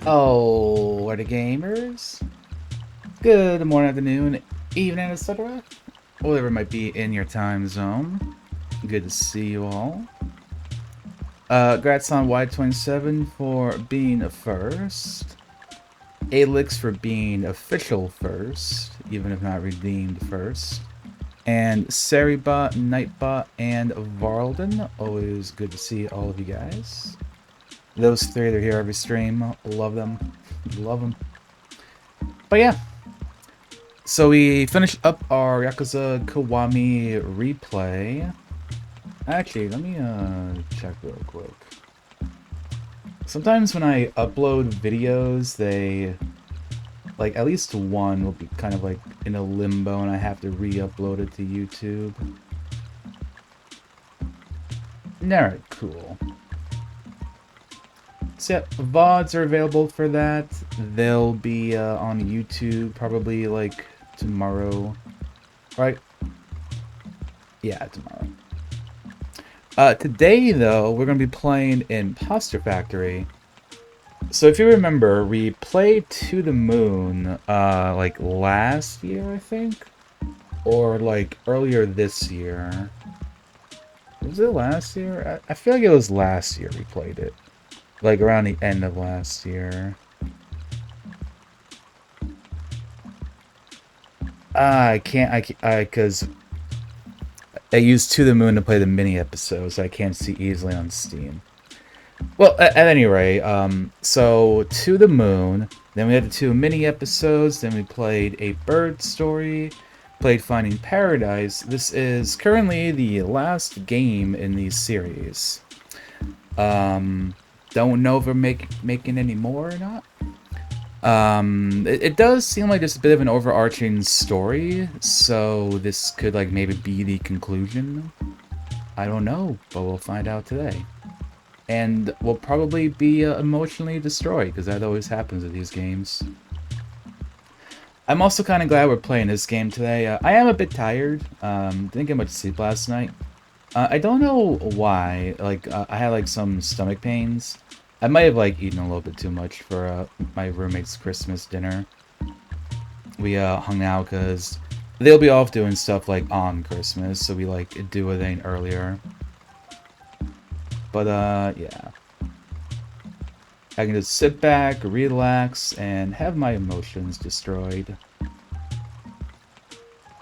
Oh, what are gamers? Good morning, afternoon, evening, etc. Whatever might be in your time zone. Good to see you all. Grats on Y27 for being first. Alix for being official first, even if not redeemed first. And Saribot, Nightbot, and Varlden. Always good to see all of you guys. Those three, they're here every stream. Love them. Love them. But yeah. So we finished up our Yakuza Kiwami replay. Actually, let me check real quick. Sometimes when I upload videos, they, like, at least one will be kind of like in a limbo and I have to re-upload it to YouTube. Alright, cool. So yeah, VODs are available for that. They'll be on YouTube probably like tomorrow, right? Yeah, tomorrow. Today, though, we're going to be playing Imposter Factory. So if you remember, we played To the Moon, like last year, I think? Or like earlier this year. Was it last year? I feel like it was last year we played it. Like around the end of last year. I can't, because I used To the Moon to play the mini episodes, so I can't see easily on Steam. Well, at any rate, so To the Moon, then we had the two mini episodes, then we played A Bird Story, played Finding Paradise. This is currently the last game in these series. Don't know if we're making any more or not. It does seem like there's a bit of an overarching story, so this could like maybe be the conclusion. I don't know, but we'll find out today. And we'll probably be emotionally destroyed, because that always happens with these games. I'm also kind of glad we're playing this game today. I am a bit tired. Didn't get much sleep last night. I don't know why. Like, I had like some stomach pains. I might have like eaten a little bit too much for my roommate's Christmas dinner. We hung out because they'll be off doing stuff like on Christmas, so we like do a thing earlier. But yeah. I can just sit back, relax, and have my emotions destroyed.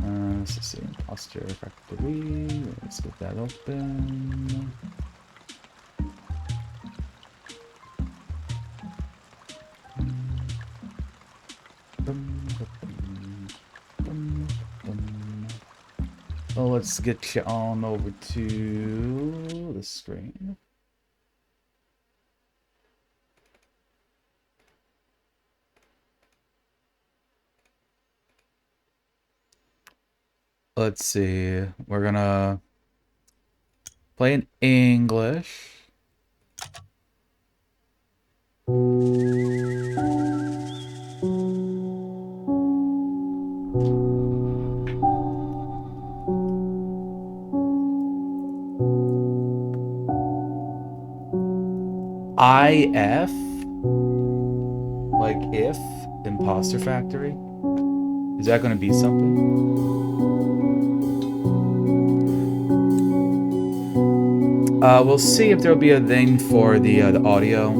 Let's see, Imposter Factory. Let's get that open. Well, let's get you on over to the screen. Let's see. We're gonna play in English. IF, like if, Imposter Factory. Is that gonna be something? We'll see if there'll be a thing for the audio.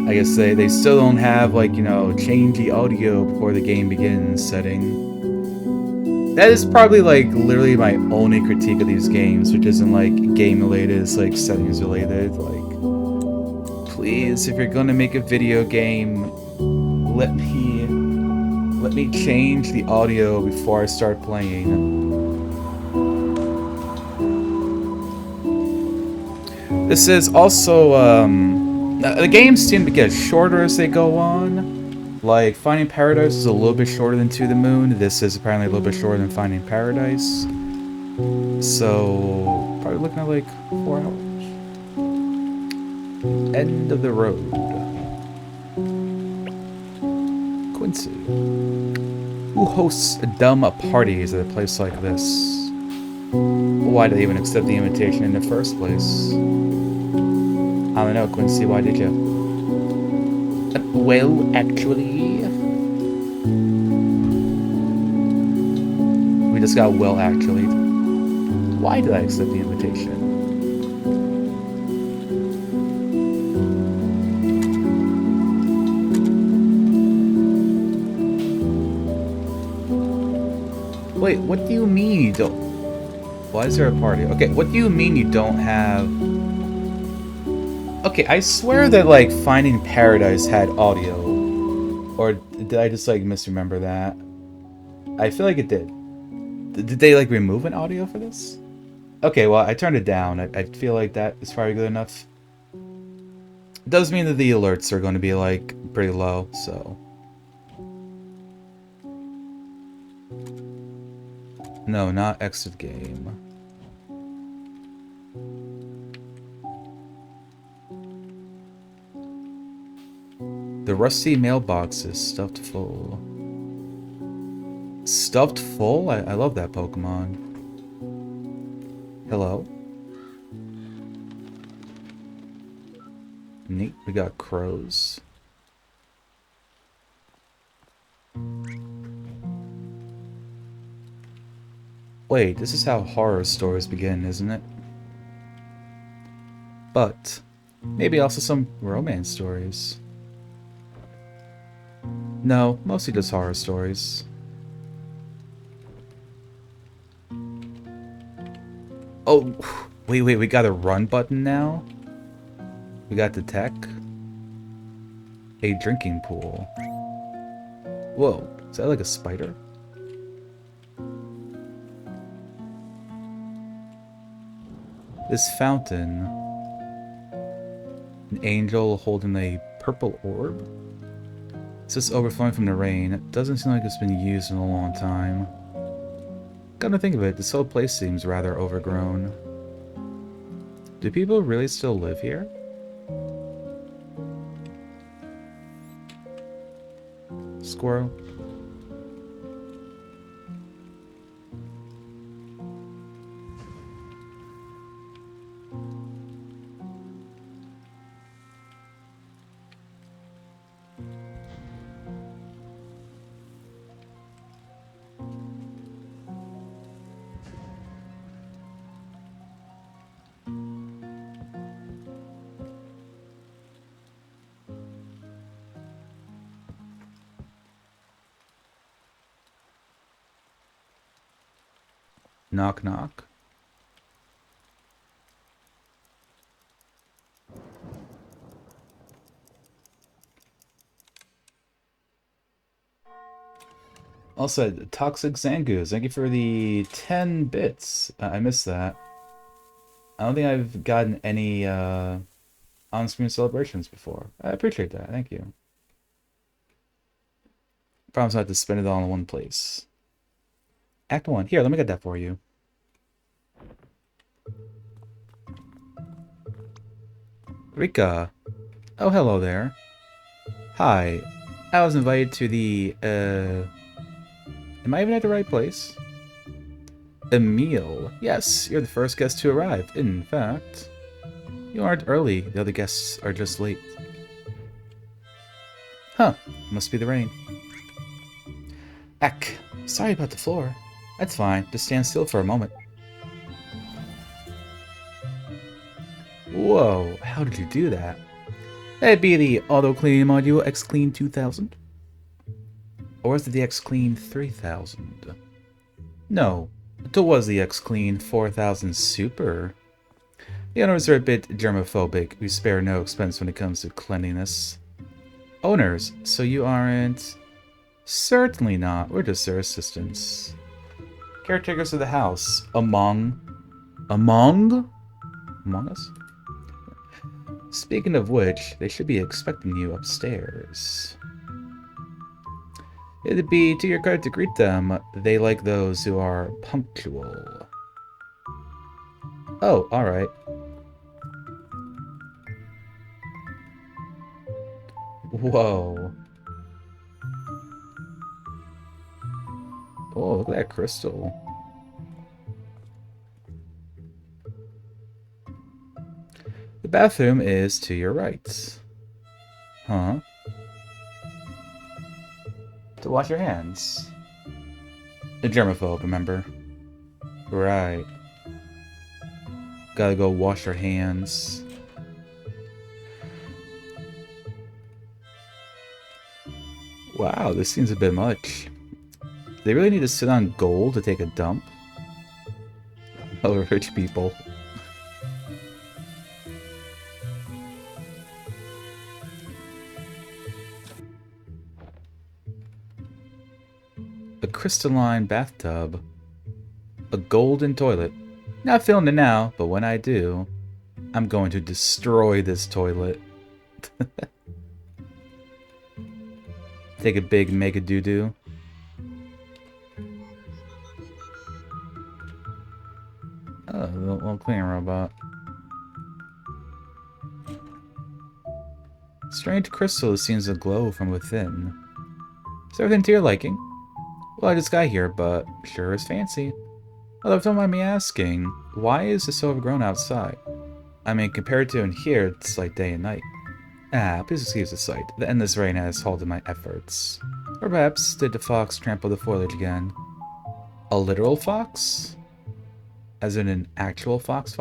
I guess they still don't have, like, you know, change the audio before the game begins setting. That is probably, like, literally my only critique of these games, which isn't, like, game-related, it's, like, settings-related. Like, please, if you're gonna make a video game, let me change the audio before I start playing. This is also, the games seem to get shorter as they go on. Like, Finding Paradise is a little bit shorter than To the Moon. This is apparently a little bit shorter than Finding Paradise. So, probably looking at like 4 hours. End of the road. Quincy. Who hosts dumb parties at a place like this? Why did they even accept the invitation in the first place? I don't know, Quincy, why did you? Well, actually... We just got well, actually. Why did I accept the invitation? Wait, what do you mean you don't... Why is there a party? Okay, what do you mean you don't have... Okay, I swear that, like, Finding Paradise had audio. Or did I just, like, misremember that? I feel like it did. Did they, like, remove an audio for this? Okay, well, I turned it down. I feel like that is probably good enough. It does mean that the alerts are going to be, like, pretty low, so... No, not exit game. The rusty mailbox is stuffed full. Stuffed full? I love that Pokemon. Hello? Neat. We got crows. Wait, this is how horror stories begin, isn't it? But maybe also some romance stories. No, mostly just horror stories. Oh, wait, we got a run button now? We got the tech? A drinking pool. Whoa, is that like a spider? This fountain. An angel holding a purple orb? It's just overflowing from the rain. It doesn't seem like it's been used in a long time. Come to think of it, this whole place seems rather overgrown. Do people really still live here? Squirrel. Knock knock. Also, Toxic Zangoose, thank you for the 10 bits. I missed that. I don't think I've gotten any on-screen celebrations before. I appreciate that, thank you. Promise not to spend it all in one place. Act 1. Here, let me get that for you. Rika. Oh, hello there. Hi. I was invited to the, Am I even at the right place? Emil. Yes, you're the first guest to arrive. In fact, you aren't early. The other guests are just late. Huh. Must be the rain. Eck. Sorry about the floor. That's fine. Just stand still for a moment. Whoa. How did you do that? That'd be the auto-cleaning module X-Clean 2000. Or is it the X-Clean 3000? No. It was the X-Clean 4000 Super. The owners are a bit germophobic. We spare no expense when it comes to cleanliness. Owners, so you aren't... Certainly not. We're just their assistants. Caretakers of the house. Among us? Speaking of which, they should be expecting you upstairs. It'd be to your credit to greet them. They like those who are punctual. Oh, alright. Whoa. Oh, look at that crystal. The bathroom is to your right. Huh? To wash your hands. The germaphobe, remember? Right. Gotta go wash your hands. Wow, this seems a bit much. They really need to sit on gold to take a dump? Oh, rich people. A crystalline bathtub. A golden toilet. Not feeling it now, but when I do, I'm going to destroy this toilet. Take a big mega doo-doo. Oh, the little cleaning robot. Strange crystal seems to glow from within. Is everything to your liking? Well, I just got here, but sure is fancy. Although, if you don't mind me asking, why is it so overgrown outside? I mean, compared to in here, it's like day and night. Ah, please excuse the sight. The endless rain has halted my efforts. Or perhaps did the fox trample the foliage again? A literal fox? As in an actual fox?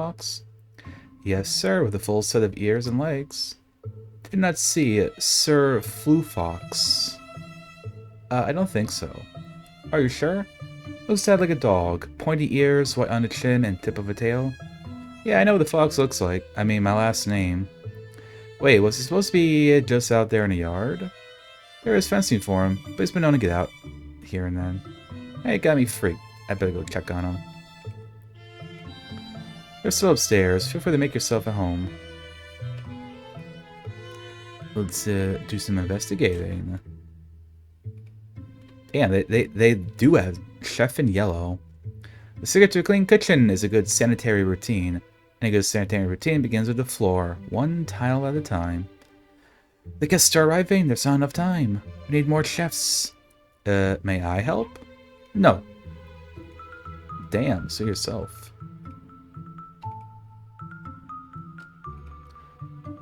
Yes, sir, with a full set of ears and legs. Did not see Sir Flu Fox. I don't think so. Are you sure? Looks sad like a dog. Pointy ears, white on the chin, and tip of a tail. Yeah, I know what the fox looks like. I mean, my last name. Wait, was he supposed to be just out there in the yard? There is fencing for him, but he's been known to get out here and then. Hey, it got me freaked. I better go check on him. They're still upstairs. Feel free to make yourself at home. Let's do some investigating. Yeah, they do have Chef in Yellow. The secret to a clean kitchen is a good sanitary routine. And a good sanitary routine begins with the floor, one tile at a time. The guests are arriving. There's not enough time. We need more chefs. May I help? No. Damn, see yourself.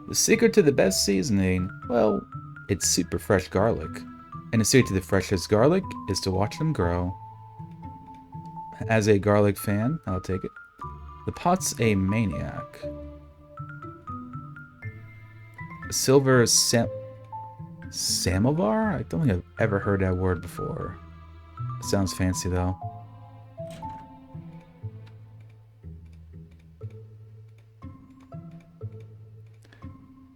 The secret to the best seasoning, well, it's super fresh garlic. And the secret to the freshest garlic is to watch them grow. As a garlic fan, I'll take it. The pot's a maniac. Silver samovar? I don't think I've ever heard that word before. It sounds fancy though.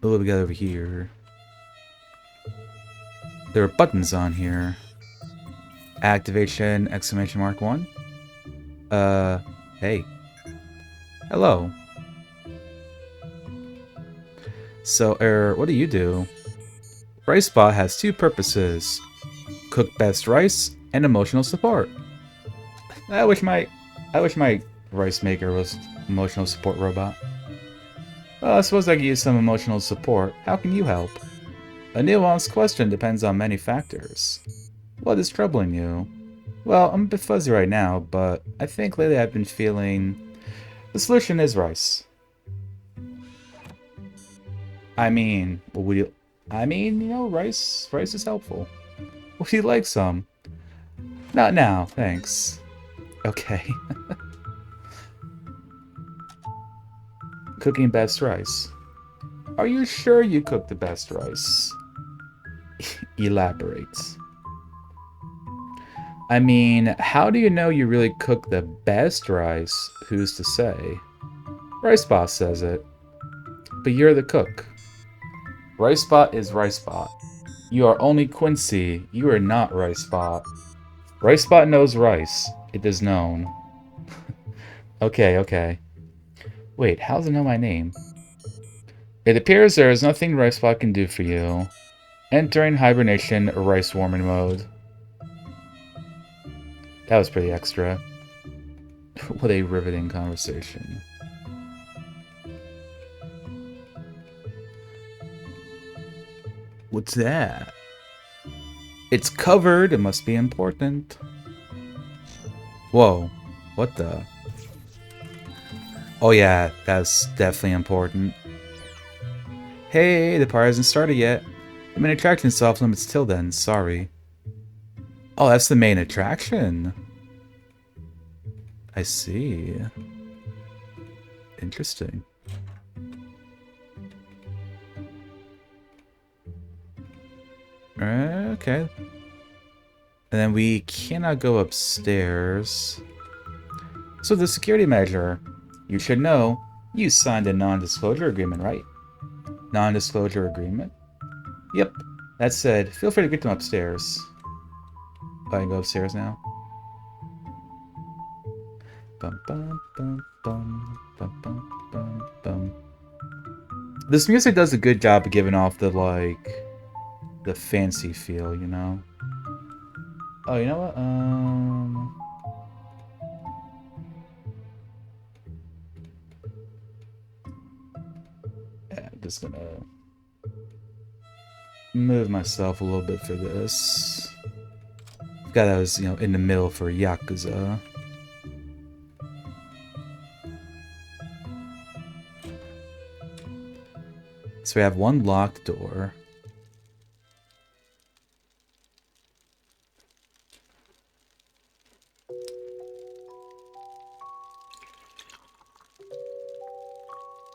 What do we got over here? There are buttons on here. Activation, exclamation mark 1. Hey. Hello. So, what do you do? RiceBot has two purposes. Cook best rice and emotional support. I wish my rice maker was emotional support robot. Well, I suppose I could use some emotional support. How can you help? A nuanced question depends on many factors. What is troubling you? Well, I'm a bit fuzzy right now, but I think lately I've been feeling... The solution is rice. I mean, what would you... I mean, you know, rice is helpful. Would you like some? Not now, thanks. Okay. Cooking best rice. Are you sure you cook the best rice? Elaborate. I mean, how do you know you really cook the best rice? Who's to say? RiceBot says it. But you're the cook. RiceBot is RiceBot. You are only Quincy. You are not RiceBot. RiceBot knows rice. It is known. Okay. Wait, how does it know my name? It appears there is nothing RiceBot can do for you. Entering hibernation rice warming mode. That was pretty extra. What a riveting conversation. What's that? It's covered. It must be important. Whoa. What the? Oh yeah, that's definitely important. Hey, the party hasn't started yet. The main attraction is off limits till then, sorry. Oh, that's the main attraction. I see. Interesting. Okay. And then we cannot go upstairs. So the security measure. You should know, you signed a non-disclosure agreement, right? Non-disclosure agreement? Yep. That said, feel free to get them upstairs. I can go upstairs now. Bum, bum, bum, bum, bum, bum, bum, bum. This music does a good job of giving off the, like, the fancy feel, you know? Oh, you know what? Yeah, I'm just gonna move myself a little bit for this. Forgot I was, you know, in the middle for Yakuza. So we have one locked door.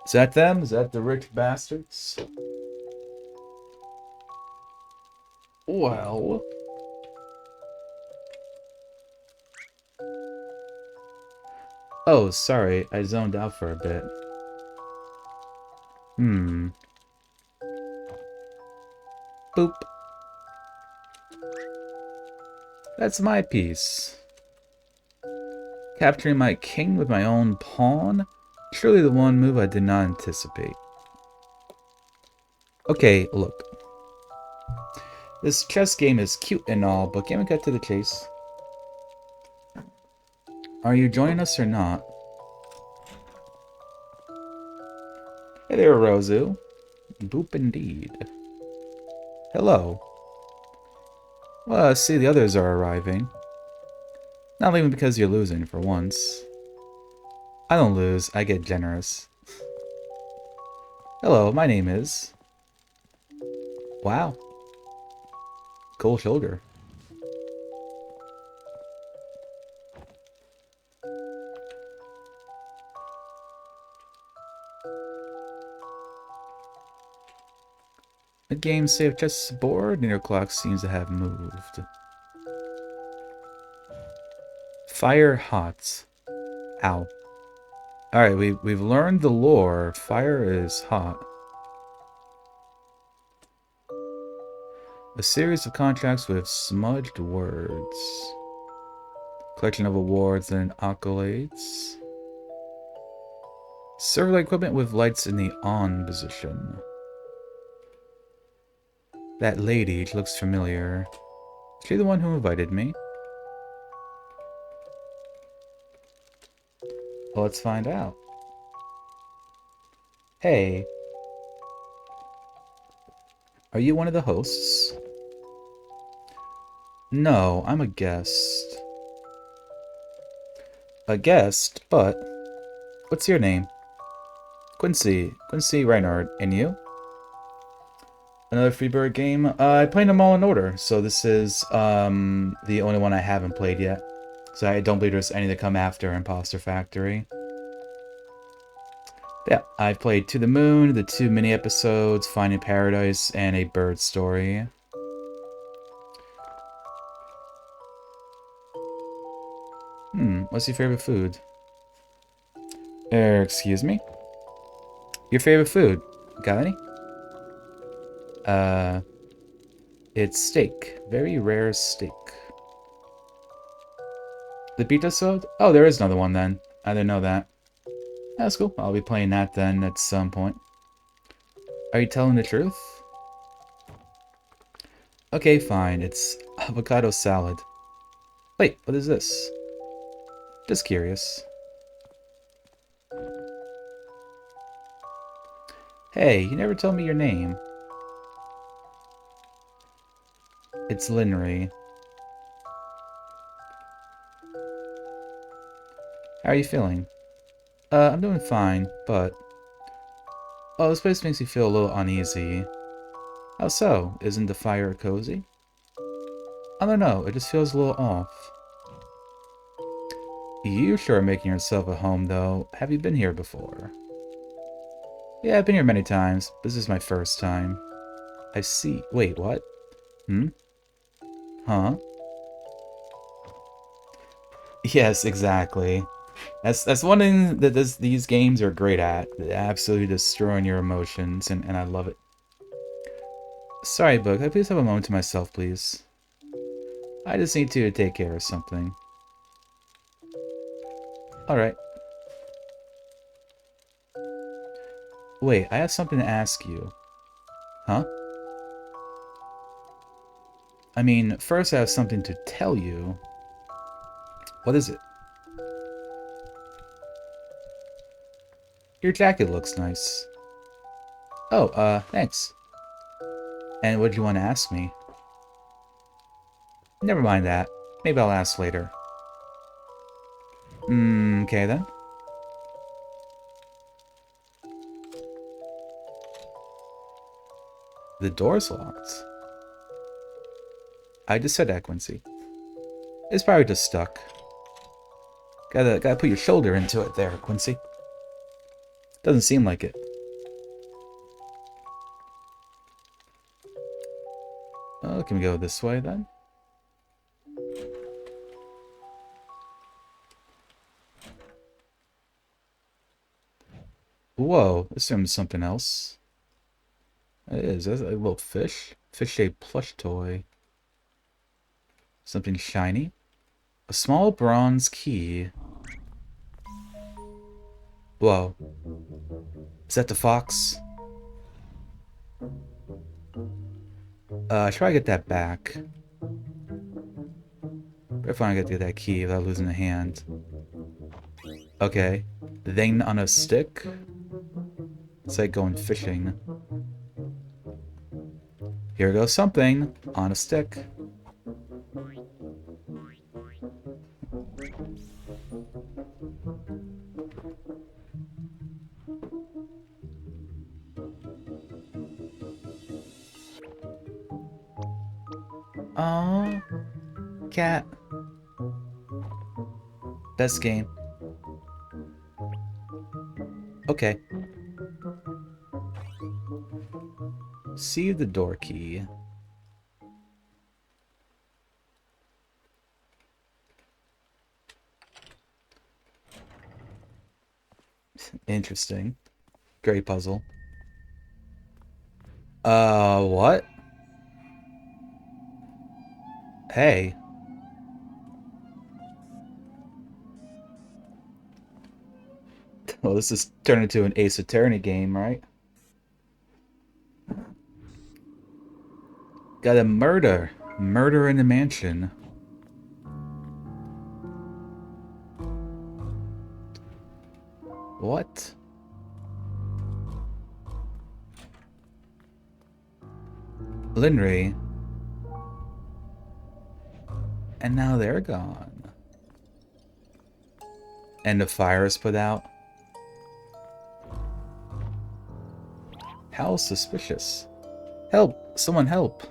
Is that them? Is that the rich bastards? Well... Oh, sorry. I zoned out for a bit. Boop. That's my piece. Capturing my king with my own pawn? Surely the one move I did not anticipate. Okay, look. This chess game is cute and all, but can we get to the chase? Are you joining us or not? Hey there, Rozu. Boop indeed. Hello. Well, I see the others are arriving. Not leaving because you're losing, for once. I don't lose, I get generous. Hello, my name is... Wow. Cold shoulder. The game saved just board, and your clock seems to have moved. Fire hot. Ow. Alright, we've learned the lore. Fire is hot. A series of contracts with smudged words. Collection of awards and accolades. Server equipment with lights in the on position. That lady, she looks familiar. Is she the one who invited me? Well, let's find out. Hey. Are you one of the hosts? No, I'm a guest. A guest? But... What's your name? Quincy. Quincy Reinhardt. And you? Another Freebird game? I played them all in order, so this is the only one I haven't played yet. So I don't believe there's any that come after Imposter Factory. Yeah, I've played To the Moon, the 2 mini episodes, Finding Paradise, and A Bird Story. What's your favorite food? Excuse me? Your favorite food? Got any? It's steak. Very rare steak. The pizza sode? Oh, there is another one then. I didn't know that. That's cool. I'll be playing that then at some point. Are you telling the truth? Okay, fine. It's avocado salad. Wait, what is this? Just curious. Hey, you never told me your name. It's Linry. How are you feeling? I'm doing fine, but... Oh, this place makes me feel a little uneasy. How so? Isn't the fire cozy? I don't know, it just feels a little off. You sure are making yourself at home, though. Have you been here before? Yeah, I've been here many times. This is my first time. I see. Wait, what? Hmm? Huh? Yes, exactly. That's one thing that these games are great at. Absolutely destroying your emotions, and I love it. Sorry, Book. Could I please have a moment to myself, please? I just need to take care of something. Alright. Wait, I have something to ask you. Huh? I mean, first I have something to tell you. What is it? Your jacket looks nice. Oh, thanks. And what do you want to ask me? Never mind that. Maybe I'll ask later. Okay then. The door's locked. I just said that, Quincy. It's probably just stuck. Gotta put your shoulder into it there, Quincy. Doesn't seem like it. Oh, can we go this way then? Whoa, this room's something else. It is. That's a little fish. Fish-shaped plush toy. Something shiny. A small bronze key. Whoa. Is that the fox? I should probably get that back. If I get that key without losing a hand. Okay. Then on a stick? It's like going fishing. Here goes something. On a stick. Aww. Cat. Best game. Okay. See the door key. Interesting. Great puzzle. What? Hey. Well, this is turned into an Ace Attorney game, right? Got a murder. Murder in the mansion. What? Linry. And now they're gone. And the fire is put out. How suspicious. Help! Someone help!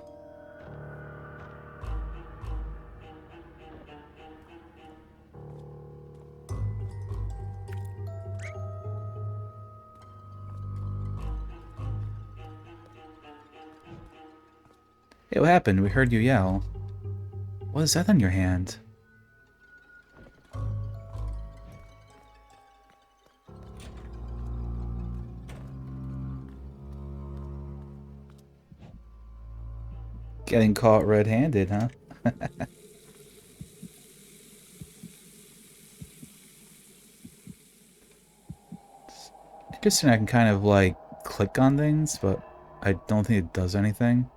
Hey, what happened? We heard you yell. What is that on your hand? Getting caught red-handed, huh? Interesting, I can kind of, like, click on things, but I don't think it does anything.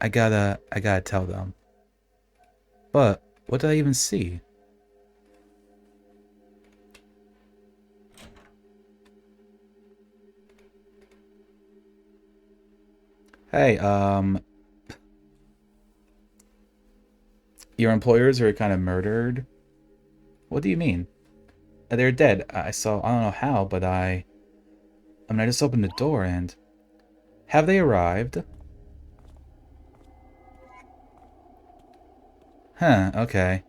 I gotta tell them. But, what did I even see? Hey, Your employers are kind of murdered? What do you mean? They're dead. I saw, I don't know how, but I mean, I just opened the door and... Have they arrived? Huh, okay.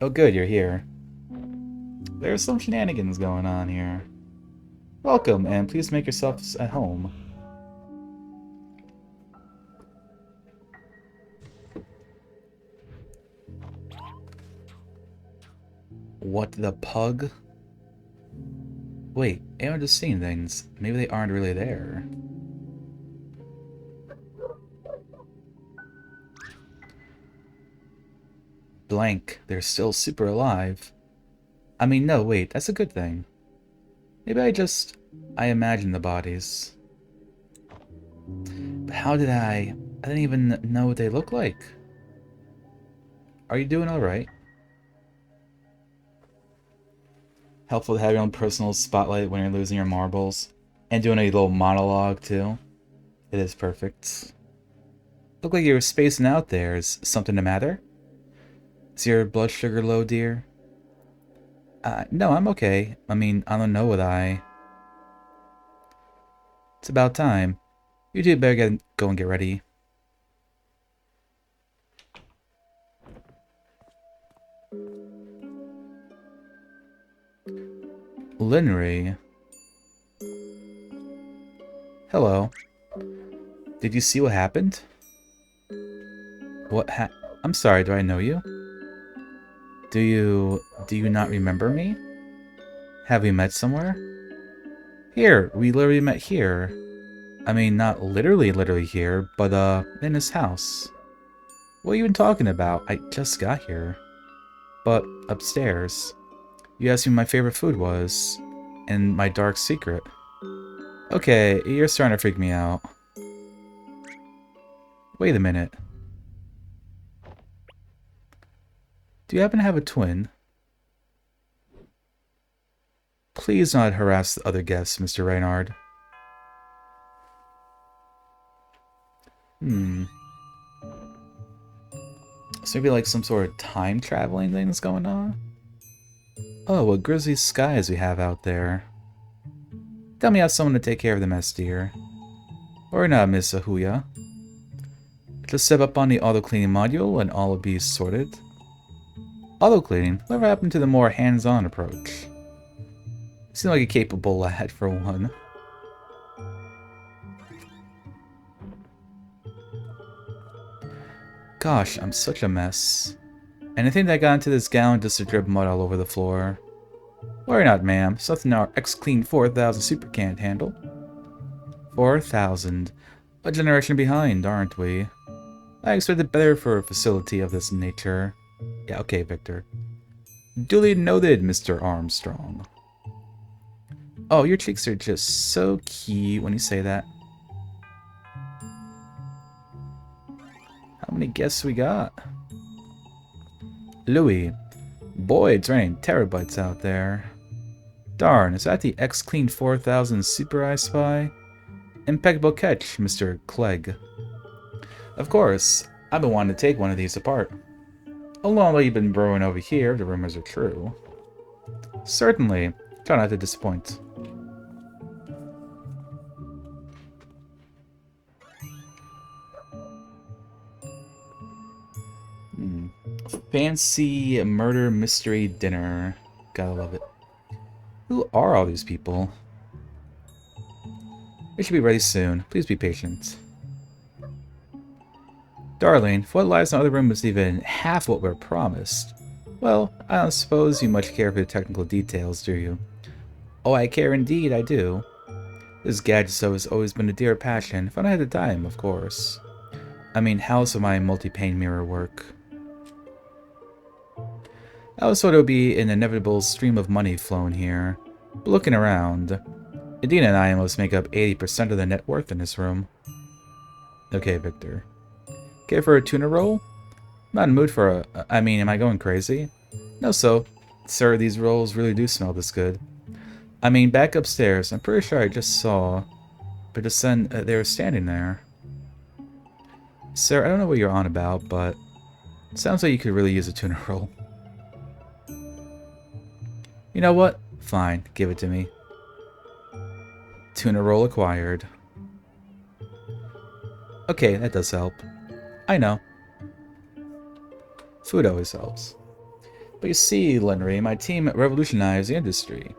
Oh good, you're here. There's some shenanigans going on here. Welcome, and please make yourselves at home. What the pug? Wait, I'm just seeing things. Maybe they aren't really there. Blank, they're still super alive. I mean, no, wait, that's a good thing. Maybe I imagined the bodies. But how did I didn't even know what they look like. Are you doing alright? Helpful to have your own personal spotlight when you're losing your marbles. And doing a little monologue, too. It is perfect. Look like you're spacing out there. Is something the matter? Is your blood sugar low, dear? No, I'm okay. I mean, I don't know what It's about time. You two better go and get ready. Linry. Hello. Did you see what happened? I'm sorry, do I know you? Do you not remember me? Have we met somewhere? Here, we literally met here. I mean, not literally here, but in his house. What are you even talking about? I just got here. But upstairs. You asked me what my favorite food was. And my dark secret. Okay, you're starting to freak me out. Wait a minute. Do you happen to have a twin? Please not harass the other guests, Mr. Reynard. So maybe like some sort of time traveling thing's going on? Oh, what grisly skies we have out there. Tell me how someone to take care of the mess, dear. Or not, Miss Ahuya. Just step up on the auto-cleaning module and all will be sorted. Auto-cleaning? Whatever happened to the more hands-on approach? You seem like a capable lad, for one. Gosh, I'm such a mess. Anything that got into this gown just to drip mud all over the floor. Worry not, ma'am. Something our X-Clean 4000 super can't handle. 4,000. A generation behind, aren't we? I expected better for a facility of this nature. Yeah, okay, Victor. Duly noted, Mr. Armstrong. Oh, your cheeks are just so cute when you say that. How many guests we got? Louis. Boy, it's raining terabytes out there. Darn, is that the X-Clean 4000 Super I Spy? Impeccable catch, Mr. Clegg. Of course, I've been wanting to take one of these apart. A long way you've been brewing over here, if the rumors are true. Certainly. Try not to disappoint. Fancy murder mystery dinner. Gotta love it. Who are all these people? It should be ready soon. Please be patient. Darling, if what lies in the other room is even half what we're promised, well, I don't suppose you much care for the technical details, do you? Oh, I care indeed, I do. This gadget has always been a dear passion, if I had the time, of course. I mean, how's my multi-pane mirror work? I was thought it would be an inevitable stream of money flowing here. But looking around, Adina and I almost make up 80% of the net worth in this room. Okay, Victor. Care for a tuna roll? I'm not in the mood for I mean, am I going crazy? No, sir, these rolls really do smell this good. I mean, back upstairs, I'm pretty sure I just saw... But just then, they were standing there. Sir, I don't know what you're on about, but... Sounds like you could really use a tuna roll. You know what? Fine, give it to me. Tuna roll acquired. Okay, that does help. I know. Food always helps. But you see, Lenry, my team revolutionized the industry.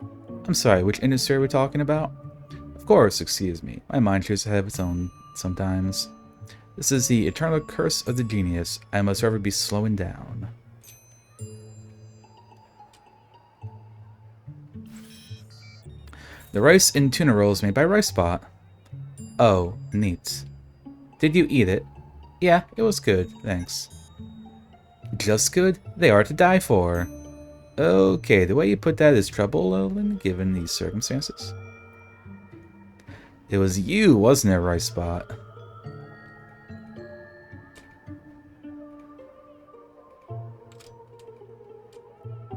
I'm sorry, which industry are we talking about? Of course, excuse me. My mind chooses to have its own sometimes. This is the eternal curse of the genius. I must forever be slowing down. The rice and tuna rolls made by Rice Spot. Oh, neat. Did you eat it? Yeah, it was good, thanks. Just good? They are to die for. Okay, the way you put that is troubling given these circumstances. It was you, wasn't it, Rice Spot?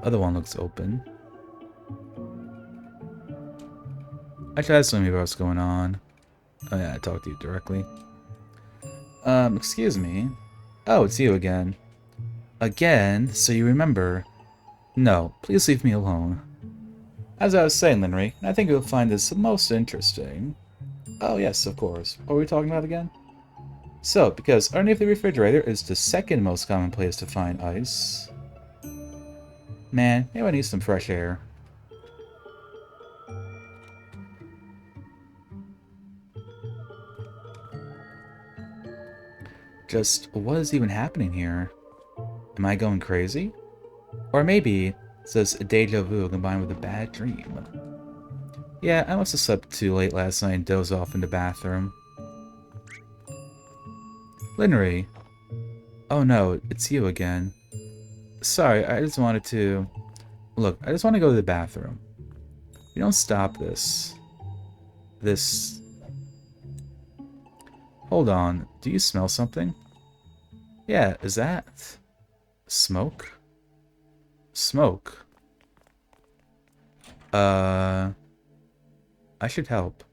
Other one looks open. I tried to tell me about what's going on. Oh yeah, I talked to you directly. Excuse me. Oh, it's you again. Again? So you remember? No, please leave me alone. As I was saying, Linry, I think you'll find this most interesting. Oh yes, of course. What were we talking about again? So, because underneath the refrigerator is the second most common place to find ice. Man, maybe I need some fresh air. Just, what is even happening here? Am I going crazy? Or maybe it's just a deja vu combined with a bad dream. Yeah, I must have slept too late last night and dozed off in the bathroom. Linry. Oh no, it's you again. Sorry, I just wanted to... Look, I just want to go to the bathroom. If you don't stop this... Hold on, do you smell something? Yeah, is that... smoke? Smoke? I should help.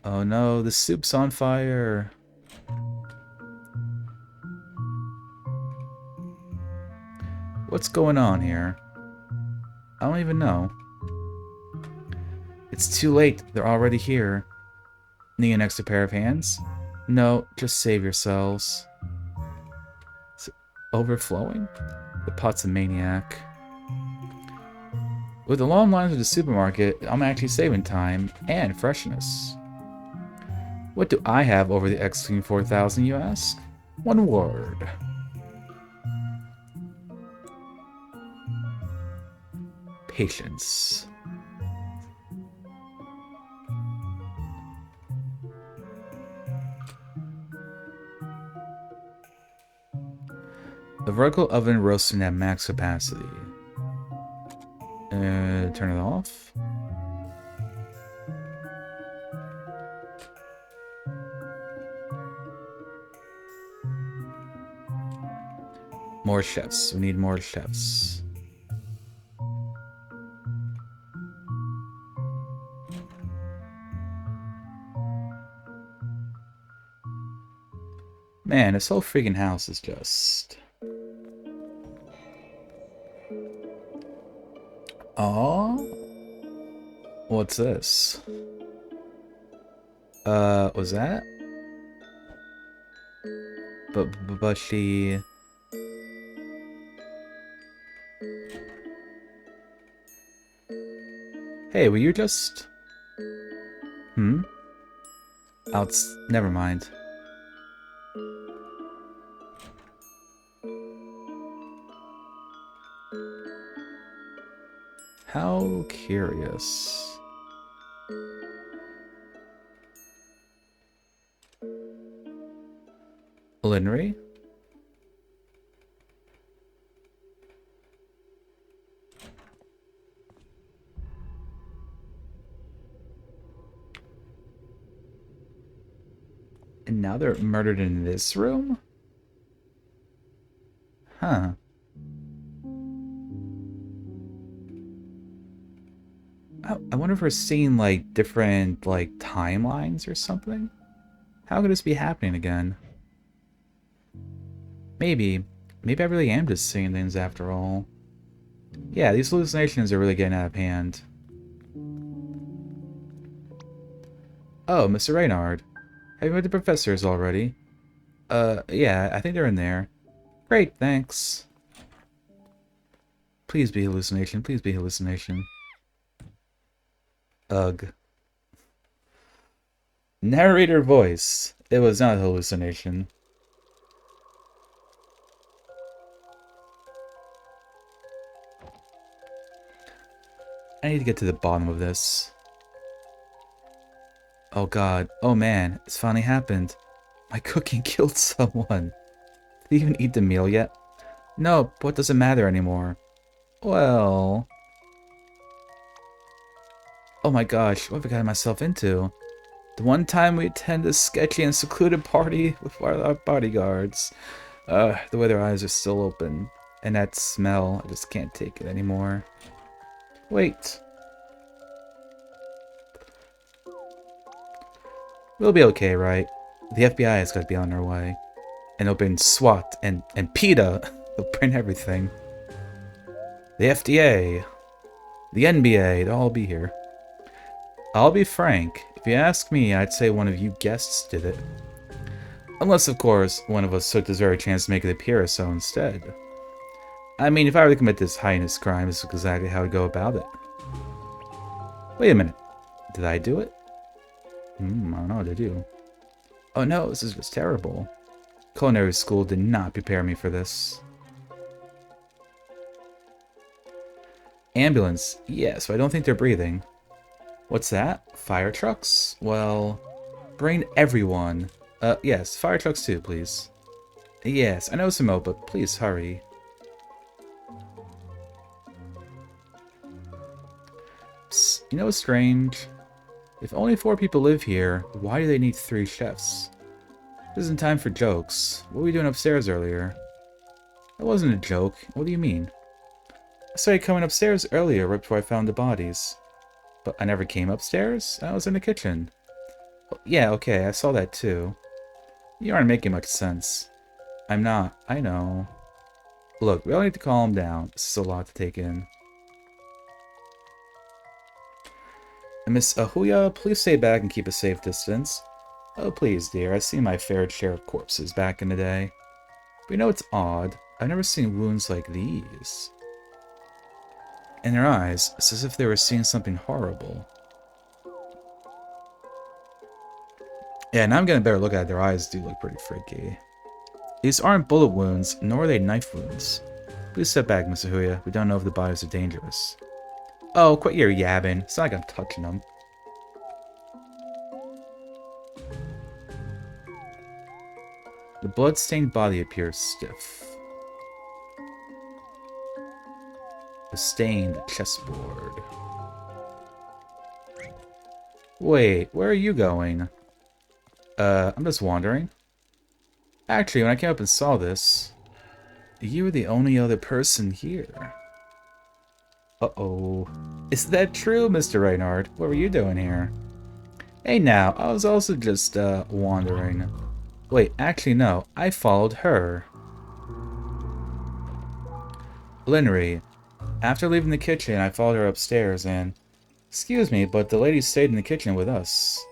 Oh no, the soup's on fire. What's going on here? I don't even know. It's too late. They're already here. Need an extra pair of hands? No, just save yourselves. Is it overflowing? The pot's a maniac. With the long lines of the supermarket, I'm actually saving time and freshness. What do I have over the X-Clean 4000, you ask? One word. Patience. The vertical oven roasting at max capacity. Turn it off. More chefs. We need more chefs. Man, this whole freaking house is just... Oh, what's this? Was that? But she... Hey, were you just... Hmm? Never mind. How curious. Linry? And now they're murdered in this room? Huh. I wonder if we're seeing, like, different, like, timelines or something? How could this be happening again? Maybe Maybe I really am just seeing things after all. Yeah, these hallucinations are really getting out of hand. Oh, Mr. Reynard. Have you met the professors already? Yeah, I think they're in there. Great, thanks. Please be hallucination, please be hallucination. Ugh. Narrator voice. It was not a hallucination. I need to get to the bottom of this. Oh god. Oh man, it's finally happened. My cooking killed someone. Did he even eat the meal yet? No, what does it matter anymore? Well... Oh my gosh, what have I gotten myself into? The one time we attend a sketchy and secluded party with our bodyguards. The way their eyes are still open. And that smell, I just can't take it anymore. Wait. We'll be okay, right? The FBI has got to be on their way. And they'll bring SWAT and PETA. They'll bring everything. The FDA. The NBA. They'll all be here. I'll be frank. If you ask me, I'd say one of you guests did it. Unless, of course, one of us took this very chance to make it appear so instead. I mean, if I were to commit this heinous crime, this is exactly how I'd go about it. Wait a minute. Did I do it? I don't know, did you? Oh no, this is just terrible. Culinary school did not prepare me for this. Ambulance. Yes, but I don't think they're breathing. What's that? Fire trucks? Well, bring everyone. Yes, fire trucks too, please. Yes, I know some more, but please hurry. Psst, you know what's strange? If only 4 people live here, why do they need 3 chefs? This isn't time for jokes. What were we doing upstairs earlier? That wasn't a joke. What do you mean? I started coming upstairs earlier, right before I found the bodies. But I never came upstairs? I was in the kitchen. Well, yeah, okay, I saw that too. You aren't making much sense. I'm not. I know. Look, we all need to calm down. This is a lot to take in. Miss Ahuya, please stay back and keep a safe distance. Oh, please, dear. I've seen my fair share of corpses back in the day. But you know, it's odd. I've never seen wounds like these. In their eyes, it's as if they were seeing something horrible. Yeah, now I'm getting a better look at it. Their eyes do look pretty freaky. These aren't bullet wounds, nor are they knife wounds. Please step back, Miss Ahuya. We don't know if the bodies are dangerous. Oh, quit your yabbing. It's not like I'm touching them. The blood-stained body appears stiff. The stained chessboard. Wait, where are you going? I'm just wandering. Actually, when I came up and saw this, you were the only other person here. Uh-oh. Is that true, Mr. Reynard? What were you doing here? Hey now, I was also just, wandering. Wait, actually no, I followed her. Linnery. After leaving the kitchen, I followed her upstairs and... Excuse me, but the lady stayed in the kitchen with us.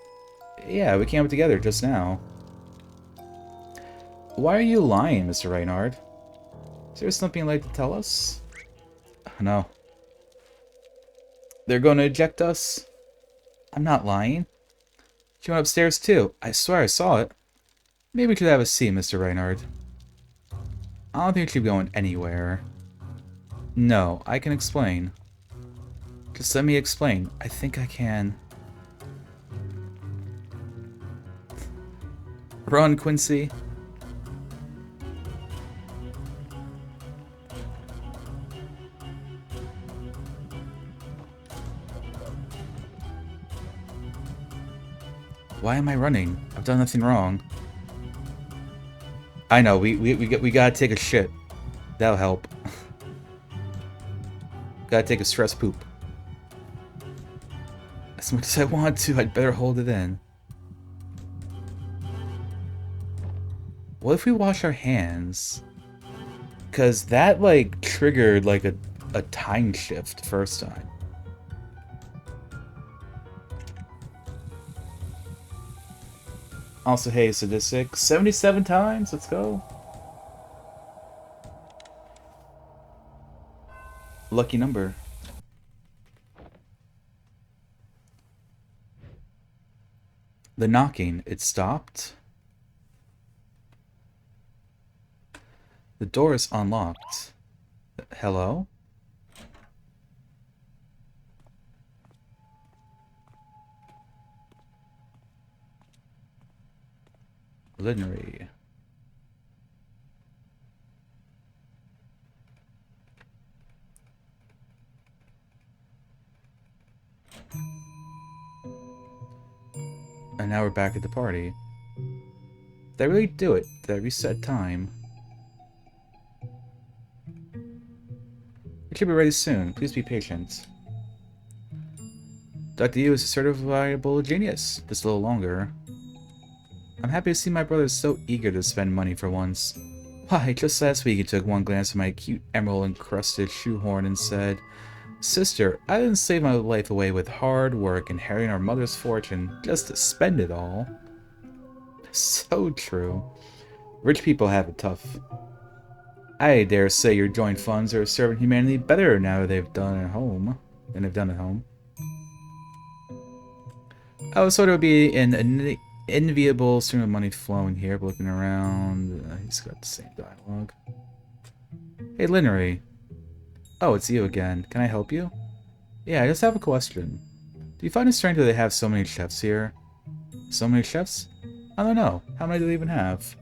Yeah, we came up together just now. Why are you lying, Mr. Reynard? Is there something you'd like to tell us? No. They're going to eject us? I'm not lying. She went upstairs too. I swear I saw it. Maybe we could have a seat, Mr. Reynard. I don't think she's going anywhere. No, I can explain. Just let me explain. I think I can. Run, Quincy. Why am I running? I've done nothing wrong. I know, we gotta take a shit. That'll help. Gotta take a stress poop. As much as I want to, I'd better hold it in. What if we wash our hands? Because that, like, triggered, like, a time shift first time. Also, hey, sadistic. 77 times? Let's go. Lucky number. The knocking. It stopped. The door is unlocked. Hello? Linnery. And now we're back at the party. Did I really do it? Did I reset time? It should be ready soon. Please be patient. Dr. Yu is a certifiable genius. Just a little longer. I'm happy to see my brother is so eager to spend money for once. Why, just last week he took one glance at my cute emerald-encrusted shoehorn and said, "Sister, I didn't save my life away with hard work inheriting our mother's fortune just to spend it all." So true. Rich people have it tough. I dare say your joint funds are serving humanity better now they've done at home than they've done at home. I was sort of be an enviable stream of money flowing here, but looking around, he's got the same dialogue. Hey, Linnery. Oh, it's you again. Can I help you? Yeah, I just have a question. Do you find it strange that they have so many chefs here? So many chefs? I don't know. How many do they even have?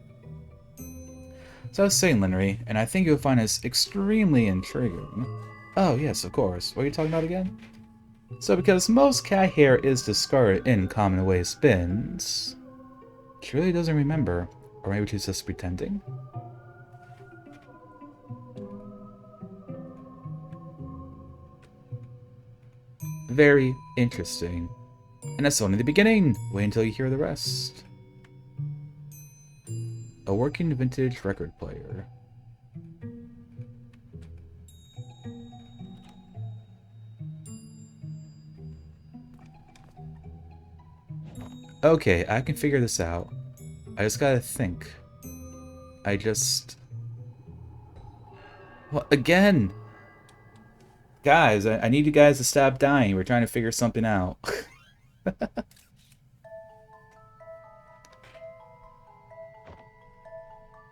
So I was saying, Linnery, and I think you'll find this extremely intriguing. Oh, yes, of course. What are you talking about again? So because most cat hair is discarded in common waste bins, she really doesn't remember. Or maybe she's just pretending? Very interesting. And that's only the beginning. Wait until you hear the rest. A working vintage record player. Okay, I can figure this out. I just gotta think. Well, again! Guys, I need you guys to stop dying. We're trying to figure something out.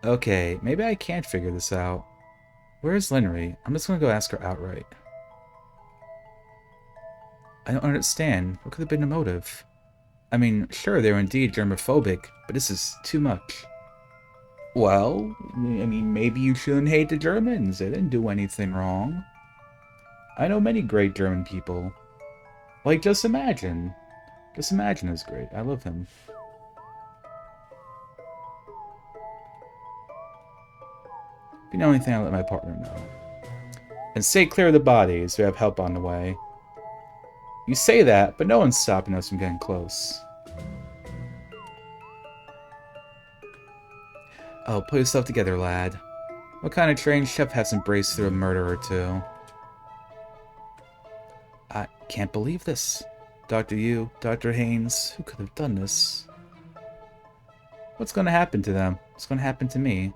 Okay, maybe I can't figure this out. Where's Linnery? I'm just gonna go ask her outright. I don't understand. What could have been the motive? I mean, sure, they were indeed germophobic, but this is too much. Well, I mean, maybe you shouldn't hate the Germans. They didn't do anything wrong. I know many great German people. Like, just imagine. Just imagine is great. I love him. If you know anything, I'll let my partner know. And stay clear of the bodies. We have help on the way. You say that, but no one's stopping us from getting close. Oh, put yourself together, lad. What kind of trained chef has embraced through a murder or two? I can't believe this. Dr. Yu, Dr. Haynes, who could have done this? What's going to happen to them? What's going to happen to me?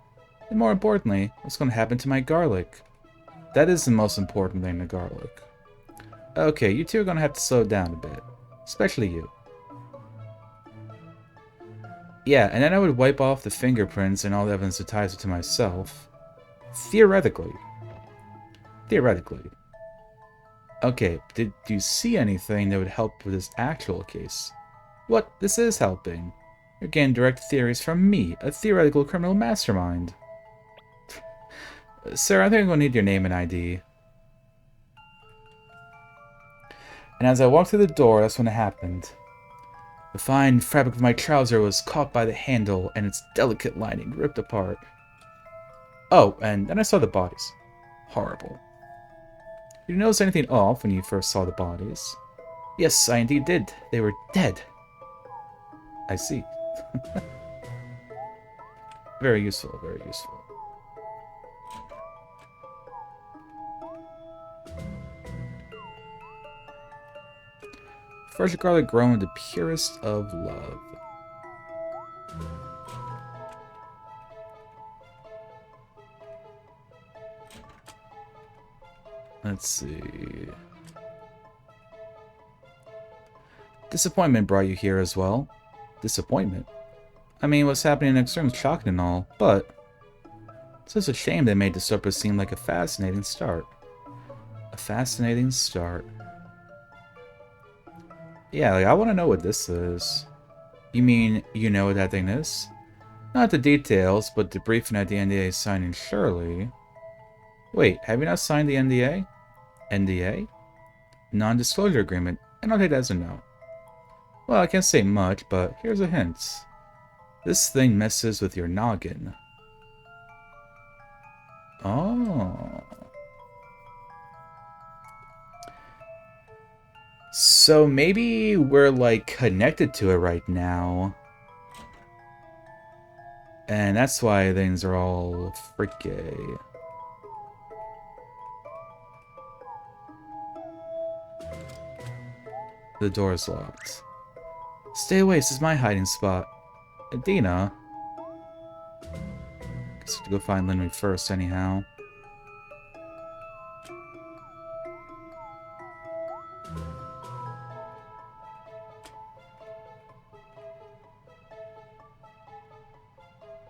And more importantly, what's going to happen to my garlic? That is the most important thing, the garlic. Okay, you two are going to have to slow down a bit. Especially you. Yeah, and then I would wipe off the fingerprints and all the evidence that ties it to myself. Theoretically. Theoretically. Okay, did you see anything that would help with this actual case? What? This is helping. You're getting direct theories from me, a theoretical criminal mastermind. Sir, I think I'm going to need your name and ID. And as I walked through the door, that's when it happened. The fine fabric of my trouser was caught by the handle, and its delicate lining ripped apart. Oh, and then I saw the bodies. Horrible. Did you notice anything off when you first saw the bodies? Yes, I indeed did. They were dead. I see. Very useful, very useful. Fresh garlic grown with the purest of love. Let's see. Disappointment brought you here as well. Disappointment? I mean, what's happening next room is shocking and all, but it's just a shame they made Dystopia seem like a fascinating start. A fascinating start. Yeah, like, I want to know what this is. You mean you know what that thing is? Not the details, but the briefing at the NDA signing, surely. Wait, have you not signed the NDA? NDA? Non-disclosure agreement. And I'll take that as a no. Well, I can't say much, but here's a hint. This thing messes with your noggin. Oh. So maybe we're, like, connected to it right now. And that's why things are all freaky. The door's locked. Stay away, this is my hiding spot. Adina? Guess we have to go find Linry first, anyhow.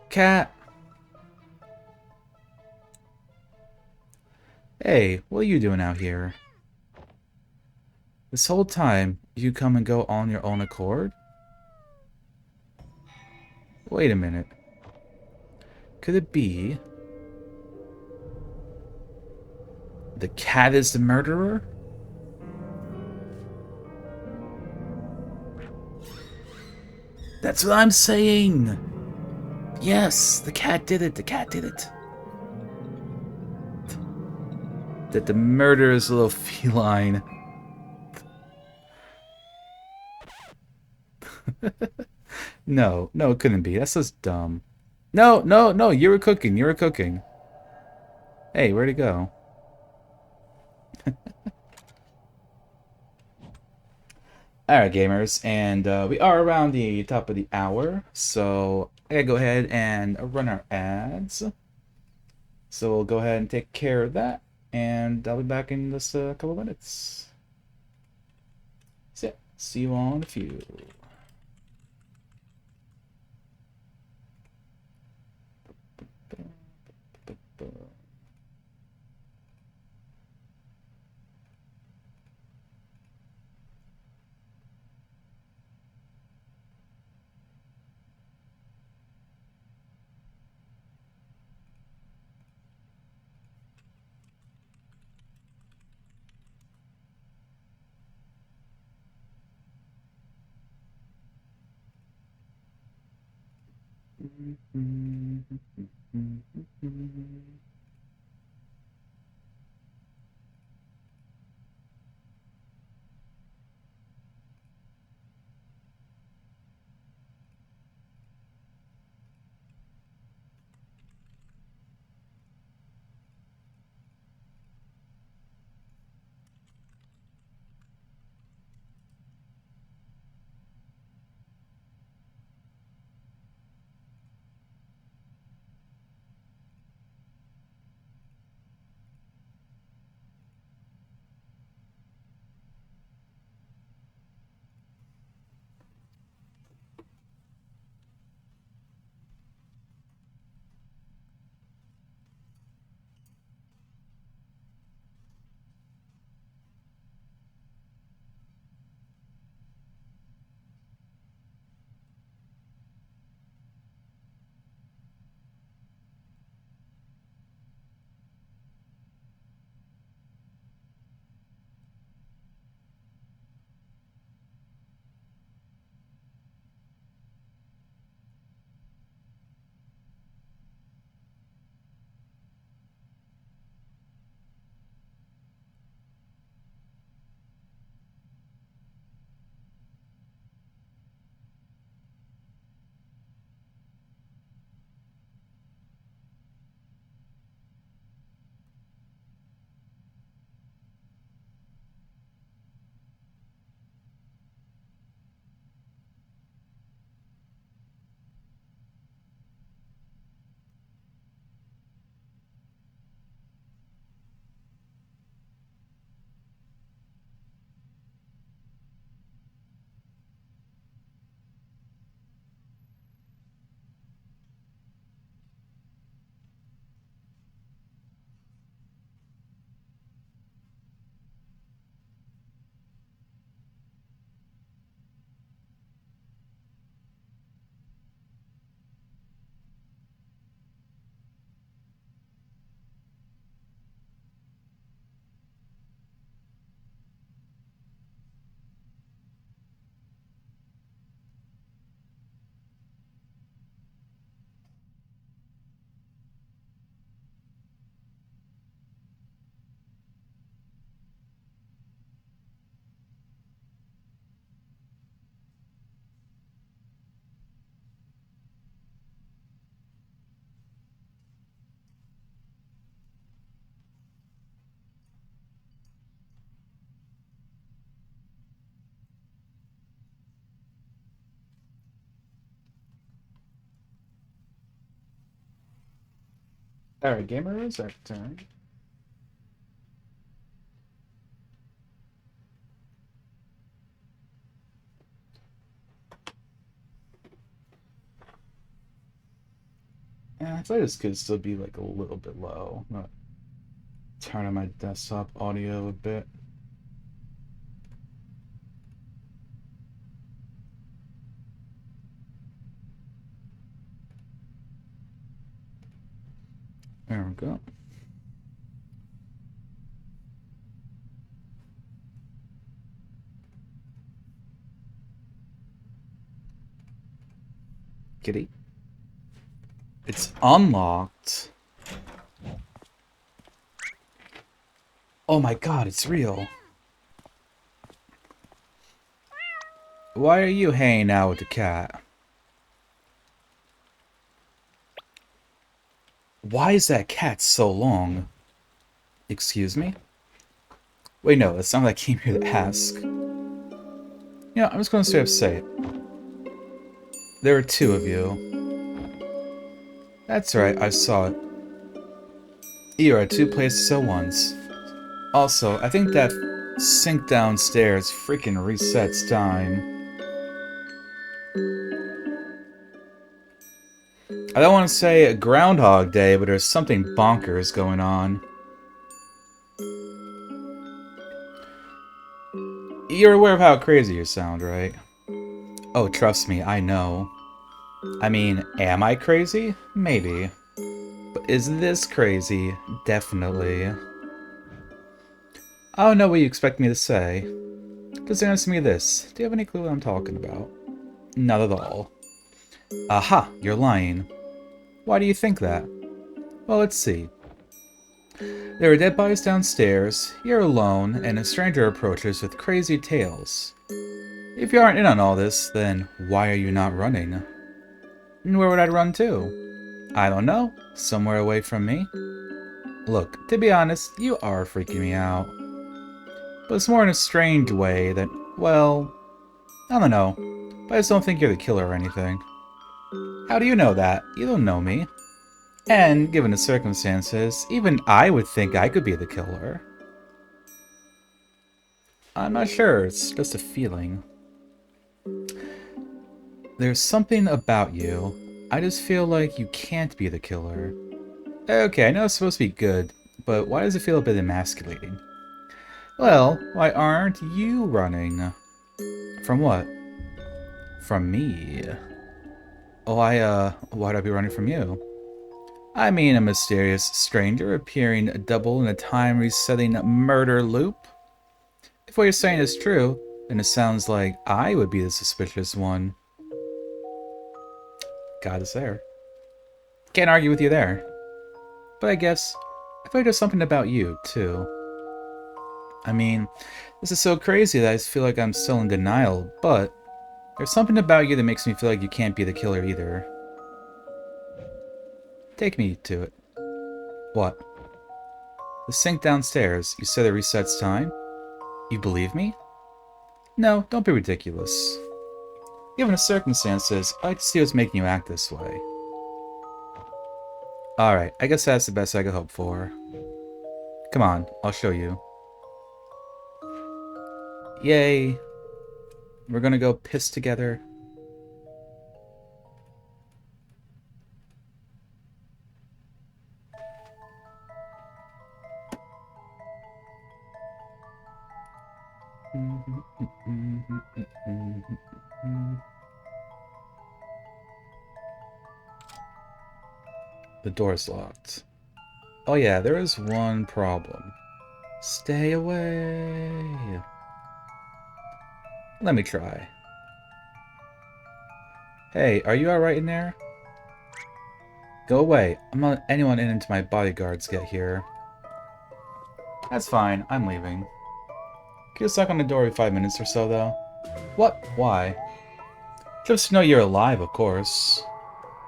Cat! Hey, what are you doing out here? This whole time, you come and go on your own accord? Wait a minute. Could it be... the cat is the murderer? That's what I'm saying! Yes, the cat did it, the cat did it. That the murderer's little feline. No, no, it couldn't be. That's just dumb. No, no, no, you were cooking, you were cooking. Hey, where'd he go? Alright, gamers, and we are around the top of the hour, so I gotta go ahead and run our ads. So we'll go ahead and take care of that, and I'll be back in just a couple minutes. So yeah, see you all in a few. Alright, gamers, our turn. Yeah, I thought this could still be like a little bit low. I'm gonna turn on my desktop audio a bit. There we go. Kitty. It's unlocked. Oh my god, it's real. Why are you hanging out with the cat? Why is that cat so long? Excuse me? Wait, no, that's not what I came here to ask. You know, I'm just gonna straight up say it. There are two of you. That's right, I saw it. You are at two places at once. Also, I think that sink downstairs freaking resets time. I don't want to say a Groundhog Day, but there's something bonkers going on. You're aware of how crazy you sound, right? Oh, trust me, I know. I mean, am I crazy? Maybe. But is this crazy? Definitely. I don't know what you expect me to say. Just answer me this. Do you have any clue what I'm talking about? Not at all. Aha, you're lying. Why do you think that? Well, let's see. There are dead bodies downstairs, you're alone, and a stranger approaches with crazy tales. If you aren't in on all this, then why are you not running? And where would I run to? I don't know. Somewhere away from me? Look, to be honest, you are freaking me out. But it's more in a strange way that, well, I don't know. But I just don't think you're the killer or anything. How do you know that? You don't know me. And, given the circumstances, even I would think I could be the killer. I'm not sure, it's just a feeling. There's something about you. I just feel like you can't be the killer. Okay, I know it's supposed to be good, but why does it feel a bit emasculating? Well, why aren't you running? From what? From me. Oh, why'd I be running from you? I mean a mysterious stranger appearing double in a time-resetting murder loop? If what you're saying is true, then it sounds like I would be the suspicious one. God is there. Can't argue with you there. But I guess I feel like there's something about you, too. I mean, this is so crazy that I feel like I'm still in denial, but there's something about you that makes me feel like you can't be the killer either. Take me to it. What? The sink downstairs. You said it resets time? You believe me? No, don't be ridiculous. Given the circumstances, I'd like to see what's making you act this way. Alright, I guess that's the best I could hope for. Come on, I'll show you. Yay. We're gonna go piss together. The door's locked. Oh yeah, there is one problem. Stay away. Let me try. Hey, are you alright in there? Go away. I'm not letting anyone in until my bodyguards get here. That's fine. I'm leaving. Can you stuck on the door every 5 minutes or so, though? What? Why? Just to know you're alive, of course.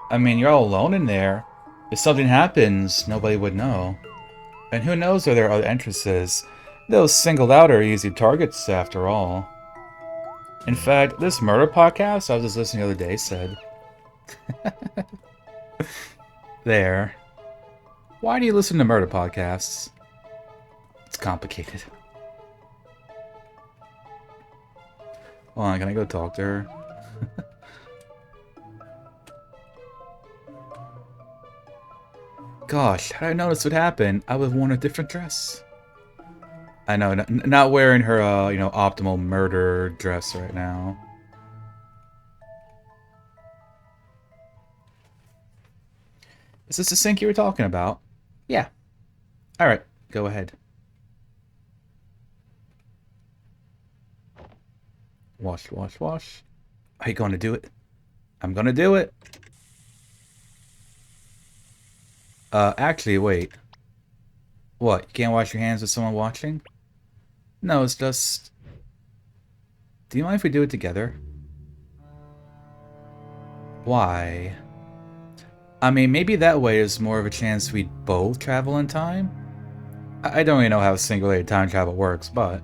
I mean, you're all alone in there. If something happens, nobody would know. And who knows if there are other entrances. Those singled out are easy targets, after all. In fact, this murder podcast I was just listening the other day said... There. Why do you listen to murder podcasts? It's complicated. Hold on, can I go talk to her? Gosh, had I noticed what happened, I would have worn a different dress. I know, not wearing her, optimal murder dress right now. Is this the sink you were talking about? Yeah. Alright, go ahead. Wash, wash, wash. Are you going to do it? I'm gonna do it. Actually, wait. What, you can't wash your hands with someone watching? No, it's just... Do you mind if we do it together? Why? I mean, maybe that way is more of a chance we'd both travel in time? I don't really know how single-layer time travel works, but...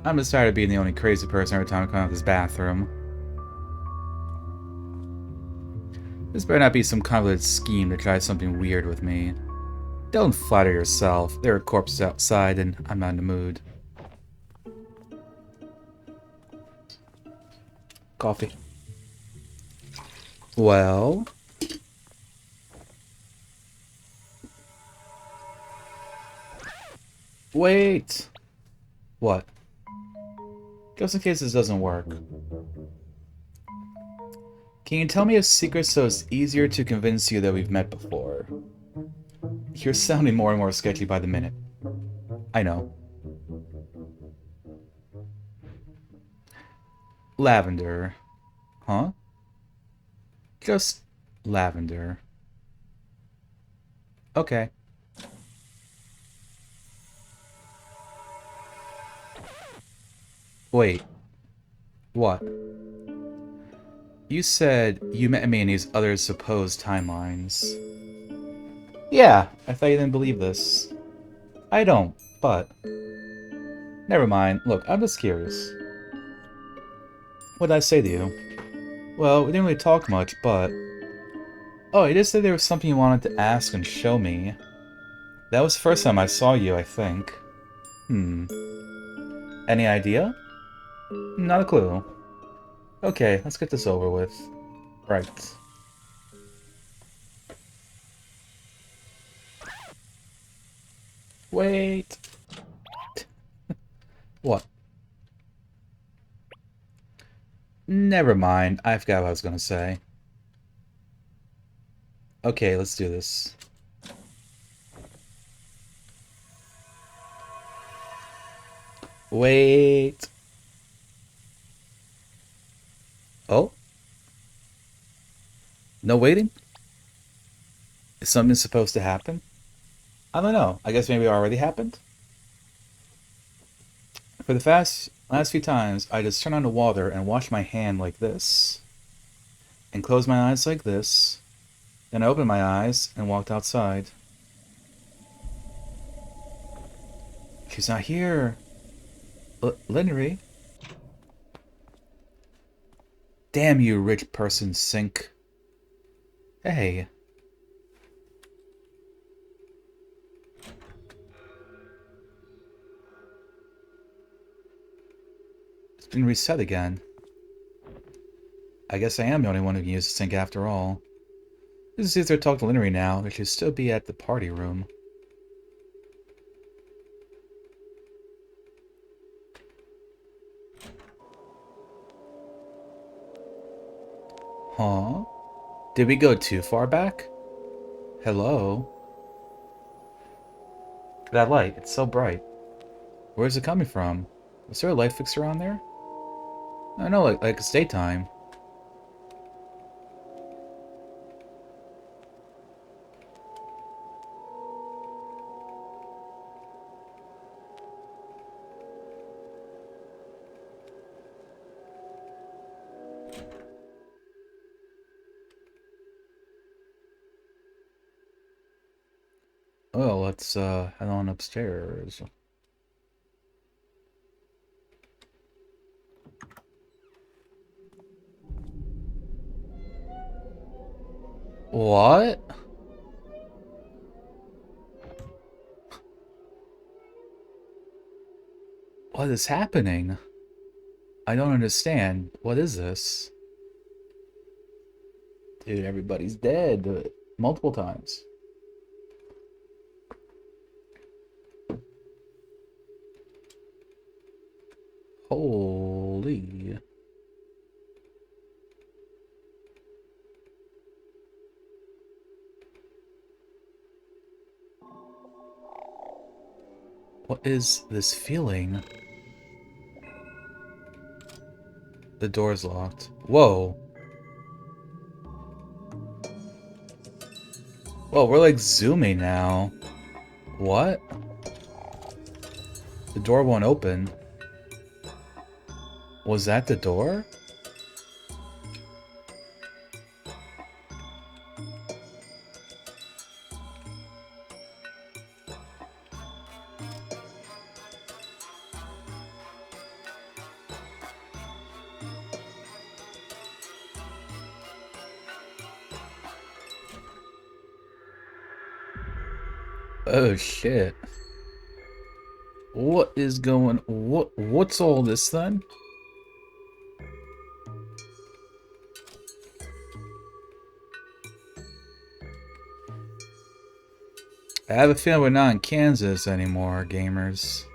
I'm just tired of being the only crazy person every time I come out of this bathroom. This better not be some convoluted scheme to try something weird with me. Don't flatter yourself. There are corpses outside and I'm not in the mood. Coffee. Well... Wait! What? Just in case this doesn't work. Can you tell me a secret so it's easier to convince you that we've met before? You're sounding more and more sketchy by the minute. I know. Lavender. Huh? Just lavender. Okay. Wait. What? You said you met me in these other supposed timelines. Yeah, I thought you didn't believe this. I don't, but... Never mind. Look, I'm just curious. What did I say to you? Well, we didn't really talk much, but... Oh, you did say there was something you wanted to ask and show me. That was the first time I saw you, I think. Any idea? Not a clue. Okay, let's get this over with. Right. Wait. What? Never mind. I forgot what I was gonna say. Okay, let's do this. Wait. Oh? No waiting? Is something supposed to happen? I don't know. I guess maybe it already happened? For the last few times, I just turn on the water and wash my hand like this. And close my eyes like this. Then I opened my eyes and walked outside. She's not here. Linnery? Damn you, rich person sink. Hey. It's been reset again. I guess I am the only one who can use the sink after all. This is easier to talk to Linnery now. They should still be at the party room. Huh? Did we go too far back? Hello? That light, it's so bright. Where's it coming from? Was there a light fixture on there? I know, like it's daytime. Oh, let's head on upstairs. What? What is happening? I don't understand. What is this? Dude, everybody's dead. Multiple times. Holy. What is this feeling? The door's locked. Whoa. Whoa, we're like zooming now. What? The door won't open. Was that the door? Oh shit. What is going... What's all this then? I have a feeling we're not in Kansas anymore, gamers.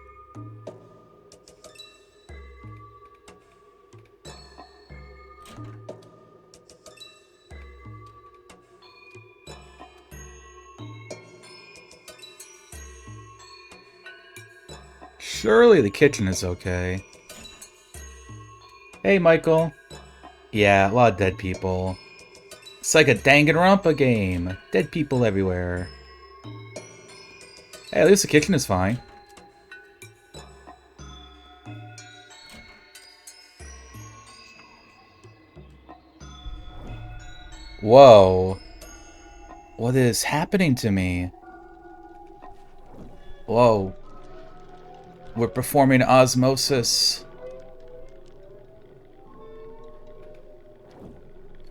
Surely the kitchen is okay. Hey, Michael. Yeah, a lot of dead people. It's like a Danganronpa game. Dead people everywhere. Hey, at least the kitchen is fine. Whoa. What is happening to me? Whoa. We're performing osmosis.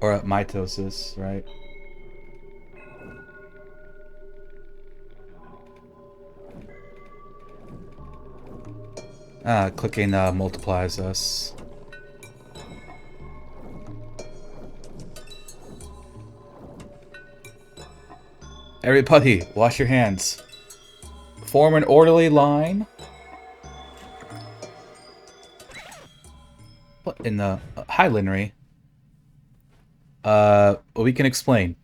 Or mitosis, right? Clicking multiplies us. Everybody, wash your hands. Form an orderly line. What in the... hi, Linry. We can explain.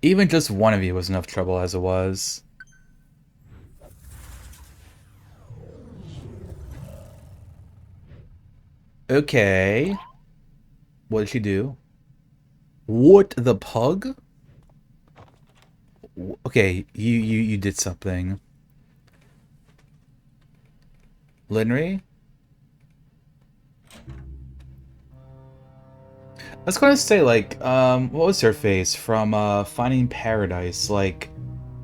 Even just one of you was enough trouble as it was. Okay. What did she do? What the pug? Okay, you did something. Linry? I was gonna say, like, what was her face from Finding Paradise? Like,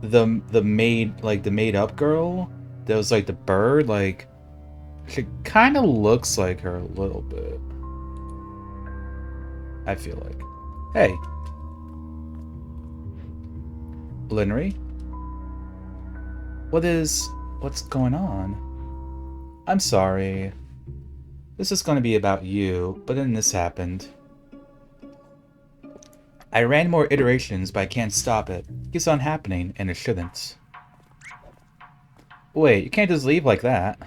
the made up girl that was like the bird. Like, she kind of looks like her a little bit. I feel like. Hey, Linry. What's going on? I'm sorry. This is gonna be about you, but then this happened. I ran more iterations, but I can't stop it. It keeps on happening, and it shouldn't. Wait, you can't just leave like that.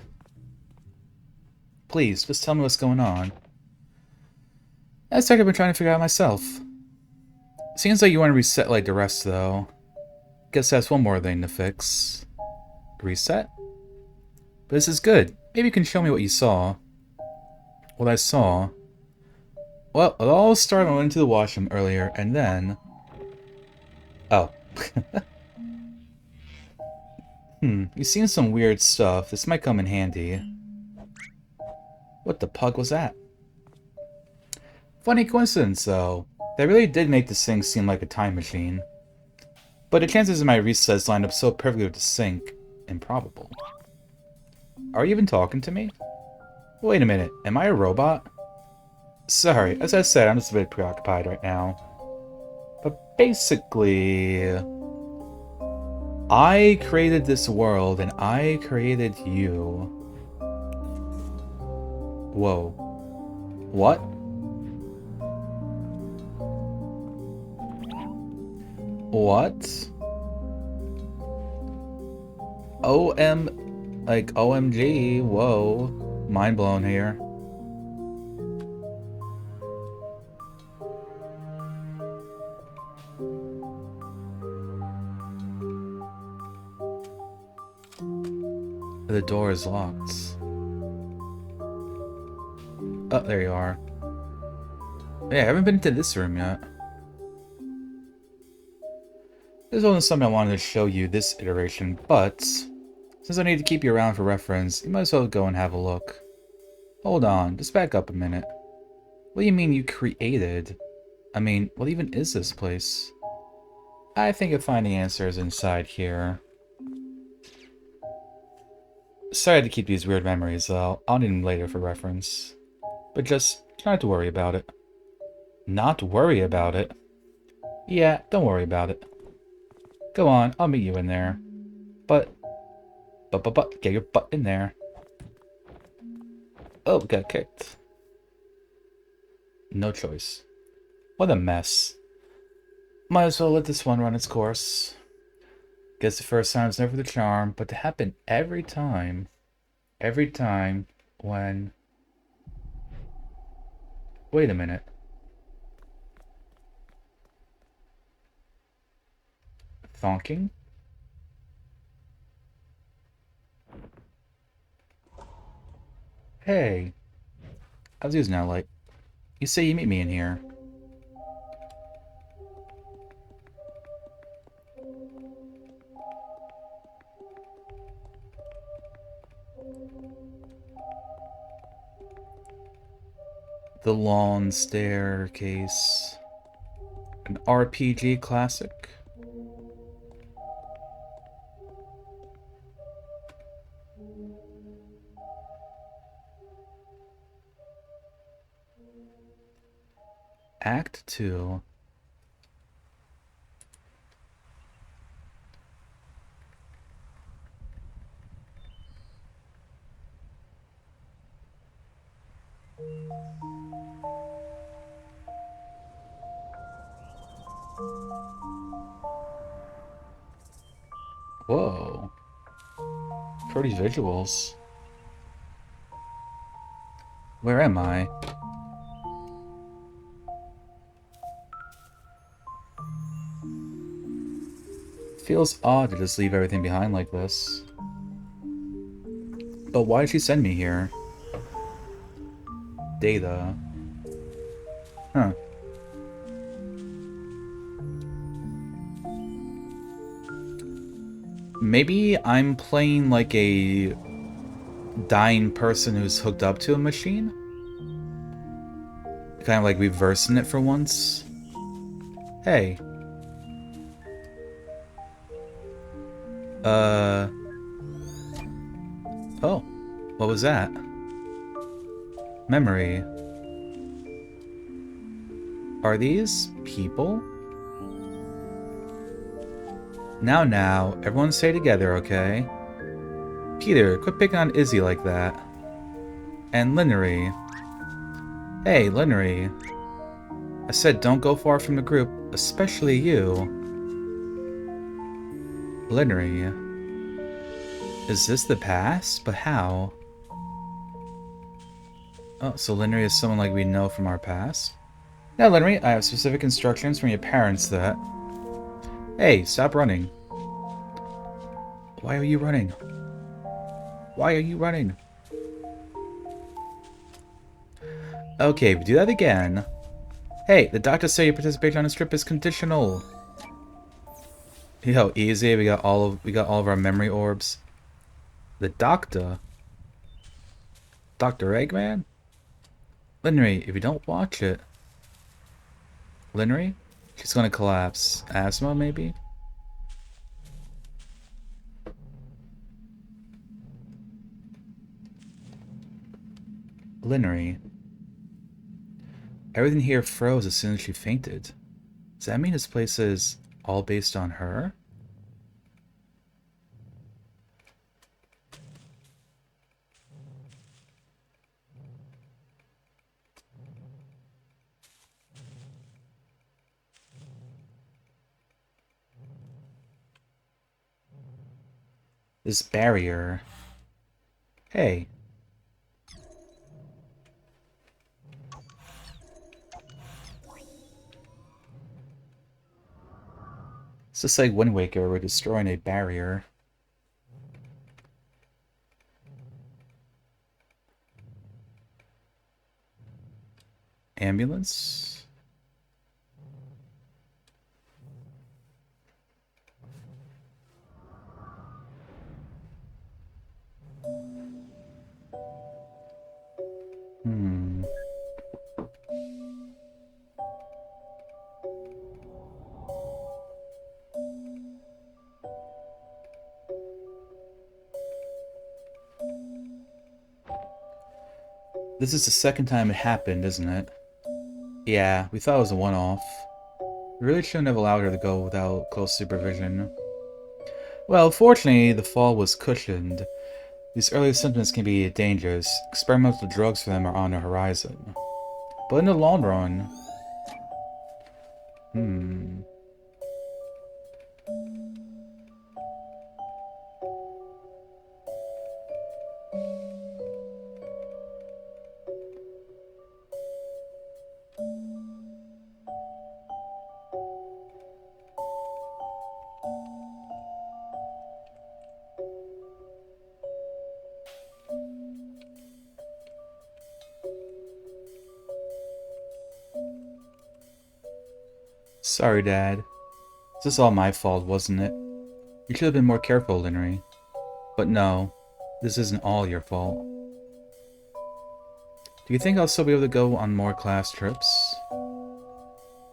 Please, just tell me what's going on. That's what I've been trying to figure out myself. Seems like you want to reset like the rest, though. Guess that's one more thing to fix. Reset? But this is good. Maybe you can show me what you saw. What I saw... Well, it all started when I went into the washroom earlier, and then... Oh. You've seen some weird stuff. This might come in handy. What the pug was that? Funny coincidence, though. They really did make this thing seem like a time machine. But the chances of my resets lined up so perfectly with the sync, improbable. Are you even talking to me? Wait a minute, am I a robot? Sorry, as I said, I'm just a bit preoccupied right now. basically, I created this world and I created you. Whoa. What? What? Like OMG, whoa. Mind blown here. The door is locked. Oh, there you are. Yeah, I haven't been into this room yet. This wasn't something I wanted to show you this iteration, but since I need to keep you around for reference, you might as well go and have a look. Hold on, just back up a minute. What do you mean you created? I mean, what even is this place? I think you'll find the answers inside here. Sorry to keep these weird memories, though. I'll need them later for reference. But just try not to worry about it. Not worry about it? Yeah, don't worry about it. Go on, I'll meet you in there. But, get your butt in there. Oh, got kicked. No choice. What a mess. Might as well let this one run its course. Guess the first time's never the charm, but to happen every time when... Wait a minute. Thonking? Hey. I was using that light. You say you meet me in here. The Long Staircase. An RPG classic. Act 2. Whoa. Pretty visuals. Where am I? Feels odd to just leave everything behind like this. But why did she send me here? Data. Huh. Maybe I'm playing like a dying person who's hooked up to a machine? Kind of like reversing it for once. Hey. Oh. What was that? Memory. Are these people? Now, everyone stay together, okay? Peter, quit picking on Izzy like that. And Linery. Hey, Linery. I said don't go far from the group, especially you. Linery. Is this the past? But how? Oh, so Linery is someone like we know from our past? Now, Linery, I have specific instructions from your parents that... Hey, stop running. Why are you running? Why are you running? Okay, if we do that again... Hey, the doctor said your participation on this trip is conditional. Yo, easy. We got all of our memory orbs. The doctor? Dr. Eggman? Linery, if you don't watch it... Linery? She's gonna collapse. Asthma, maybe? Linery. Everything here froze as soon as she fainted. Does that mean this place is all based on her? This barrier. Hey. It's just like Wind Waker, we're destroying a barrier. Ambulance? Hmm. This is the second time it happened, isn't it? Yeah, we thought it was a one-off. We really shouldn't have allowed her to go without close supervision. Well, fortunately, the fall was cushioned. These early symptoms can be dangerous. Experimental drugs for them are on the horizon. But in the long run... Hmm... Sorry, Dad. This is all my fault, wasn't it? You should have been more careful, Linry. But no, this isn't all your fault. Do you think I'll still be able to go on more class trips?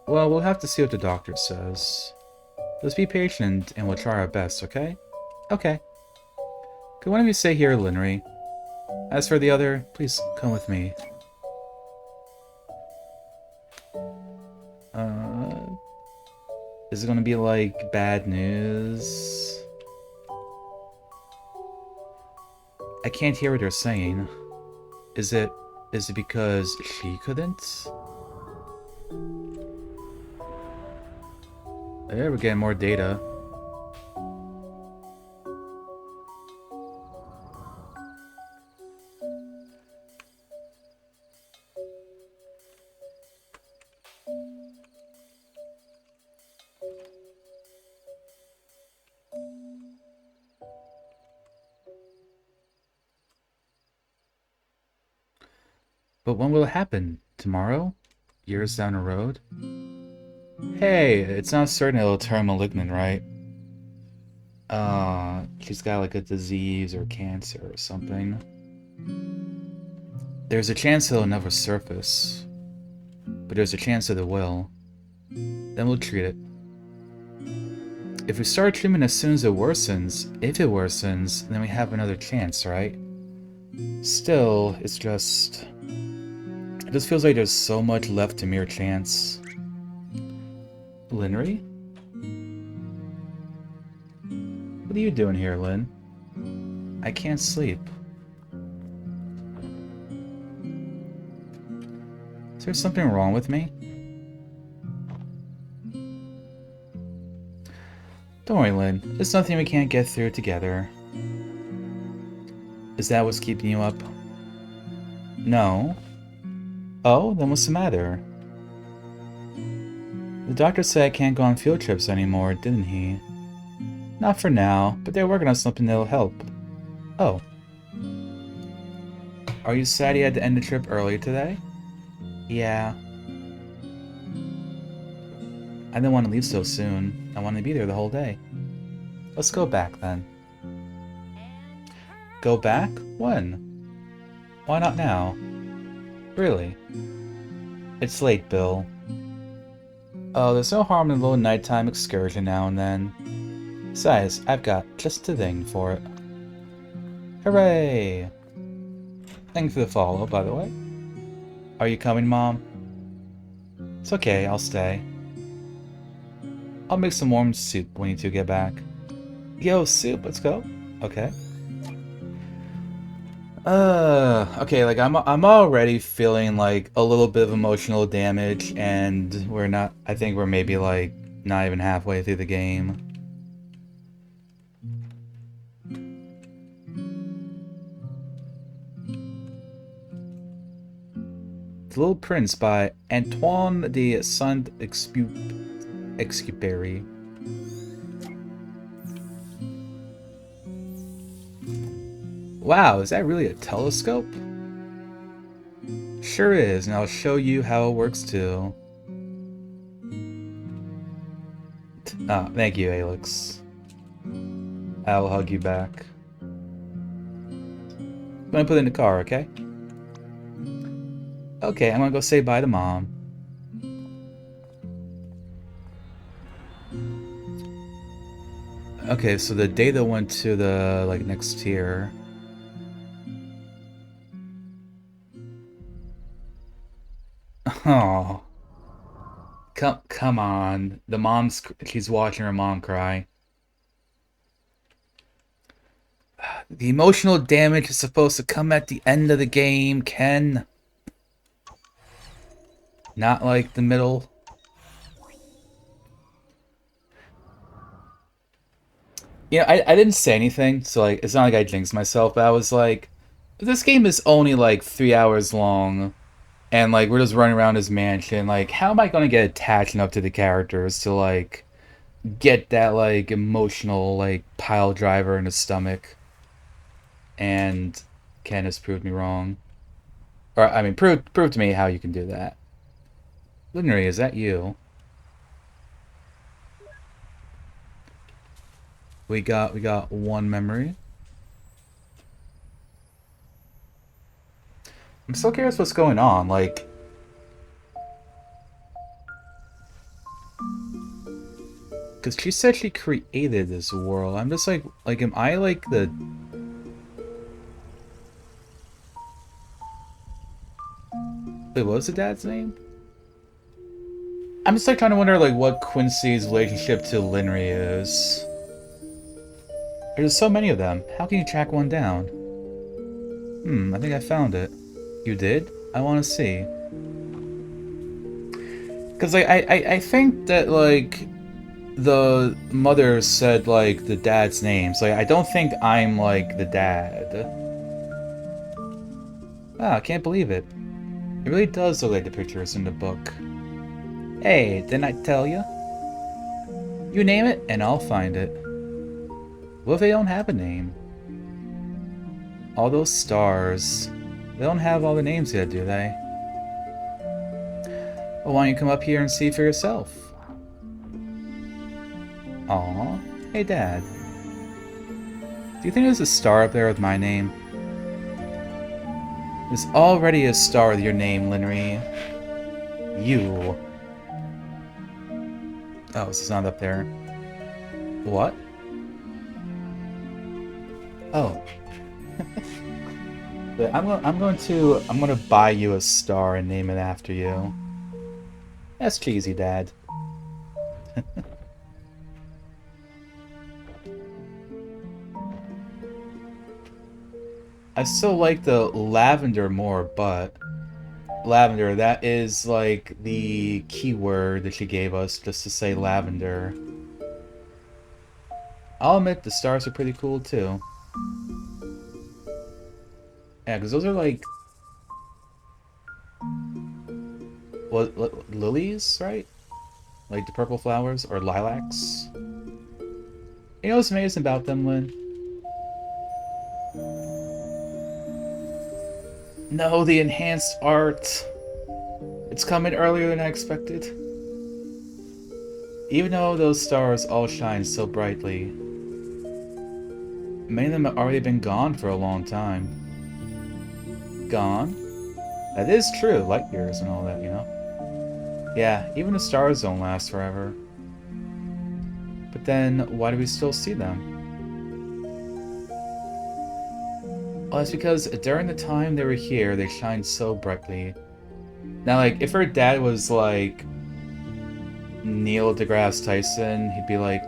Well, we'll have to see what the doctor says. Just be patient, and we'll try our best, okay? Okay. Could one of you stay here, Linry? As for the other, please come with me. Is it gonna be like bad news? I can't hear what they're saying. Is it because she couldn't? There, we're getting more data. But when will it happen? Tomorrow? Years down the road? Hey, it's not certain it'll turn malignant, right? She's got like a disease or cancer or something. There's a chance it'll never surface. But there's a chance that it will. Then we'll treat it. If we start treatment as soon as it worsens, if it worsens, then we have another chance, right? Still, it's just... It just feels like there's so much left to mere chance. Linry? What are you doing here, Lin? I can't sleep. Is there something wrong with me? Don't worry, Lin. There's nothing we can't get through together. Is that what's keeping you up? No. Oh, then what's the matter? The doctor said I can't go on field trips anymore, didn't he? Not for now, but they're working on something that'll help. Oh. Are you sad you had to end the trip early today? Yeah. I didn't want to leave so soon. I wanted to be there the whole day. Let's go back then. Go back? When? Why not now? Really? It's late, Bill. Oh, there's no harm in a little nighttime excursion now and then. Besides, I've got just the thing for it. Hooray! Thanks for the follow, by the way. Are you coming, Mom? It's okay, I'll stay. I'll make some warm soup when you two get back. Yo, soup, let's go. Okay. Okay, like I'm already feeling like a little bit of emotional damage, and we're not, I think we're maybe like not even halfway through the game. The Little Prince by Antoine de Saint-Exupéry. Wow, is that really a telescope? Sure is, and I'll show you how it works too. Ah, thank you, Alex. I'll hug you back. I'm gonna put it in the car, okay? Okay, I'm gonna go say bye to Mom. Okay, so the data went to the, like, next tier. Oh. Come on. She's watching her mom cry. The emotional damage is supposed to come at the end of the game, Ken. Not like the middle. Yeah, I didn't say anything, so like it's not like I jinxed myself, but I was like, this game is only like 3 hours long, and like we're just running around his mansion. Like, how am I gonna get attached enough to the characters to like get that like emotional like pile driver in the stomach? And Ken has proved me wrong. Or I mean, prove to me how you can do that. Luminary, is that you? We got one memory. I'm so curious what's going on. Like, because she said she created this world. I'm just like, am I like the? Wait, what was the dad's name? I'm just like trying to wonder like what Quincy's relationship to Linry is. There's so many of them. How can you track one down? I think I found it. You did? I want to see. Because like, I think that like the mother said like the dad's name. So like, I don't think I'm like the dad. Ah, I can't believe it. It really does look like the pictures in the book. Hey, didn't I tell you? You name it and I'll find it. What if they don't have a name? All those stars. They don't have all the names yet, do they? Well, why don't you come up here and see for yourself? Aw. Hey, Dad. Do you think there's a star up there with my name? There's already a star with your name, Linry. You. Oh, it's not up there. What? Oh. But I'm gonna buy you a star and name it after you. That's cheesy, Dad. I still like the lavender more, but lavender, that is like the keyword that she gave us just to say lavender. I'll admit the stars are pretty cool too. Yeah, because those are like what lilies, right? Like the purple flowers or lilacs. You know what's amazing about them, Lynn? No, the enhanced art. It's coming earlier than I expected. Even though those stars all shine so brightly, many of them have already been gone for a long time. Gone? That is true, light years and all that, you know? Yeah, even the stars don't last forever. But then, why do we still see them? Well, that's because during the time they were here, they shined so brightly. Now, like, if her dad was, like, Neil deGrasse Tyson, he'd be like,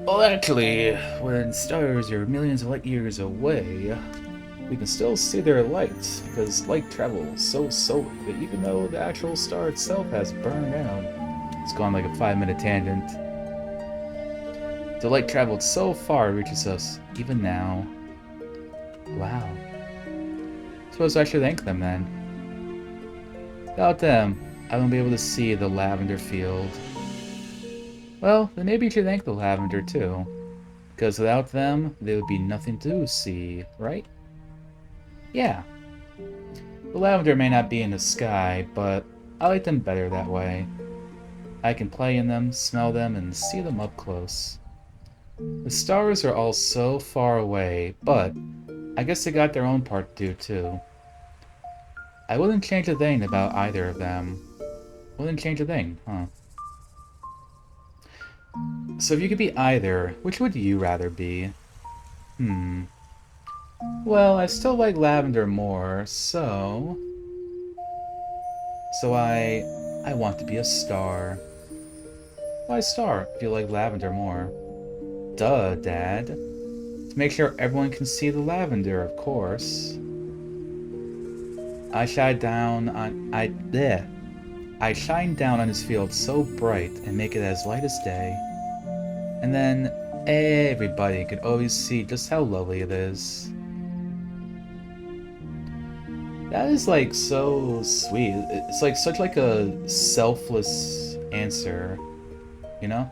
well, actually, when stars are millions of light years away, we can still see their light, because light travels so slowly that even though the actual star itself has burned out, it's gone like a 5-minute tangent. The light traveled so far it reaches us, even now. Wow. Suppose I should thank them then. Without them, I won't be able to see the lavender field. Well, then maybe you should thank the lavender too. Because without them, there would be nothing to see, right? Yeah. The lavender may not be in the sky, but I like them better that way. I can play in them, smell them, and see them up close. The stars are all so far away, but I guess they got their own part to do too. I wouldn't change a thing about either of them. Wouldn't change a thing, huh? So if you could be either, which would you rather be? Well, I still like lavender more, so... I want to be a star. Why star if you like lavender more? Duh, Dad. To make sure everyone can see the lavender, of course. I shine down on his field so bright and make it as light as day. And then everybody can always see just how lovely it is. That is like so sweet. It's like such like a selfless answer, you know?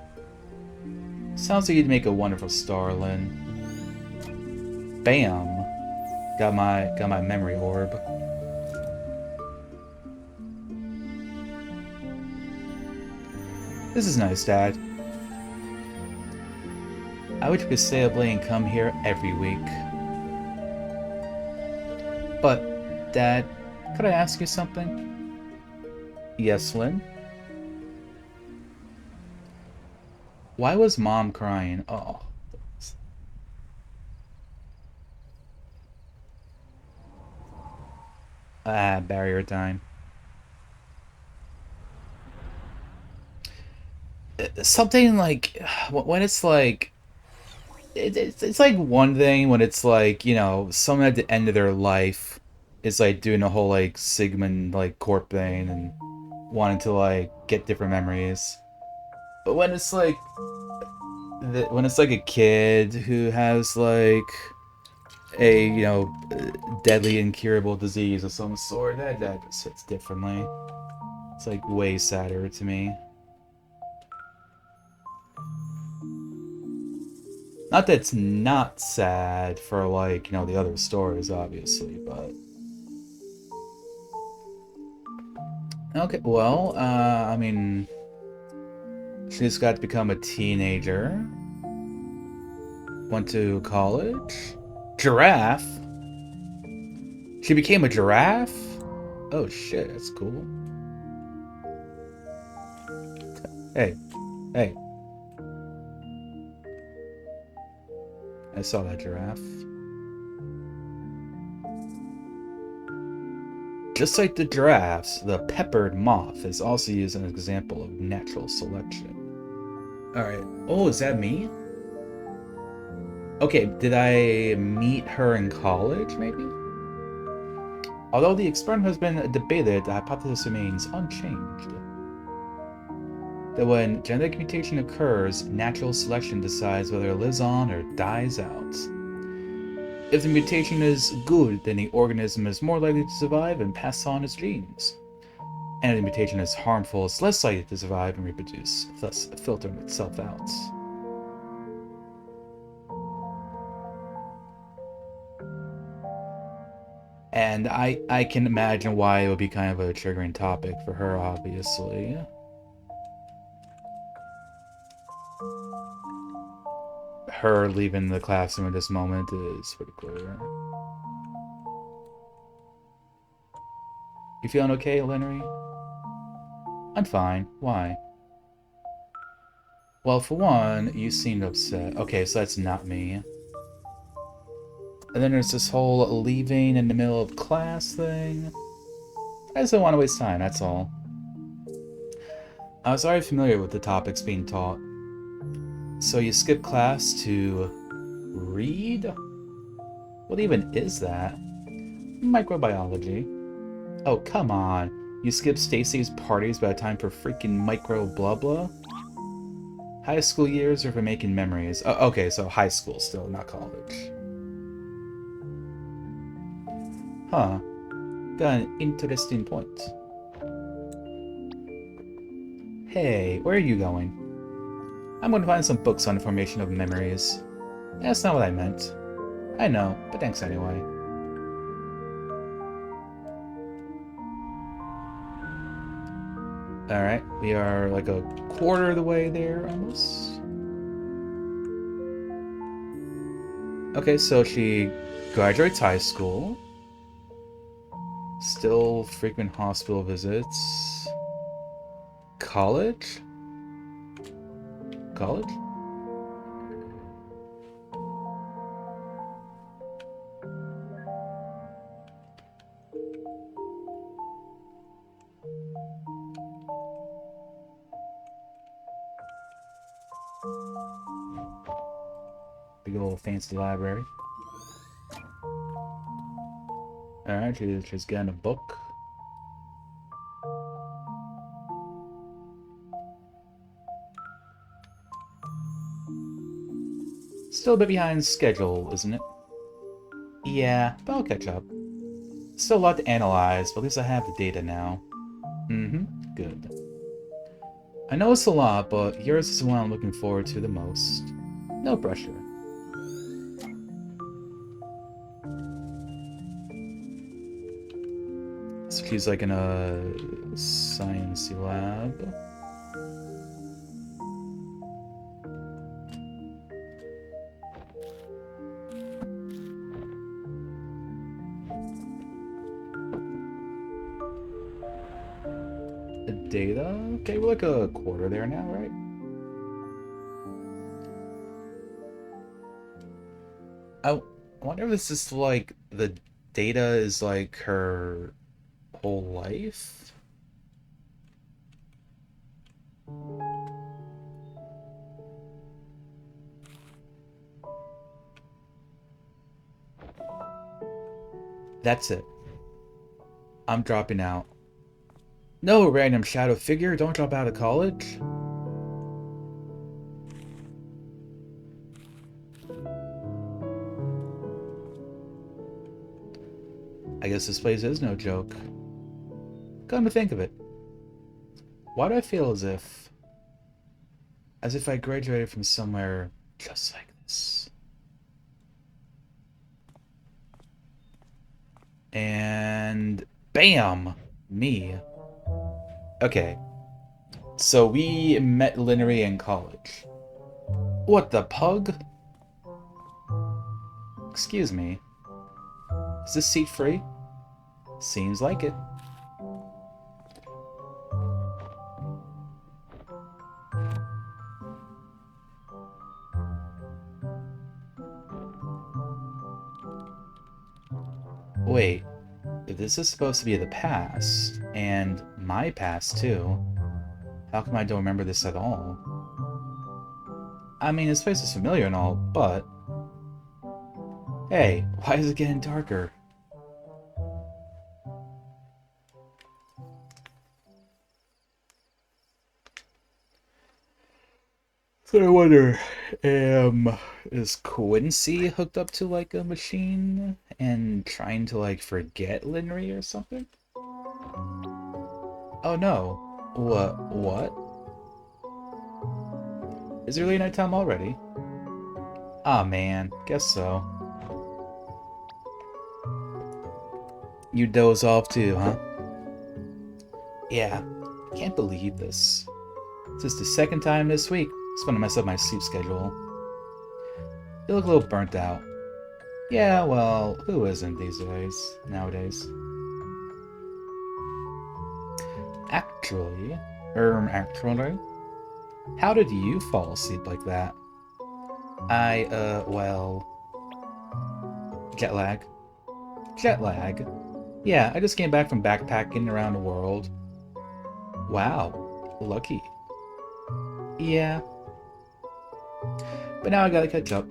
Sounds like you'd make a wonderful Starlin. Bam! Got my memory orb. This is nice, Dad. I wish we could stay up late and come here every week. But, Dad, could I ask you something? Yes, Lynn? Why was Mom crying? Oh. Barrier time. Something like... When it's like... It's like one thing when it's like, you know, someone at the end of their life is like doing a whole like Sigmund like corp thing and wanting to like get different memories. But when it's like a kid who has like a, you know, deadly incurable disease of some sort, that just hits differently. It's like way sadder to me. Not that it's not sad for, like, you know, the other stories, obviously, but... Okay, well, I mean... She's got to become a teenager. Went to college. Giraffe? She became a giraffe? Oh shit, that's cool. Hey. Hey. I saw that giraffe. Just like the giraffes, the peppered moth is also used as an example of natural selection. Alright. Oh, is that me? Okay, did I meet her in college, maybe? Although the experiment has been debated, the hypothesis remains unchanged. That when genetic mutation occurs, natural selection decides whether it lives on or dies out. If the mutation is good, then the organism is more likely to survive and pass on its genes. And if the mutation is harmful, it's less likely to survive and reproduce, thus filtering itself out. And I can imagine why it would be kind of a triggering topic for her, obviously. Her leaving the classroom at this moment is pretty clear. You feeling okay, Lenry? I'm fine. Why? Well, for one, you seemed upset. Okay, so that's not me. And then there's this whole leaving in the middle of class thing. I just don't want to waste time, that's all. I was already familiar with the topics being taught. So you skip class to read? What even is that? Microbiology. Oh, come on. You skip Stacy's parties by the time for freaking micro blah blah? High school years or for making memories? Oh, okay, so high school still, not college. Huh. Got an interesting point. Hey, where are you going? I'm going to find some books on the formation of memories. That's not what I meant. I know, but thanks anyway. Alright, we are like a quarter of the way there, almost. Okay, so she graduates high school. Still frequent hospital visits. College? College? Big old fancy library. Alright, she's getting a book. Still a bit behind schedule, isn't it? Yeah, but I'll catch up. Still a lot to analyze, but at least I have the data now. Mm-hmm, good. I know it's a lot, but yours is the one I'm looking forward to the most. No pressure. So she's like in a sciencey lab. The data? Okay, we're like a quarter there now, right? I wonder if this is like the data is like her whole life? That's it. I'm dropping out. No, random shadow figure, don't drop out of college. I guess this place is no joke. Come to think of it, why do I feel as if I graduated from somewhere just like this? And bam! Me. Okay, so we met Linery in college. What the pug? Excuse me. Is this seat free? Seems like it. Wait, if this is supposed to be the past, and my past too, how come I don't remember this at all? I mean, this place is familiar and all, but... Hey, why is it getting darker? So I wonder, is Quincy hooked up to like a machine and trying to like forget Linry or something? Oh no. What? Is it really nighttime already? Ah man, guess so. You doze off too, huh? Yeah, can't believe this. This is the second time this week. It's gonna mess up my sleep schedule. You look a little burnt out. Yeah, well, who isn't these days, nowadays? Actually, how did you fall asleep like that? Well, jet lag. Jet lag? Yeah, I just came back from backpacking around the world. Wow. Lucky. Yeah. But now I gotta catch up.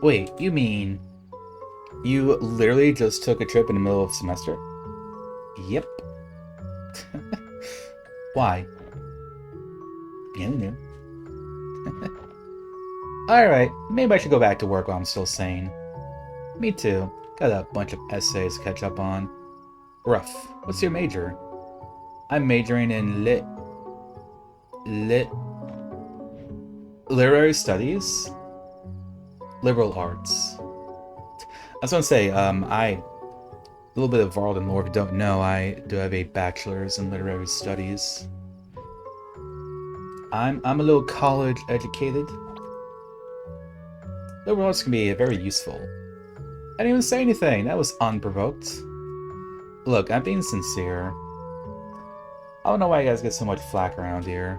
Wait, you mean you literally just took a trip in the middle of semester? Yep. Why? Bien, Alright, maybe I should go back to work while I'm still sane. Me too. Got a bunch of essays to catch up on. Rough. What's your major? I'm majoring in literary studies? Liberal arts. I was gonna say, a little bit of Varlden lore, if you don't know, I do have a bachelor's in literary studies. I'm a little college educated. Liberal arts can be very useful. I didn't even say anything, that was unprovoked. Look, I'm being sincere. I don't know why you guys get so much flack around here.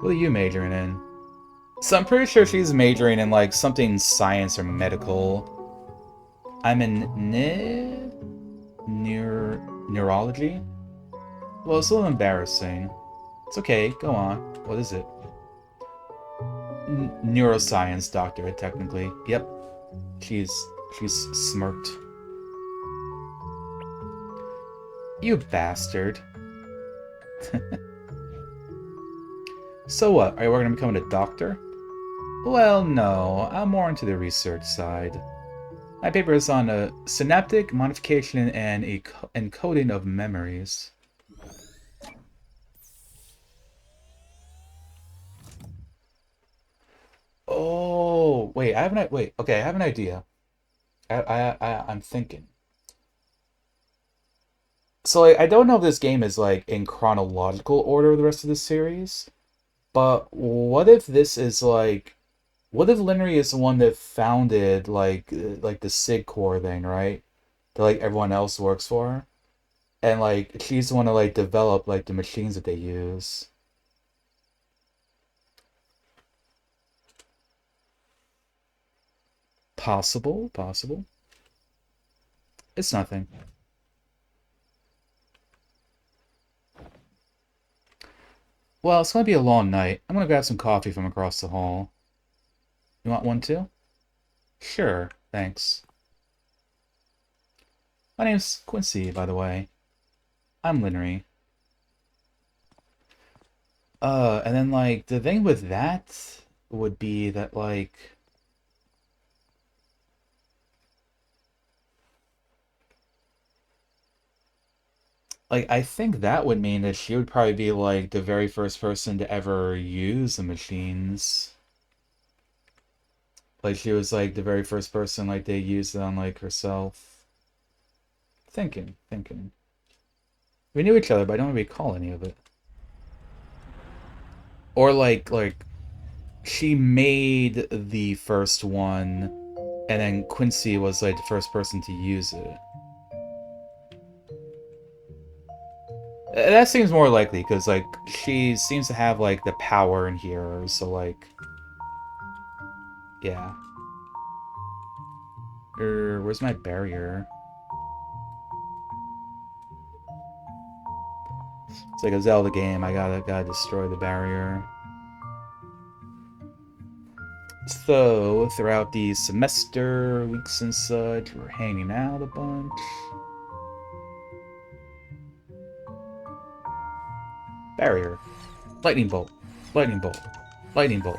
What are you majoring in? So I'm pretty sure she's majoring in like something science or medical. I'm in neurology? Well, it's a little embarrassing. It's okay, go on. What is it? Neuroscience doctorate, technically. Yep. She's smirked. You bastard. So what, are you working on becoming a doctor? Well, no, I'm more into the research side. My paper is on a synaptic modification and encoding of memories. Oh, wait, okay, I have an idea. I'm thinking. So, like, I don't know if this game is, like, in chronological order of the rest of the series, but what if this is, like, what if Linry is the one that founded, like the SIG core thing, right? That, like, everyone else works for? And, like, she's the one to, like, develop, like, the machines that they use. Possible, possible. It's nothing. Well, it's gonna be a long night. I'm gonna grab some coffee from across the hall. You want one too? Sure, thanks. My name's Quincy, by the way. I'm Linry. And then, like, the thing with that would be that, like, I think that would mean that she would probably be, like, the very first person to ever use the machines. Like, she was, like, the very first person, like, they used it on, like, herself. Thinking. We knew each other, but I don't recall any of it. Or, like, she made the first one, and then Quincy was, like, the first person to use it. That seems more likely, because, like, she seems to have, like, the power in here, so, like... Yeah. Where's my barrier? It's like a Zelda game, I gotta destroy the barrier. So, throughout the semester, weeks and such, we're hanging out a bunch. Barrier. Lightning bolt. Lightning bolt. Lightning bolt.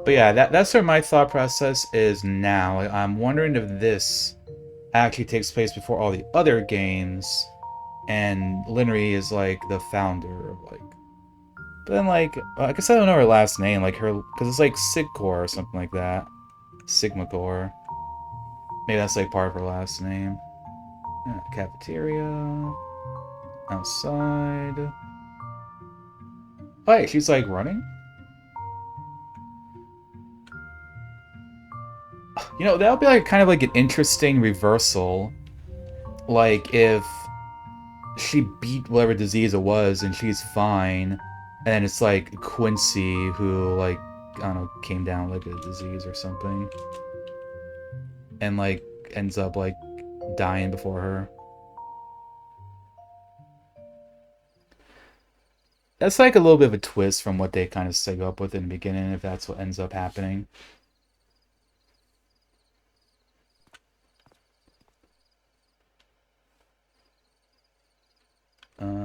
But yeah, that's where my thought process is now. I'm wondering if this actually takes place before all the other games, and Linry is like the founder of like. But then like, I guess I don't know her last name, like her, because it's like Sigcore or something like that. Sigma Core. Maybe that's like part of her last name. Yeah, cafeteria. Outside. Oh, hey, she's like running? You know, that would be like kind of like an interesting reversal. Like if she beat whatever disease it was and she's fine, and it's like Quincy who like, I don't know, came down like a disease or something. and like ends up like dying before her. That's like a little bit of a twist from what they kind of set up with in the beginning, if that's what ends up happening.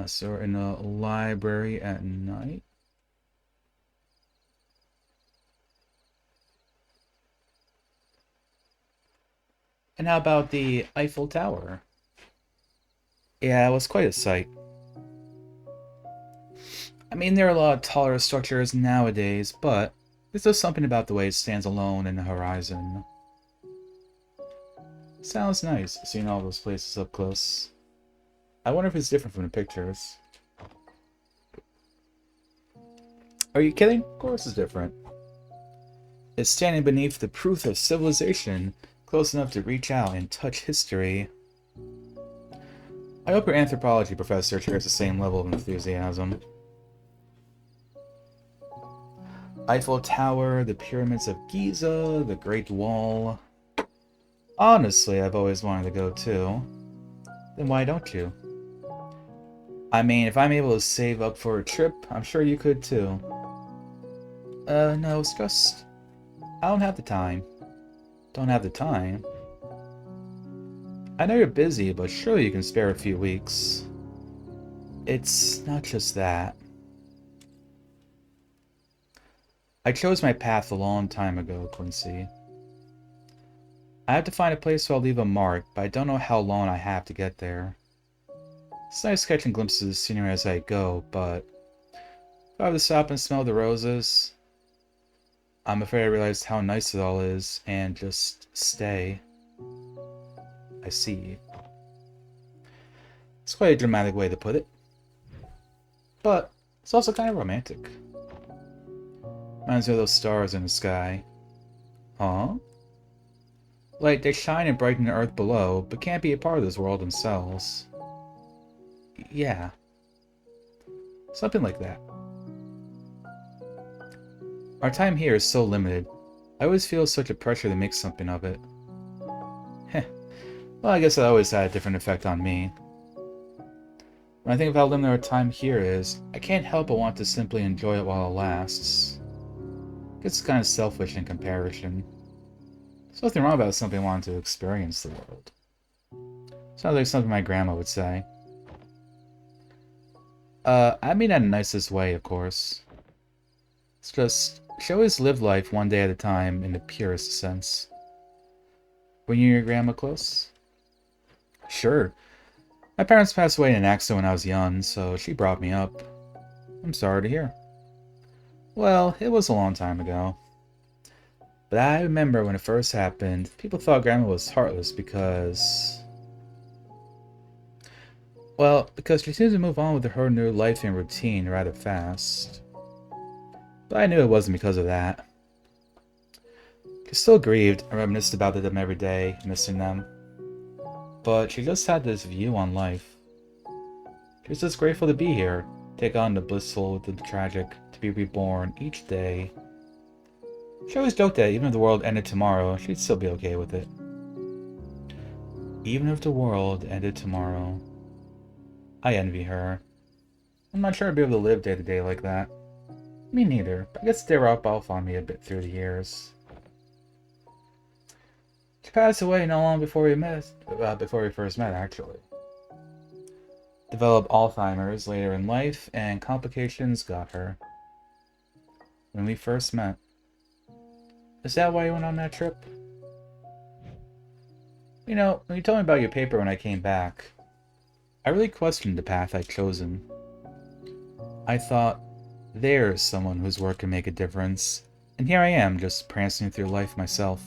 So we're in a library at night. And how about the Eiffel Tower? Yeah, it was quite a sight. I mean, there are a lot of taller structures nowadays, but there's just something about the way it stands alone in the horizon. Sounds nice, seeing all those places up close. I wonder if it's different from the pictures. Are you kidding? Of course it's different. It's standing beneath the proof of civilization, close enough to reach out and touch history. I hope your anthropology professor shares the same level of enthusiasm. Eiffel Tower, the pyramids of Giza, the Great Wall. Honestly, I've always wanted to go too. Then why don't you? I mean, if I'm able to save up for a trip, I'm sure you could too. No, it's just... I don't have the time. Don't have the time? I know you're busy, but surely you can spare a few weeks. It's not just that. I chose my path a long time ago, Quincy. I have to find a place where I'll leave a mark, but I don't know how long I have to get there. It's nice catching glimpses of the scenery as I go, but if I have to stop and smell the roses, I'm afraid I realized how nice it all is, and just stay. I see. It's quite a dramatic way to put it. But it's also kind of romantic. Reminds me of those stars in the sky. Huh? Like, they shine and brighten the earth below, but can't be a part of this world themselves. Yeah. Something like that. Our time here is so limited. I always feel such a pressure to make something of it. Heh. Well, I guess that always had a different effect on me. When I think of how limited our time here is, I can't help but want to simply enjoy it while it lasts. It's kind of selfish in comparison. There's nothing wrong about something wanting to experience the world. Sounds like something my grandma would say. I mean that in the nicest way, of course. It's just, she always lived life one day at a time in the purest sense. Were you and your grandma close? Sure. My parents passed away in an accident when I was young, so she brought me up. I'm sorry to hear. Well, it was a long time ago. But I remember when it first happened, people thought Grandma was heartless because... Well, because she seemed to move on with her new life and routine rather fast. But I knew it wasn't because of that. She still grieved and reminisced about them every day, missing them. But she just had this view on life. She was just grateful to be here, take on the blissful with the tragic, to be reborn each day. She always joked that even if the world ended tomorrow, she'd still be okay with it. Even if the world ended tomorrow. I envy her. I'm not sure I'd be able to live day to day like that. Me neither, but I guess they rubbed off on me a bit through the years. She passed away not long before before we first met, actually. Developed Alzheimer's later in life, and complications got her. When we first met. Is that why you went on that trip? You know, when you told me about your paper when I came back, I really questioned the path I'd chosen. I thought, there's someone whose work can make a difference, and here I am, just prancing through life myself.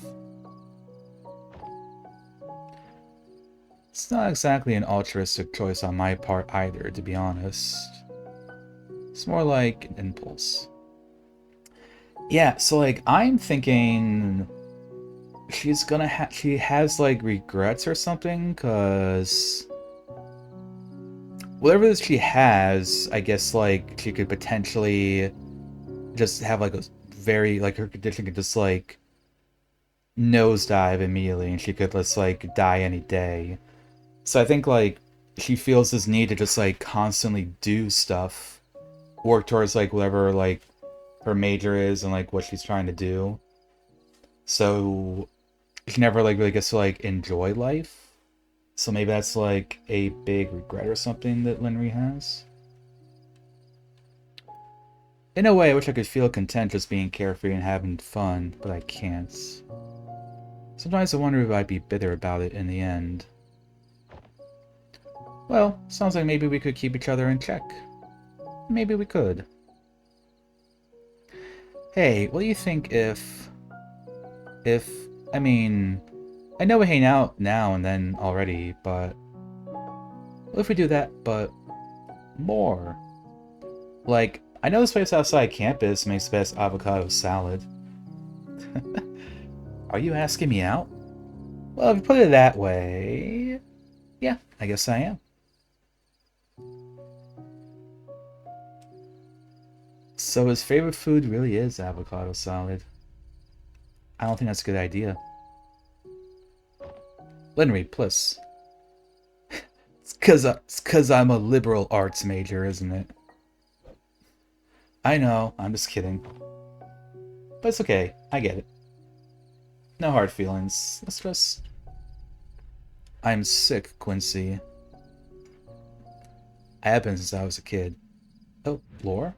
It's not exactly an altruistic choice on my part either, to be honest. It's more like an impulse. Yeah, so like, I'm thinking she has like regrets or something, cause whatever this she has, I guess like she could potentially just have like a very, like her condition could just like nosedive immediately, and she could just like die any day. So I think like she feels this need to just like constantly do stuff, work towards like whatever like her major is and like what she's trying to do. So she never like really gets to like enjoy life. So maybe that's like a big regret or something that Linry has. In a way, I wish I could feel content just being carefree and having fun, but I can't. Sometimes I wonder if I'd be bitter about it in the end. Well, sounds like maybe we could keep each other in check. Maybe we could. Hey, what do you think if, I mean, I know we hang out now and then already, but what if we do that, but more? Like, I know this place outside campus makes the best avocado salad. Are you asking me out? Well, if you put it that way, yeah, I guess I am. So his favorite food really is avocado salad. I don't think that's a good idea. Linry, plus. It's cause I'm a liberal arts major, isn't it? I know, I'm just kidding. But it's okay, I get it. No hard feelings. Let's just... I'm sick, Quincy. I have been since I was a kid. Oh, lore?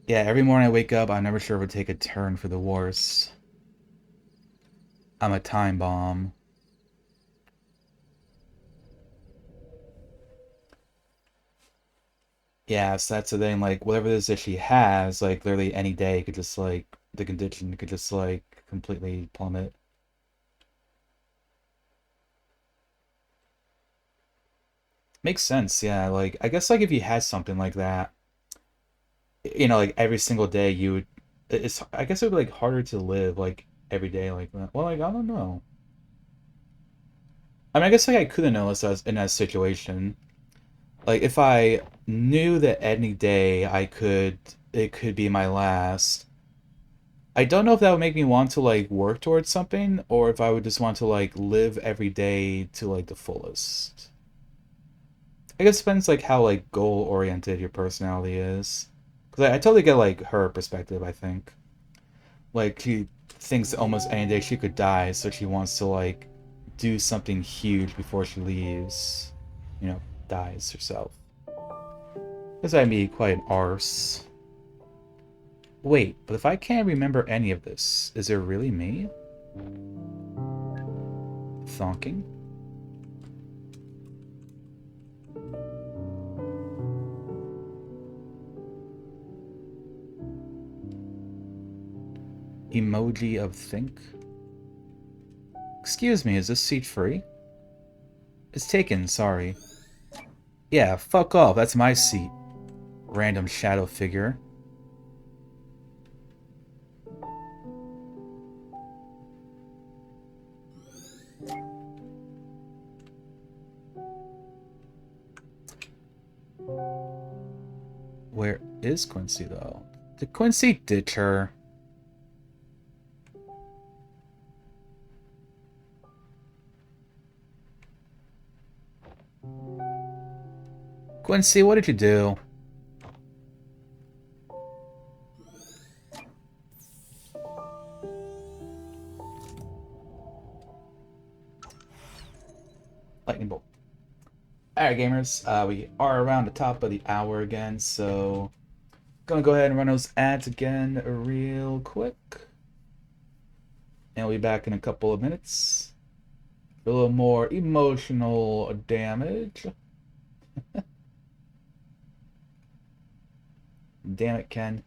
Yeah, every morning I wake up, I'm never sure if it would take a turn for the worse. I'm a time bomb. Yeah, so that's the thing, like, whatever it is that she has, like, literally any day could just, like, the condition could just, like, completely plummet. Makes sense, yeah, like, I guess, like, if you had something like that, like, every single day you would, I guess it would be, like, harder to live, like, every day like that. Well, like, I don't know. I mean, I guess, like, I couldn't know unless I was in that situation. Like, if I knew that any day it could be my last, I don't know if that would make me want to like work towards something or if I would just want to like live every day to like the fullest. I guess it depends like how like goal oriented your personality is. Because I totally get like her perspective, I think. Like she thinks almost any day she could die, so she wants to like do something huge before she leaves. You know, dies herself. Because I'd be quite an arse. Wait, but if I can't remember any of this, is it really me? Thonking? Emoji of think? Excuse me, is this seat free? It's taken, sorry. Yeah, fuck off, that's my seat. Random shadow figure. Where is Quincy, though? Did Quincy ditch her? Quincy, what did you do? Lightning bolt. Alright, gamers, we are around the top of the hour again, so gonna go ahead and run those ads again real quick. And we'll be back in a couple of minutes. A little more emotional damage. Damn it, Ken.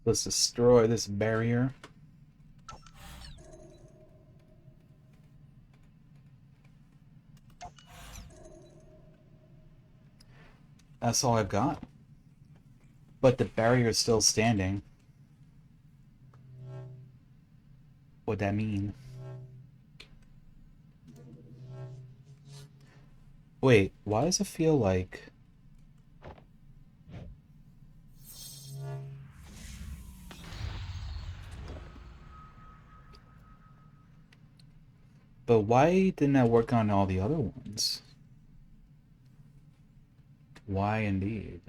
Let's destroy this barrier. That's all I've got. But the barrier is still standing. What'd that mean? Wait, why does it feel like... But why didn't I work on all the other ones? Why indeed?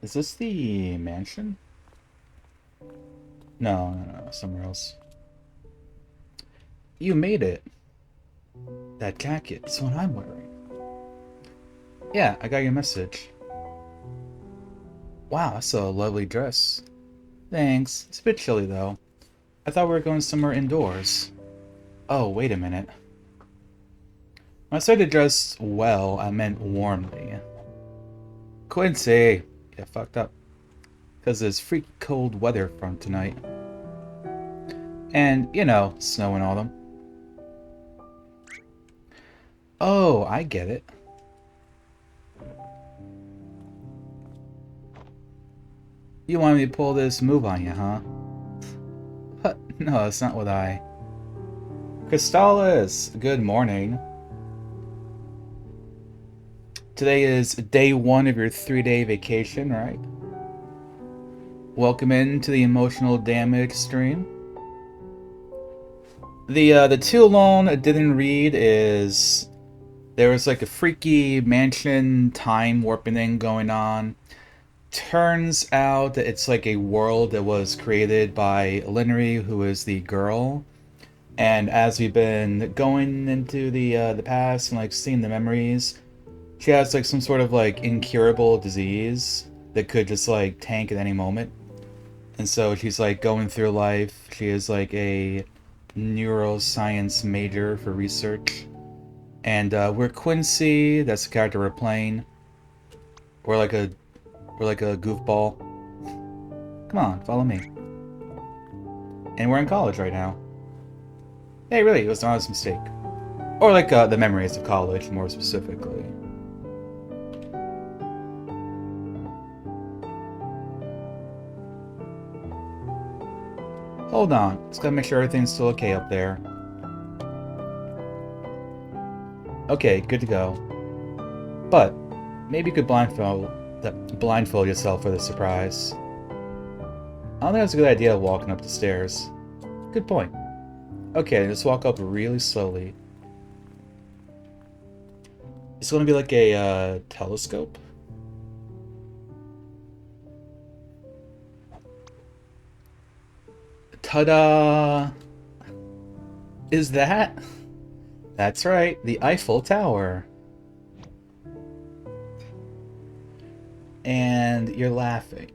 Is this the mansion? No, somewhere else. You made it. That jacket's what I'm wearing. Yeah, I got your message. Wow, that's a lovely dress. Thanks. It's a bit chilly though. I thought we were going somewhere indoors. Oh, wait a minute. When I said to dress well, I meant warmly. Quincy! Yeah, fucked up. Because there's freaky cold weather from tonight. And, you know, snow and all them. Oh, I get it. You want me to pull this move on you, huh? What? No, that's not what I... Crystallis, good morning. Today is day 1 of your 3-day vacation, right? Welcome into the emotional damage stream. The two alone I didn't read is... There was like a freaky mansion time warping thing going on. Turns out that it's like a world that was created by Linnery, who is the girl. And as we've been going into the past and like seeing the memories, she has like some sort of like incurable disease that could just like tank at any moment. And so she's like going through life. She is like a neuroscience major for research. And we're Quincy, that's the character we're playing. We're like a goofball. Come on, follow me. And we're in college right now. Hey, really, it was an honest mistake. Or like the memories of college, more specifically. Hold on, just gotta make sure everything's still okay up there. Okay, good to go. But maybe you could blindfold yourself for the surprise. I don't think that's a good idea walking up the stairs. Good point. Okay, just walk up really slowly. It's gonna be like a telescope. Ta-da! Is that? That's right, the Eiffel Tower. And you're laughing.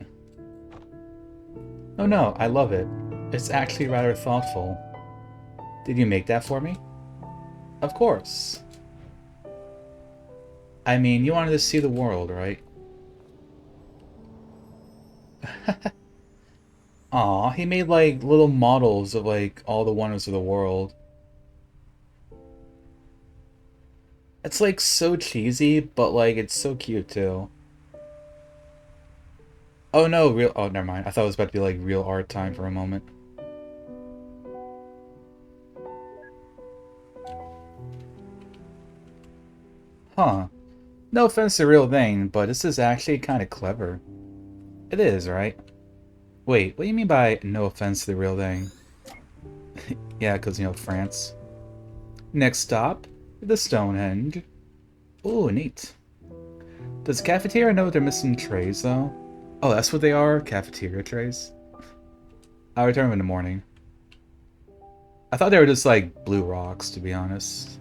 Oh no, I love it. It's actually rather thoughtful. Did you make that for me? Of course. I mean, you wanted to see the world, right? Aw, he made like little models of like all the wonders of the world. It's like so cheesy, but like it's so cute too. Oh no, real. Oh, never mind. I thought it was about to be like real art time for a moment. Huh. No offense to Real Thing, but this is actually kind of clever. It is, right? Wait, what do you mean by no offense to the Real Thing? Yeah, because, you know, France. Next stop, the Stonehenge. Ooh, neat. Does the cafeteria know they're missing trays, though? Oh, that's what they are? Cafeteria trays? I'll return them in the morning. I thought they were just, like, blue rocks, to be honest.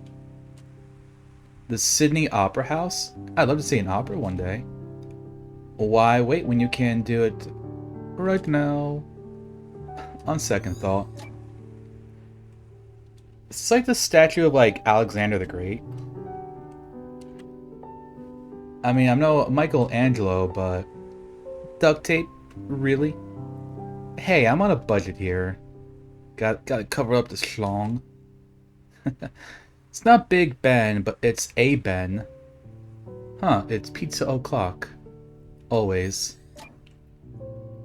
The Sydney Opera House? I'd love to see an opera one day. Why wait when you can do it right now? On second thought. It's like the statue of, like, Alexander the Great. I mean, I'm no Michelangelo, but... Duct tape? Really? Hey, I'm on a budget here. Gotta cover up the schlong. It's not Big Ben, but it's a Ben. Huh, it's pizza o'clock. Always.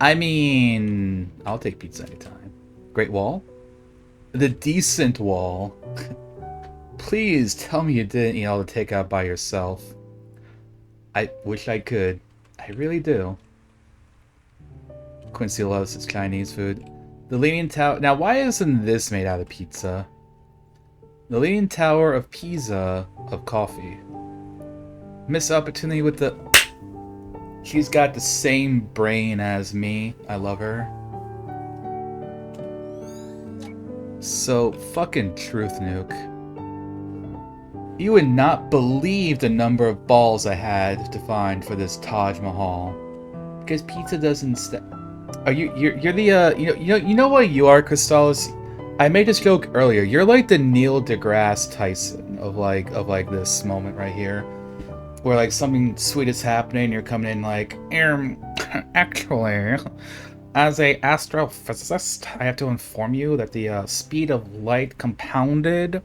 I mean... I'll take pizza anytime. Great Wall? The decent wall. Please tell me you didn't eat all the takeout by yourself. I wish I could. I really do. Quincy loves his Chinese food. The Leaning Tower... Now, why isn't this made out of pizza? The Leaning Tower of Pisa of coffee. Missed opportunity with the... She's got the same brain as me. I love her. So, fucking truth, Nuke. You would not believe the number of balls I had to find for this Taj Mahal. Because pizza doesn't Are you're the you know what you are, Crystallis? I made this joke earlier. You're like the Neil deGrasse Tyson of like this moment right here. Where like something sweet is happening, you're coming in like, actually, as a astrophysicist, I have to inform you that the speed of light compounded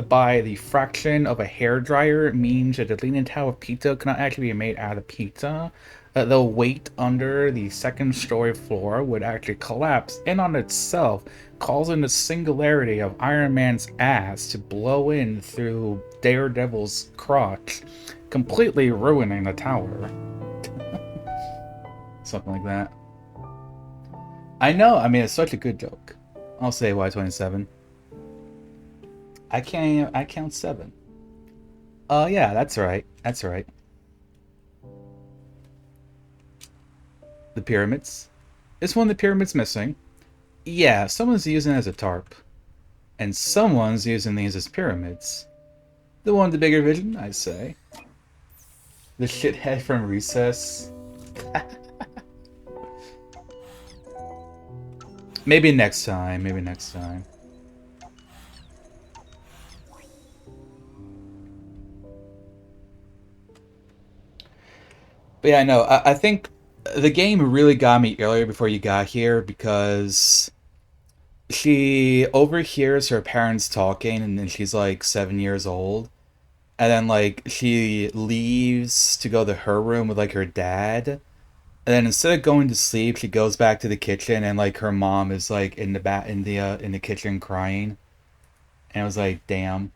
by the fraction of a hairdryer means that the Leaning Tower of Pizza cannot actually be made out of pizza. The weight under the second story floor would actually collapse in on itself, causing the singularity of Iron Man's ass to blow in through Daredevil's crotch, completely ruining the tower. Something like that. I know, I mean, it's such a good joke. I'll say Y27. I count 7. Yeah, that's right. That's right. The pyramids. Is one of the pyramids missing? Yeah, someone's using it as a tarp. And someone's using these as pyramids. The one with the bigger vision, I say. The shithead from Recess. Maybe next time, maybe next time. But yeah, no, I think the game really got me earlier before you got here because she overhears her parents talking and then she's like 7 years old. And then like she leaves to go to her room with like her dad. And then instead of going to sleep, she goes back to the kitchen and like her mom is like in the kitchen crying. And I was like, damn.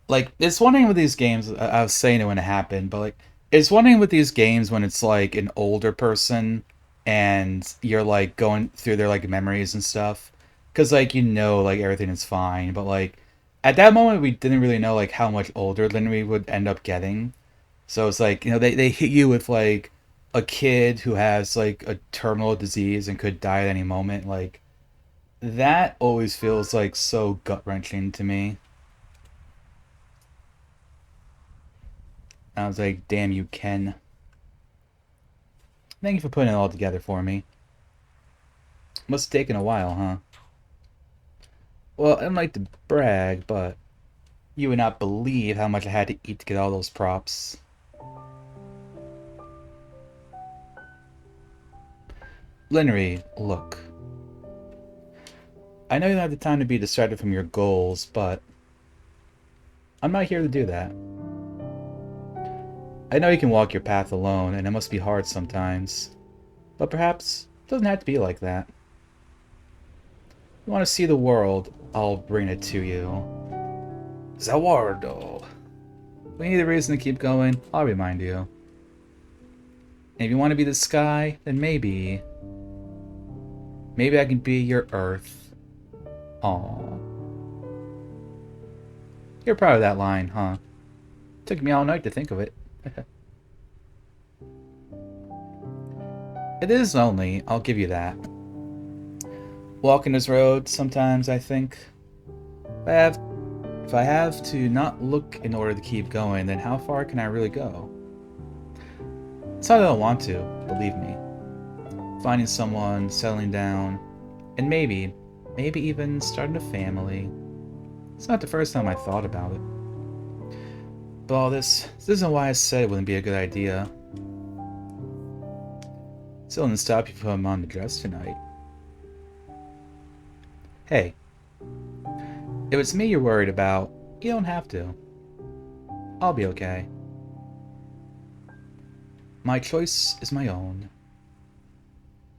Like, it's one thing with these games, I was saying it when it happened, but like it's one thing with these games when it's like an older person and you're like going through their like memories and stuff, because like like everything is fine, but like at that moment we didn't really know like how much older than we would end up getting. So it's like, they hit you with like a kid who has like a terminal disease and could die at any moment. Like that always feels like so gut-wrenching to me. I was like, damn you, Ken. Thank you for putting it all together for me. Must have taken a while, huh? Well, I don't like to brag, but you would not believe how much I had to eat to get all those props. Linnery, look. I know you don't have the time to be distracted from your goals, but I'm not here to do that. I know you can walk your path alone, and it must be hard sometimes. But perhaps it doesn't have to be like that. You want to see the world, I'll bring it to you. Zawardo. We need a reason to keep going, I'll remind you. And if you want to be the sky, then maybe... Maybe I can be your earth. Aww. You're proud of that line, huh? Took me all night to think of it. It is lonely, I'll give you that. Walking this road, sometimes I think I have If I have to not look in order to keep going, then how far can I really go? It's not that I don't want to, believe me. Finding someone, settling down, and maybe even starting a family. It's not the first time I thought about it. But all this isn't why I said it wouldn't be a good idea. Still didn't stop you from putting on the dress tonight. Hey, if it's me you're worried about, you don't have to. I'll be okay. My choice is my own.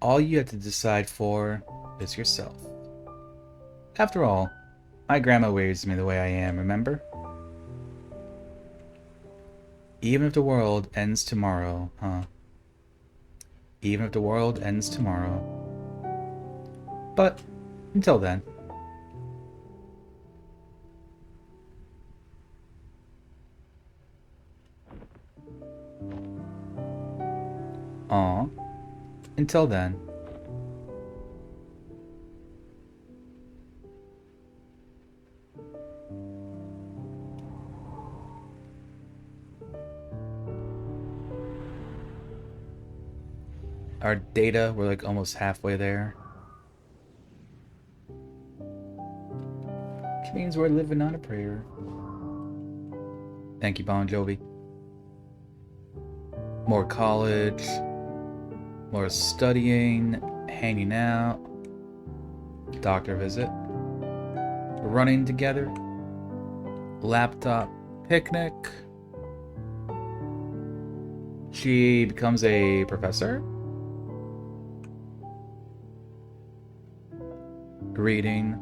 All you have to decide for is yourself. After all, my grandma raised me the way I am, remember? Even if the world ends tomorrow, huh? Even if the world ends tomorrow. But, until then. Aw. Until then. Our data, we're like almost halfway there. Which means we're living on a prayer. Thank you, Bon Jovi. More college, more studying, hanging out, doctor visit, running together, laptop picnic. She becomes a professor. Reading.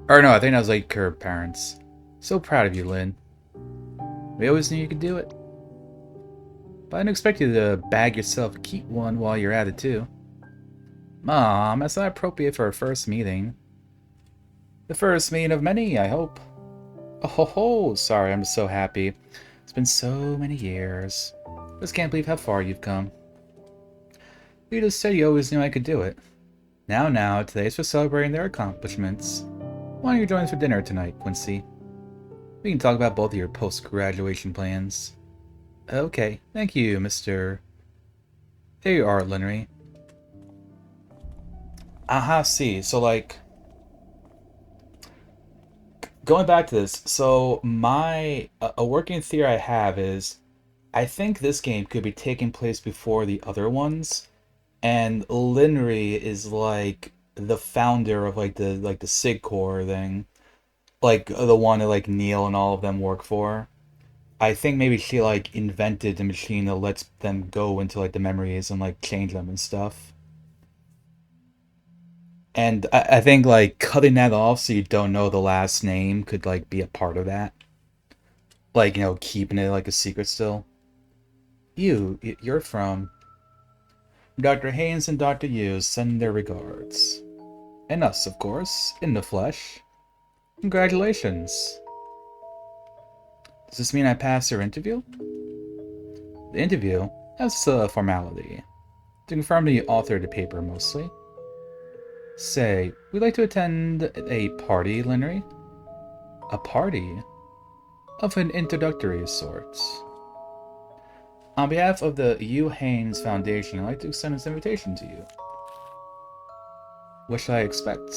Or no, I think that was like her parents. So proud of you, Lynn. We always knew you could do it. But I didn't expect you to bag yourself a cute one while you're at it too. Mom, that's not appropriate for our first meeting. The first meeting of many, I hope. Oh ho ho, sorry, I'm just so happy. It's been so many years. Just can't believe how far you've come. You just said you always knew I could do it. Now, today's for celebrating their accomplishments. Why don't you join us for dinner tonight, Quincy? We can talk about both of your post-graduation plans. Okay, thank you, Mr. There you are, Linnery. Aha, see, so like... Going back to this, so a working theory I have is I think this game could be taking place before the other ones, and Linry is like the founder of like the Sig Core thing, like the one that like Neil and all of them work for. I think maybe she like invented the machine that lets them go into like the memories and like change them and stuff. And I think like cutting that off so you don't know the last name could like be a part of that. Like, keeping it like a secret still. You're from Dr. Haynes and Dr. Hughes send their regards. And us, of course, in the flesh. Congratulations. Does this mean I passed your interview? The interview? That's a formality. To confirm the author of the paper, mostly. Say, we'd like to attend a party, Linnery. A party? Of an introductory sort. On behalf of the U. Haynes Foundation, I'd like to extend this invitation to you. What should I expect?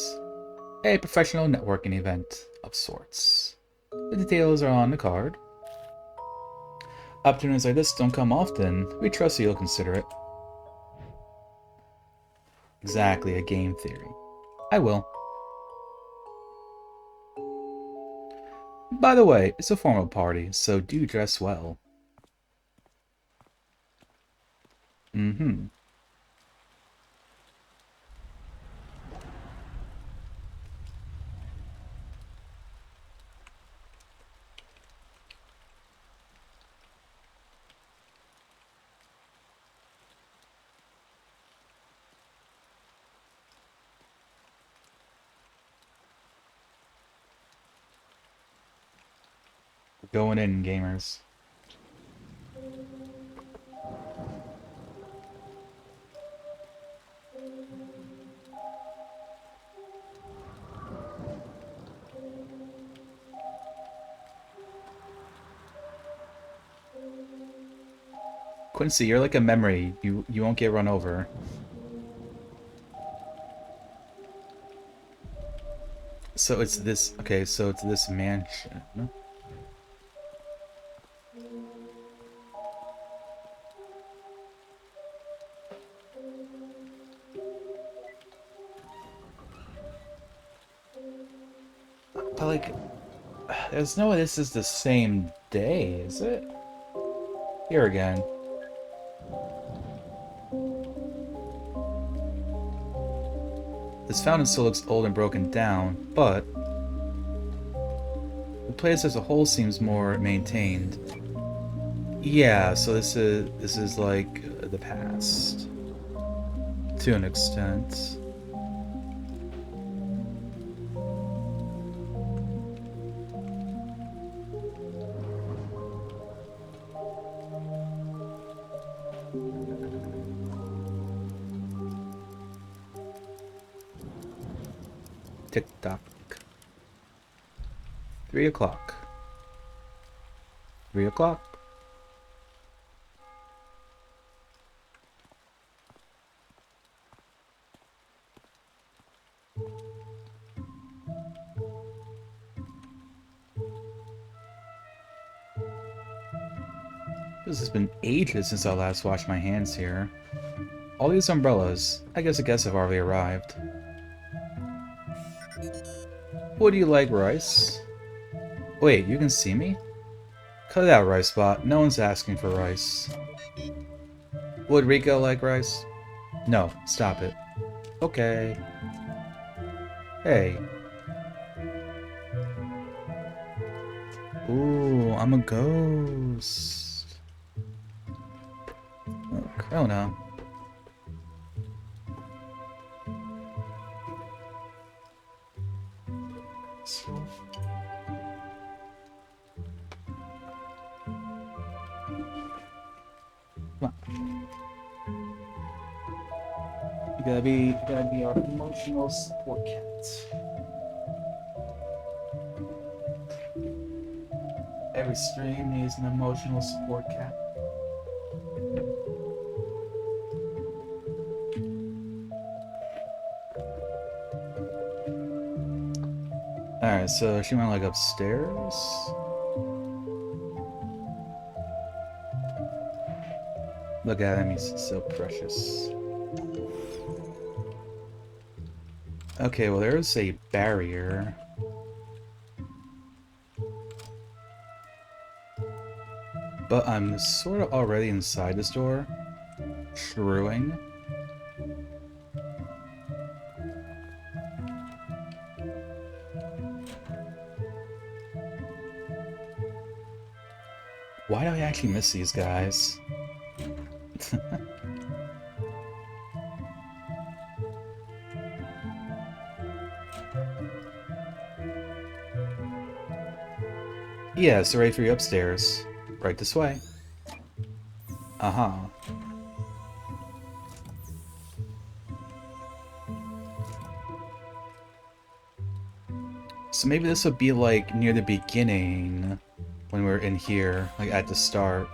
A professional networking event of sorts. The details are on the card. Opportunities like this don't come often. We trust you'll consider it. Exactly, a game theory. I will. By the way, it's a formal party, so do dress well. Mm-hmm. Going in, gamers. Quincy, you're like a memory. You won't get run over. So it's this. Okay, so it's this mansion. But like, there's no way this is the same day, is it? Here again. This fountain still looks old and broken down, but the place as a whole seems more maintained. Yeah, so this is like the past to an extent. Tick tock. 3 o'clock. 3 o'clock. This has been ages since I last washed my hands here. All these umbrellas, I guess have already arrived. Would you like rice? Wait, you can see me? Cut it out, Rice Spot. No one's asking for rice. Would Rico like rice? No, stop it. Okay. Hey. Ooh, I'm a ghost. Oh, Corona. Come on. You gotta be our emotional support cat. Every stream needs an emotional support cat. Alright, so she went like upstairs. Look at him, he's so precious. Okay, well there's a barrier. But I'm sort of already inside this door. Screwing. Why do I actually miss these guys? Yeah, so ready for you upstairs. Right this way. Uh-huh. So maybe this would be like near the beginning when we're in here, like at the start.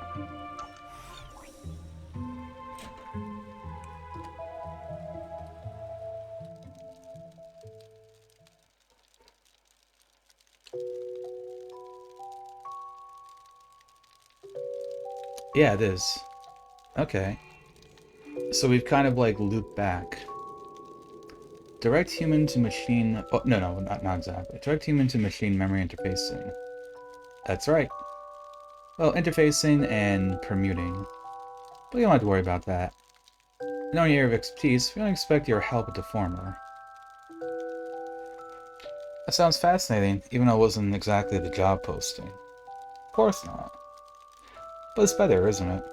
Yeah, it is. Okay. So we've kind of like looped back. Direct human to machine... Oh, no, not exactly. Direct human to machine memory interfacing. That's right. Well, interfacing and permuting. But you don't have to worry about that. Knowing your area of expertise, we don't expect your help with the former. That sounds fascinating, even though it wasn't exactly the job posting. Of course not. But it's better, isn't it?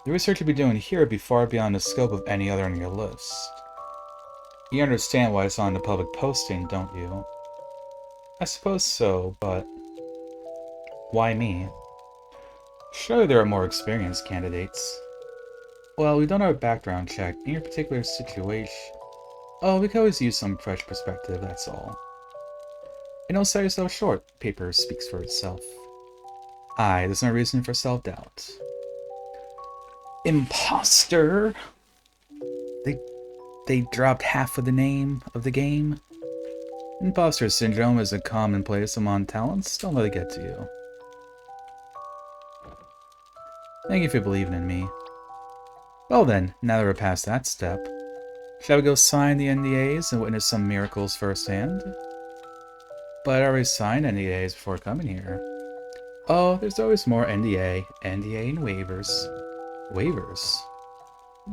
The research you'll be doing here would be far beyond the scope of any other on your list. You understand why it's on the public posting, don't you? I suppose so, but... why me? Surely there are more experienced candidates. Well, we've done our background check. In your particular situation... Oh, we could always use some fresh perspective, that's all. And don't sell yourself short. Paper speaks for itself. Aye, there's no reason for self-doubt. Imposter! They they dropped half of the name of the game. Imposter syndrome is a commonplace among talents. Don't let it get to you. Thank you for believing in me. Well then, now that we're past that step, shall we go sign the NDAs and witness some miracles firsthand? But I already signed NDAs before coming here. Oh, there's always more NDA and waivers. Waivers?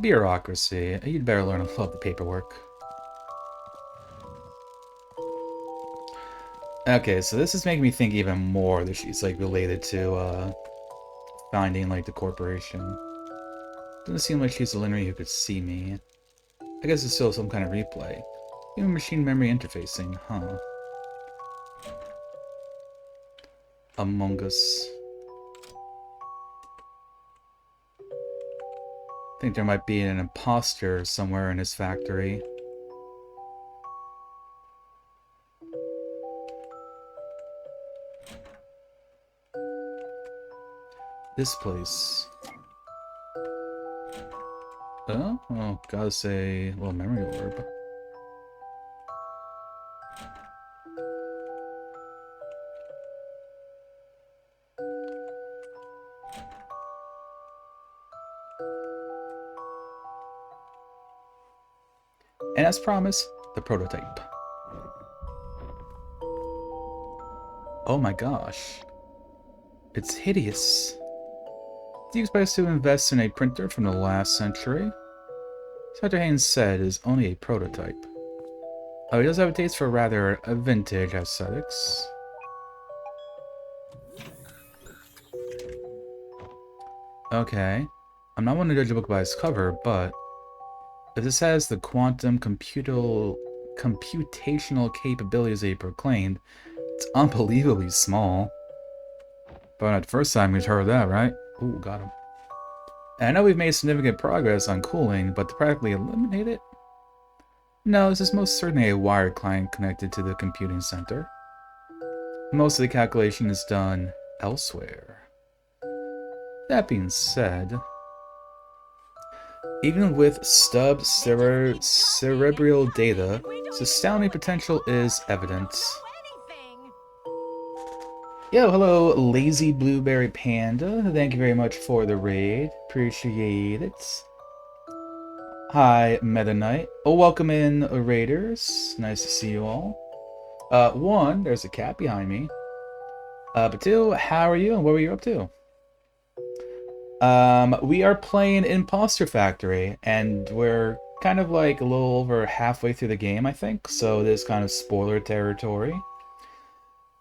Bureaucracy. You'd better learn to love the paperwork. Okay, so this is making me think even more that she's, like, related to, finding, like, the corporation. Doesn't seem like she's a linear who could see me. I guess it's still some kind of replay. Even machine memory interfacing, huh? Among Us. I think there might be an imposter somewhere in his factory. This place. Oh, gotta say, little memory orb. And as promised, the prototype. Oh my gosh. It's hideous. Do you expect us to invest in a printer from the last century? As Dr. Haynes said, it is only a prototype. Oh, he does have a taste for rather vintage aesthetics. Okay. I'm not one to judge a book by its cover, but if this has the quantum computational capabilities they proclaimed, it's unbelievably small. But not the first time we've heard that, right? Ooh, got him. And I know we've made significant progress on cooling, but to practically eliminate it? No, this is most certainly a wired client connected to the computing center. Most of the calculation is done elsewhere. That being said, even with stub cerebral data, its astounding potential is evident. Yo, hello, Lazy Blueberry Panda. Thank you very much for the raid. Appreciate it. Hi, Meta Knight. Oh, welcome in, Raiders. Nice to see you all. One, there's a cat behind me. But two, how are you and what were you up to? We are playing Imposter Factory, and we're kind of like a little over halfway through the game, I think, so this is kind of spoiler territory.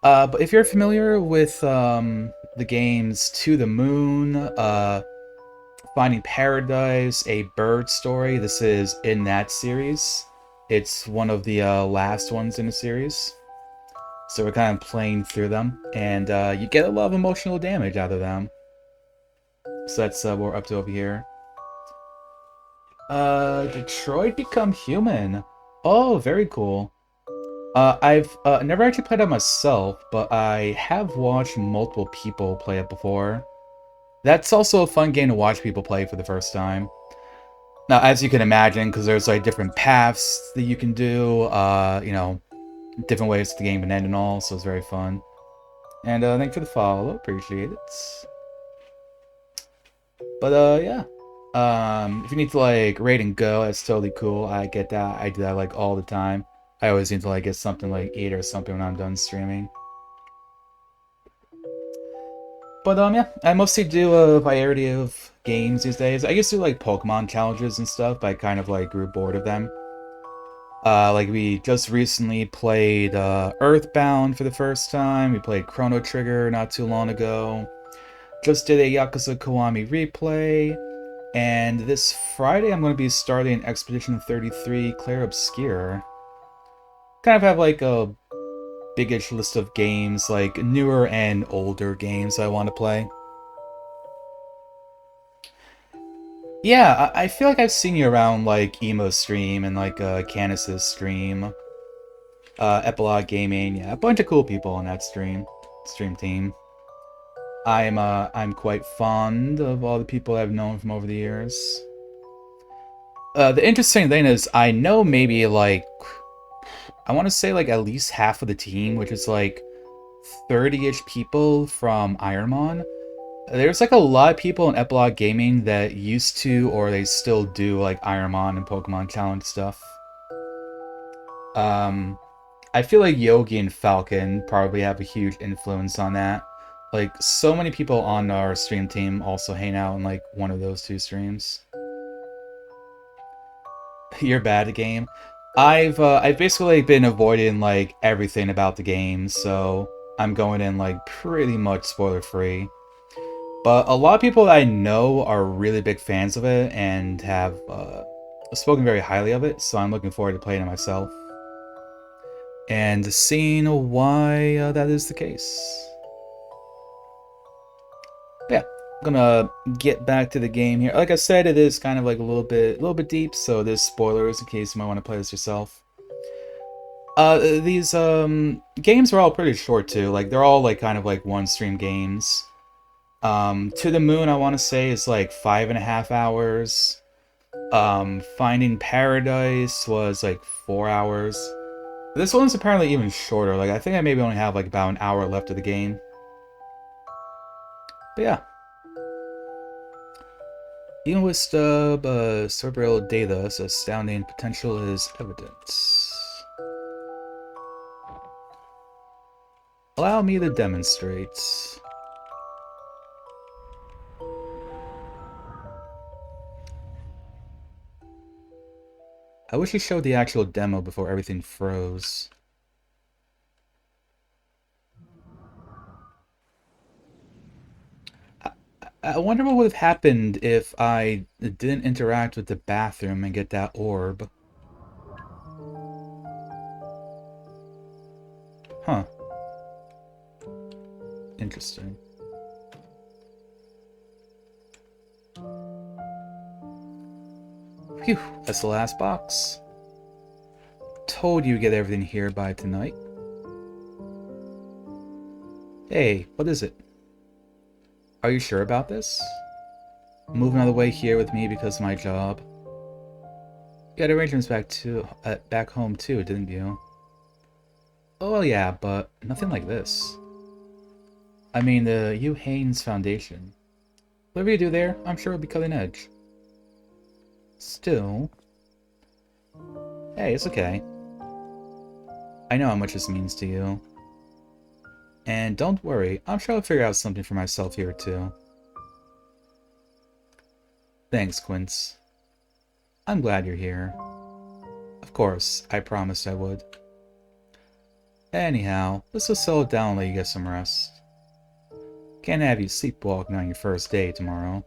But if you're familiar with the games To the Moon, Finding Paradise, A Bird Story, this is in that series. It's one of the last ones in the series. So we're kind of playing through them, and you get a lot of emotional damage out of them. So that's what we're up to over here. Detroit Become Human. Oh, very cool. I've never actually played it myself, but I have watched multiple people play it before. That's also a fun game to watch people play for the first time. Now, as you can imagine, because there's like different paths that you can do, you know, different ways the game can end and all, so it's very fun. And thanks for the follow, appreciate it. But yeah. If you need to like rate and go, that's totally cool. I get that. I do that like all the time. I always need to like get something like eat or something when I'm done streaming. But yeah, I mostly do a variety of games these days. I used to do like Pokemon challenges and stuff, but I kind of like grew bored of them. Like we just recently played Earthbound for the first time. We played Chrono Trigger not too long ago. Just did a Yakuza Kiwami replay. And this Friday I'm going to be starting Expedition 33 Clair Obscure. Kind of have like a biggish list of games, like newer and older games I want to play. Yeah, I feel like I've seen you around like Emo Stream and like Canis's stream. Epilogue Gaming, yeah, a bunch of cool people on that stream team. I'm quite fond of all the people I've known from over the years. The interesting thing is, I know maybe like I want to say like at least half of the team, which is like 30-ish people from Ironmon. There's like a lot of people in Epilogue Gaming that used to or they still do like Ironmon and Pokemon Challenge stuff. Um, I feel like Yogi and Falcon probably have a huge influence on that. Like so many people on our stream team also hang out in like one of those two streams. You're bad at game. I've basically been avoiding like everything about the game, so I'm going in like pretty much spoiler free. But a lot of people that I know are really big fans of it and have spoken very highly of it, so I'm looking forward to playing it myself and seeing why that is the case. But yeah, I'm gonna get back to the game here. Like I said, it is kind of like a little bit deep, so there's spoilers in case you might want to play this yourself. These games are all pretty short too. Like they're all like kind of like one stream games. To the Moon, I want to say is like 5.5 hours. Finding Paradise was like 4 hours. This one's apparently even shorter. Like I think I maybe only have like about an hour left of the game. But yeah. Even with stub, cerebral data's astounding potential is evidence. Allow me to demonstrate. I wish he showed the actual demo before everything froze. I wonder what would have happened if I didn't interact with the bathroom and get that orb. Huh. Interesting. Phew, that's the last box. Told you to get everything here by tonight. Hey, what is it? Are you sure about this? Moving all the way here with me because of my job. You had arrangements back home too, didn't you? Oh yeah, but nothing like this. I mean, the Hugh Haynes Foundation. Whatever you do there, I'm sure it'll be cutting edge. Still... Hey, it's okay. I know how much this means to you. And don't worry, I'm sure I'll figure out something for myself here too. Thanks, Quince. I'm glad you're here. Of course, I promised I would. Anyhow, let's just settle down and let you get some rest. Can't have you sleepwalking on your first day tomorrow.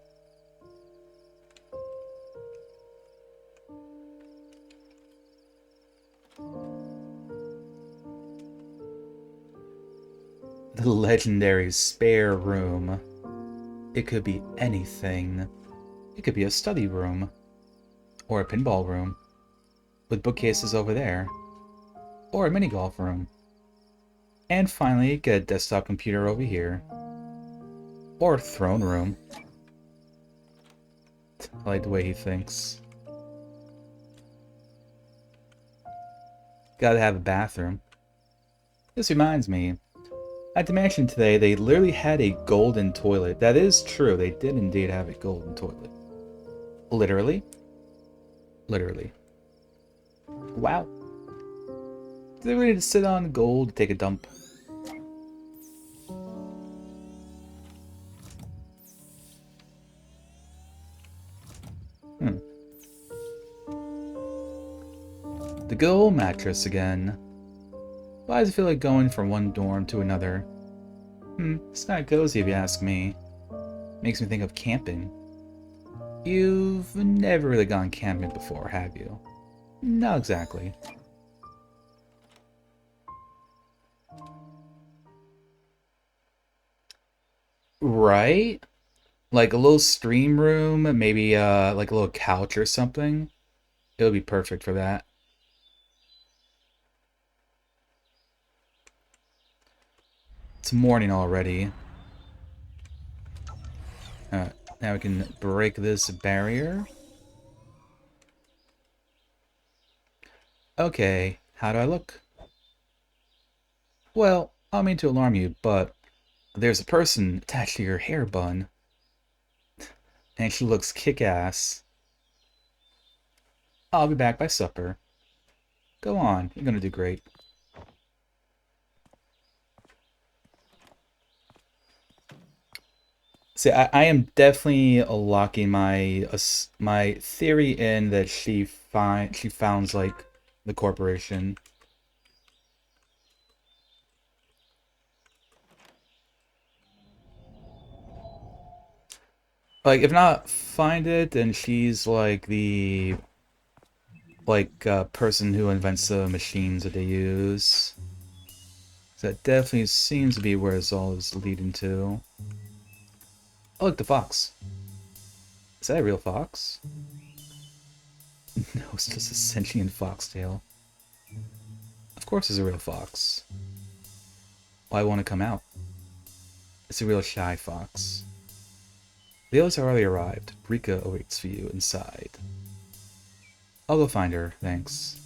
The legendary spare room. It could be anything. It could be a study room. Or a pinball room. With bookcases over there. Or a mini-golf room. And finally, get a desktop computer over here. Or a throne room. I like the way he thinks. Gotta have a bathroom. This reminds me. At the mansion today, they literally had a golden toilet. That is true, they did indeed have a golden toilet. Literally? Literally. Wow. Do they really need to sit on gold to take a dump? The good old mattress again. Why does it feel like going from one dorm to another? It's kinda cozy if you ask me. Makes me think of camping. You've never really gone camping before, have you? Not exactly. Right? Like a little stream room, maybe like a little couch or something. It would be perfect for that. It's morning already. Now we can break this barrier. Okay, how do I look? Well, I don't mean to alarm you, but there's a person attached to your hair bun, and she looks kick-ass. I'll be back by supper. Go on, you're gonna do great. See, I am definitely locking my theory in that she founds like the corporation. Like, if not find it, then she's like the person who invents the machines that they use. So that definitely seems to be where this all is leading to. Oh, look, the fox. Is that a real fox? No, it's just a sentient foxtail. Of course it's a real fox. Why won't it come out? It's a real shy fox. The others have already arrived. Rika awaits for you inside. I'll go find her, thanks.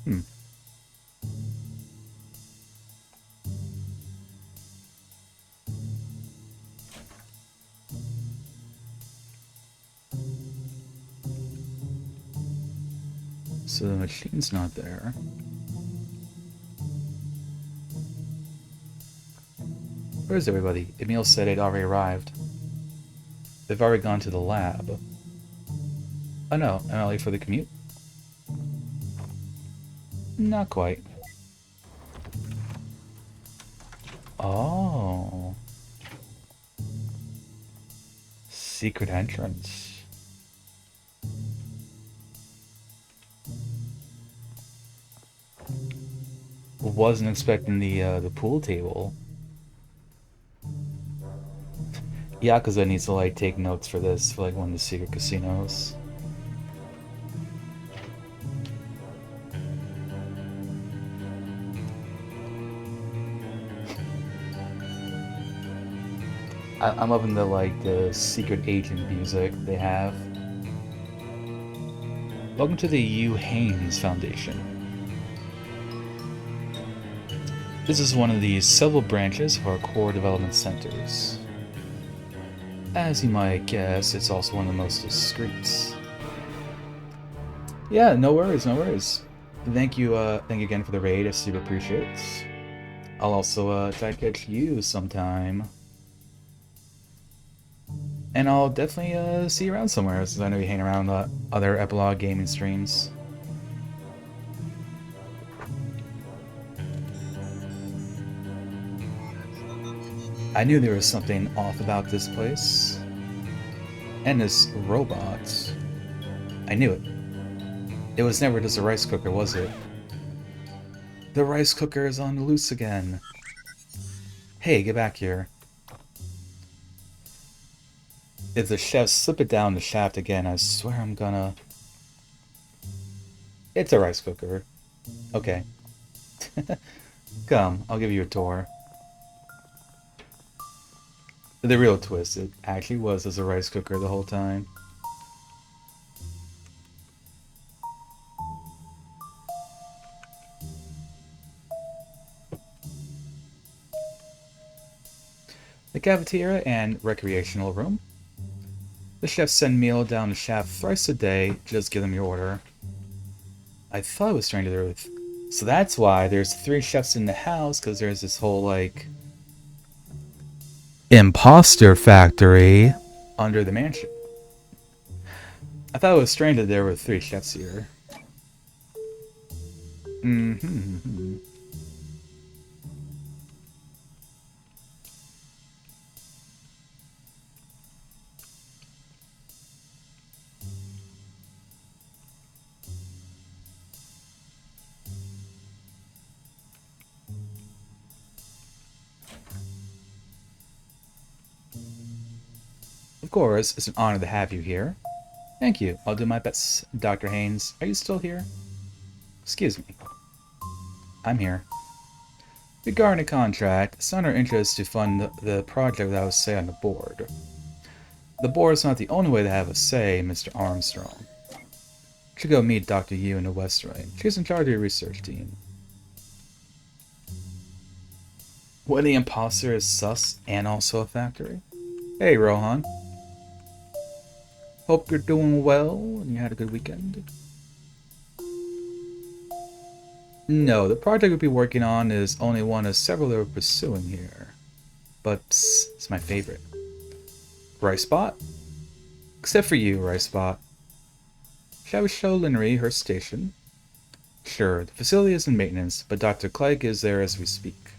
Hmm. So the machine's not there. Where's everybody? Emil said they'd already arrived. They've already gone to the lab. Oh no, am I late for the commute? Not quite. Oh. Secret entrance. Wasn't expecting the pool table. Yakuza needs to like take notes for this for like one of the secret casinos. I'm loving the secret agent music they have. Welcome to the U. Haynes Foundation. This is one of the several branches of our core development centers. As you might guess, it's also one of the most discreet. Yeah, no worries, no worries. Thank you again for the raid. I super appreciate it. I'll also try to catch you sometime. And I'll definitely see you around somewhere, since I know you hang around other Epilogue gaming streams. I knew there was something off about this place. And this robot. I knew it. It was never just a rice cooker, was it? The rice cooker is on the loose again. Hey, get back here. If the chefs slip it down the shaft again, I swear I'm gonna... It's a rice cooker. Okay. Come, I'll give you a tour. The real twist, it actually was as a rice cooker the whole time. The cafeteria and recreational room. The chefs send meal down the shaft thrice a day, just give them your order. I thought it was Stranger the Earth. So that's why there's 3 chefs in the house, because there's this whole, like... Imposter factory under the mansion. I thought it was strange that there were 3 chefs here. Mm-hmm. Of course, it's an honor to have you here. Thank you. I'll do my best. Dr. Haynes, are you still here? Excuse me. I'm here. Regarding the contract, it's not our interest to fund the project without a say on the board. The board is not the only way to have a say, Mr. Armstrong. You should go meet Dr. Yu in the West Wing. She's in charge of your research team. What, the imposter is sus and also a factory? Hey, Rohan. Hope you're doing well and you had a good weekend. No, the project we'll be working on is only one of several that we're pursuing here. But psst, it's my favorite. Rice Spot? Except for you, Rice Spot. Shall we show Linnery her station? Sure, the facility is in maintenance, but Dr. Clegg is there as we speak.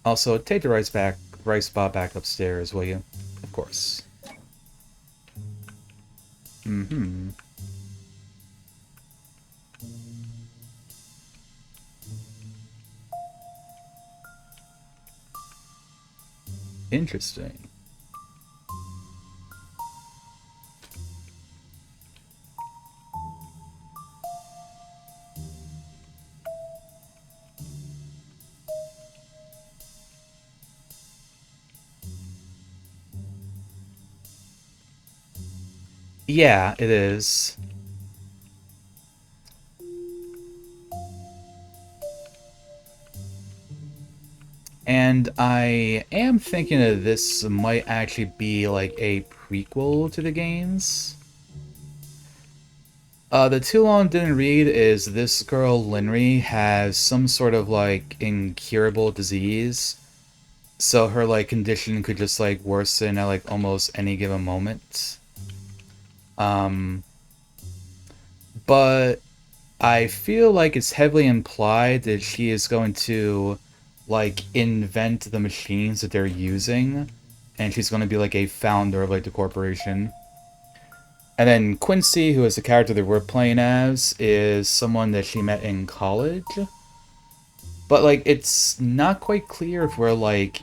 Also, take the rice spot back upstairs, will you? Of course. Mm-hmm. Interesting. Yeah, it is. And I am thinking that this might actually be like a prequel to the games. The too long didn't read is this girl, Linry, has some sort of like incurable disease. So her like condition could just like worsen at like almost any given moment. Um, but I feel like it's heavily implied that she is going to like invent the machines that they're using, and she's going to be like a founder of like the corporation. And then Quincy, who is the character that we're playing as, is someone that she met in college. But like it's not quite clear if we're like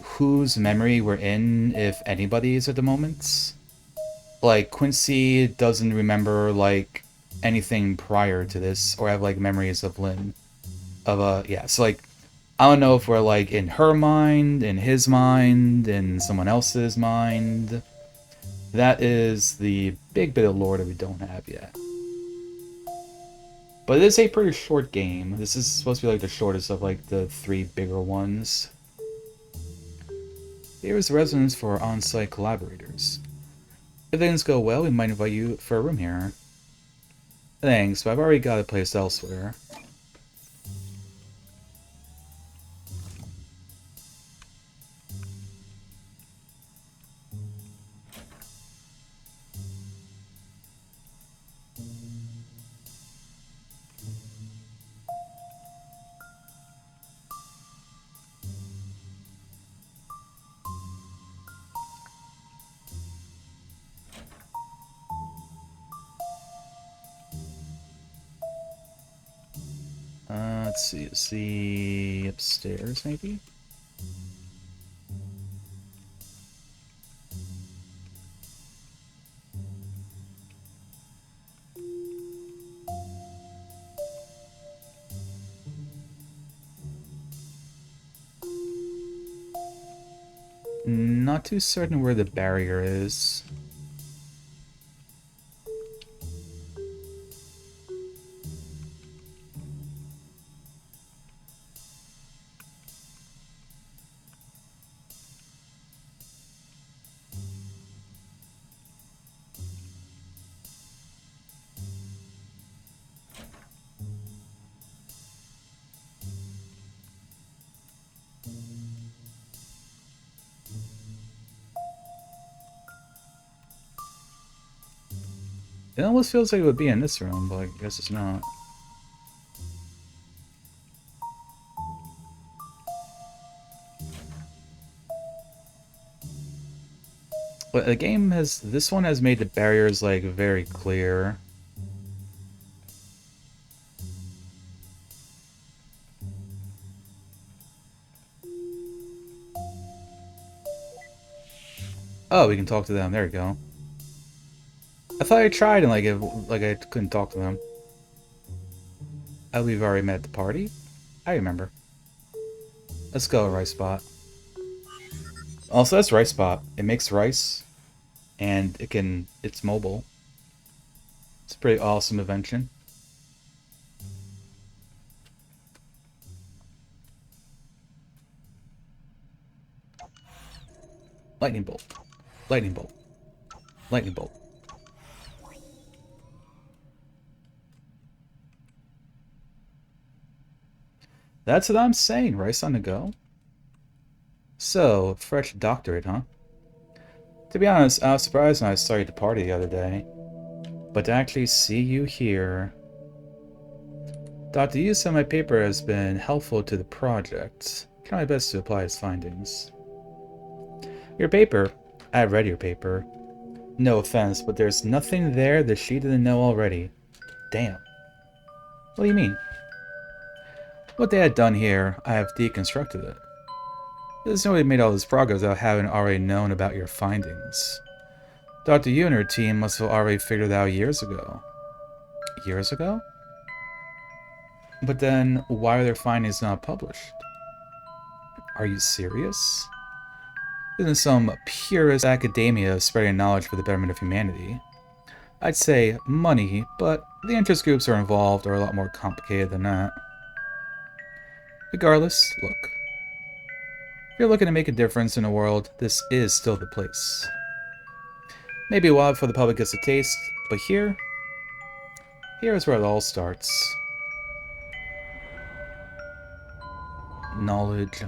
whose memory we're in, if anybody's at the moment. Like Quincy doesn't remember like anything prior to this or have like memories of Lynn. Yeah, so like I don't know if we're like in her mind, in his mind, in someone else's mind. That is the big bit of lore that we don't have yet. But it is a pretty short game. This is supposed to be like the shortest of like the three bigger ones. Here is the residence for our on-site collaborators. If things go well, we might invite you for a room here. Thanks, but I've already got a place elsewhere. Let's see. Let's see. Upstairs, maybe? Not too certain where the barrier is. It almost feels like it would be in this room, but I guess it's not. But the game has... This one has made the barriers, like, very clear. Oh, we can talk to them. There we go. I thought I tried and like I couldn't talk to them. Oh, we've already met at the party? I remember. Let's go, Rice Spot. Also, that's Rice Spot. It makes rice, and it's mobile. It's a pretty awesome invention. Lightning bolt. Lightning bolt. Lightning bolt. That's what I'm saying. Rice on the go. So, fresh doctorate, huh? To be honest, I was surprised when I saw you at the party the other day. But to actually see you here... Dr. Yu said my paper has been helpful to the project. Try my best to apply its findings. Your paper? I've read your paper. No offense, but there's nothing there that she didn't know already. Damn. What do you mean? What they had done here, I have deconstructed it. There's no way made all this progress without having already known about your findings. Dr. Yu and her team must have already figured it out years ago. Years ago? But then, why are their findings not published? Are you serious? Isn't some purist academia spreading knowledge for the betterment of humanity? I'd say money, but the interest groups are involved are a lot more complicated than that. Regardless, look. If you're looking to make a difference in the world, this is still the place. Maybe a while before the public gets a taste, but here is where it all starts. Knowledge.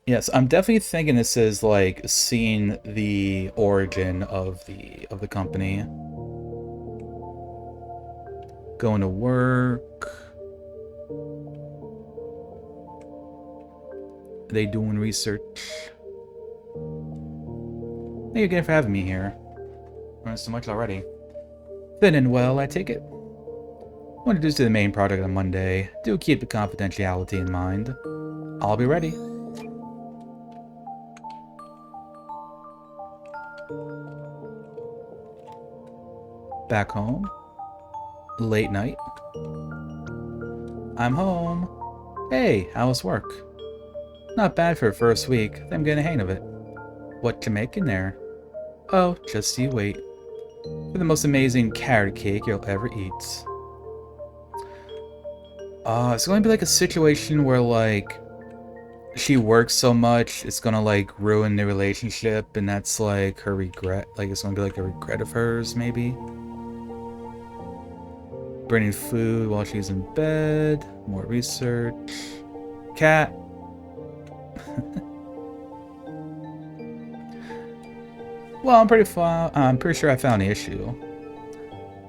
Yes, I'm definitely thinking this is like seeing the origin of the company. Going to work. Are they doing research? Thank you again for having me here. Learned so much already. Fit in well, I take it. We'll introduce you to the main project on Monday. Do keep the confidentiality in mind. I'll be ready. Back home. Late night. I'm home. Hey, how was work? Not bad for a first week. I'm getting a hang of it. What you making there? Oh, just you wait. For the most amazing carrot cake you'll ever eat. It's going to be like a situation where, like, she works so much, it's gonna, like, ruin the relationship, and that's, like, her regret. Like, it's gonna be, like, a regret of hers, maybe. Burning food while she's in bed. More research. Cat. Well, I'm pretty sure I found the issue.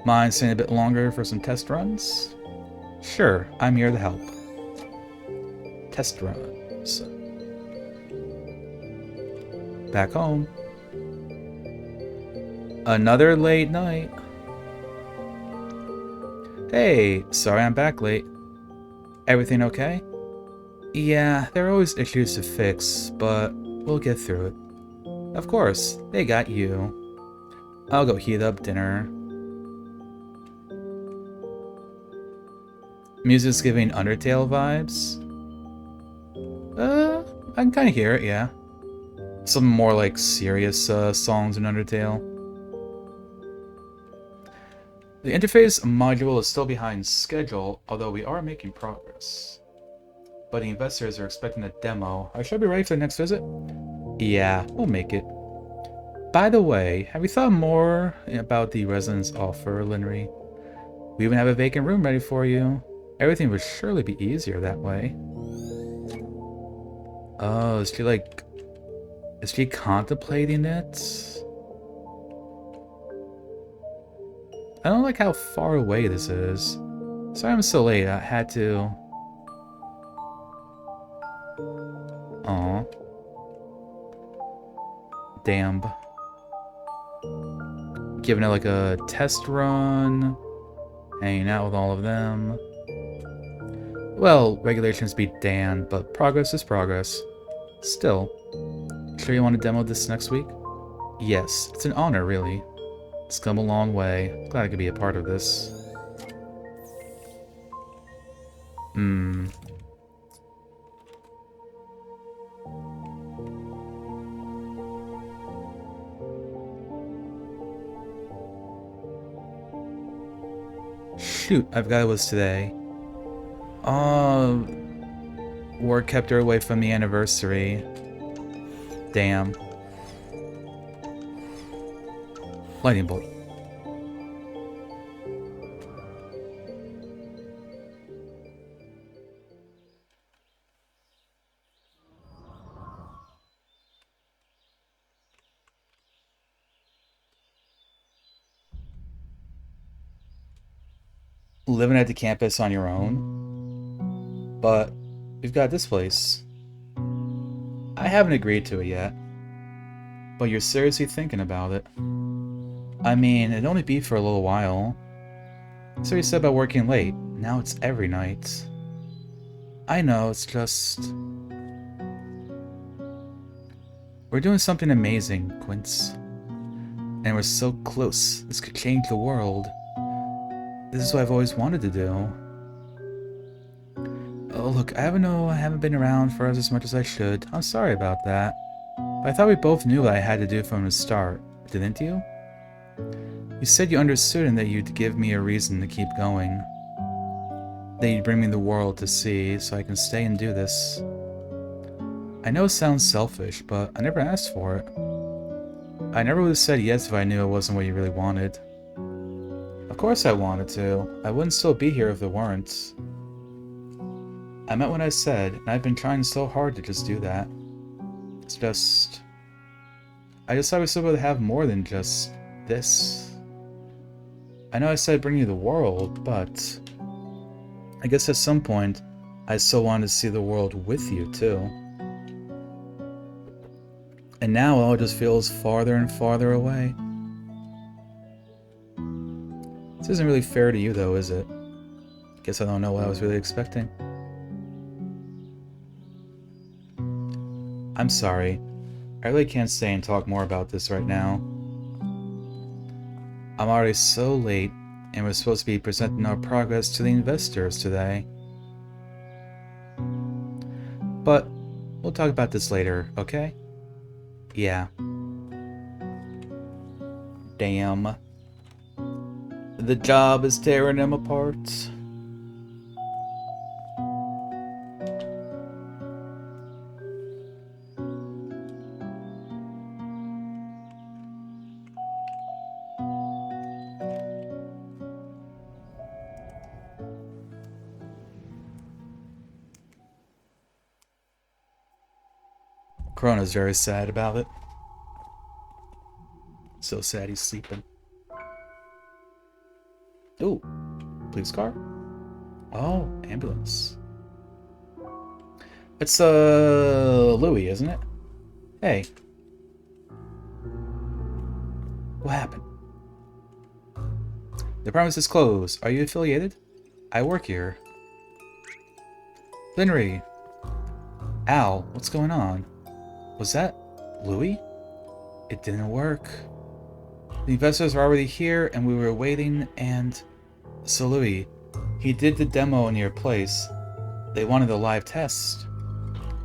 Mind staying a bit longer for some test runs? Sure, I'm here to help. Test runs. Back home. Another late night. Hey, sorry I'm back late. Everything okay? Yeah, there are always issues to fix, but we'll get through it. Of course, they got you. I'll go heat up dinner. Music's giving Undertale vibes? I can kind of hear it, yeah. Some more, like, serious songs in Undertale. The interface module is still behind schedule, although we are making progress. But the investors are expecting a demo. I should be ready for the next visit? Yeah, we'll make it. By the way, have you thought more about the residence offer, Linry? We even have a vacant room ready for you. Everything would surely be easier that way. Oh, is she contemplating it? I don't like how far away this is. Sorry I'm so late, I had to... Aw. Damn. Giving it like a test run. Hanging out with all of them. Well, regulations be damned, but progress is progress. Still, sure you want to demo this next week? Yes, it's an honor, really. It's come a long way. Glad I could be a part of this. Hmm. Shoot, I forgot it was today. Work kept her away from the anniversary. Damn. Lightning bolt. Living at the campus on your own? But we've got this place. I haven't agreed to it yet. But you're seriously thinking about it. I mean, it'd only be for a little while. So you said about working late. Now it's every night. I know, it's just... We're doing something amazing, Quince. And we're so close. This could change the world. This is what I've always wanted to do. Oh, look, I haven't been around for as much as I should. I'm sorry about that. But I thought we both knew what I had to do from the start. Didn't you? You said you understood and that you'd give me a reason to keep going. That you'd bring me the world to see so I can stay and do this. I know it sounds selfish, but I never asked for it. I never would have said yes if I knew it wasn't what you really wanted. Of course I wanted to. I wouldn't still be here if it weren't. I meant what I said, and I've been trying so hard to just do that. It's just... I just thought we still would have more than just this. I know I said bring you the world, but... I guess at some point, I still wanted to see the world with you, too. And now it all just feels farther and farther away. This isn't really fair to you, though, is it? Guess I don't know what I was really expecting. I'm sorry. I really can't stay and talk more about this right now. I'm already so late, and we're supposed to be presenting our progress to the investors today. But we'll talk about this later, okay? Yeah. Damn. The job is tearing him apart. Corona's very sad about it. So sad he's sleeping. Ooh, police car? Oh, ambulance. It's, Louis, isn't it? Hey. What happened? The premise is closed. Are you affiliated? I work here. Linry. Al, what's going on? Was that Louis? It didn't work. The investors are already here, and we were waiting, and... So Louis, he did the demo in your place. They wanted a live test.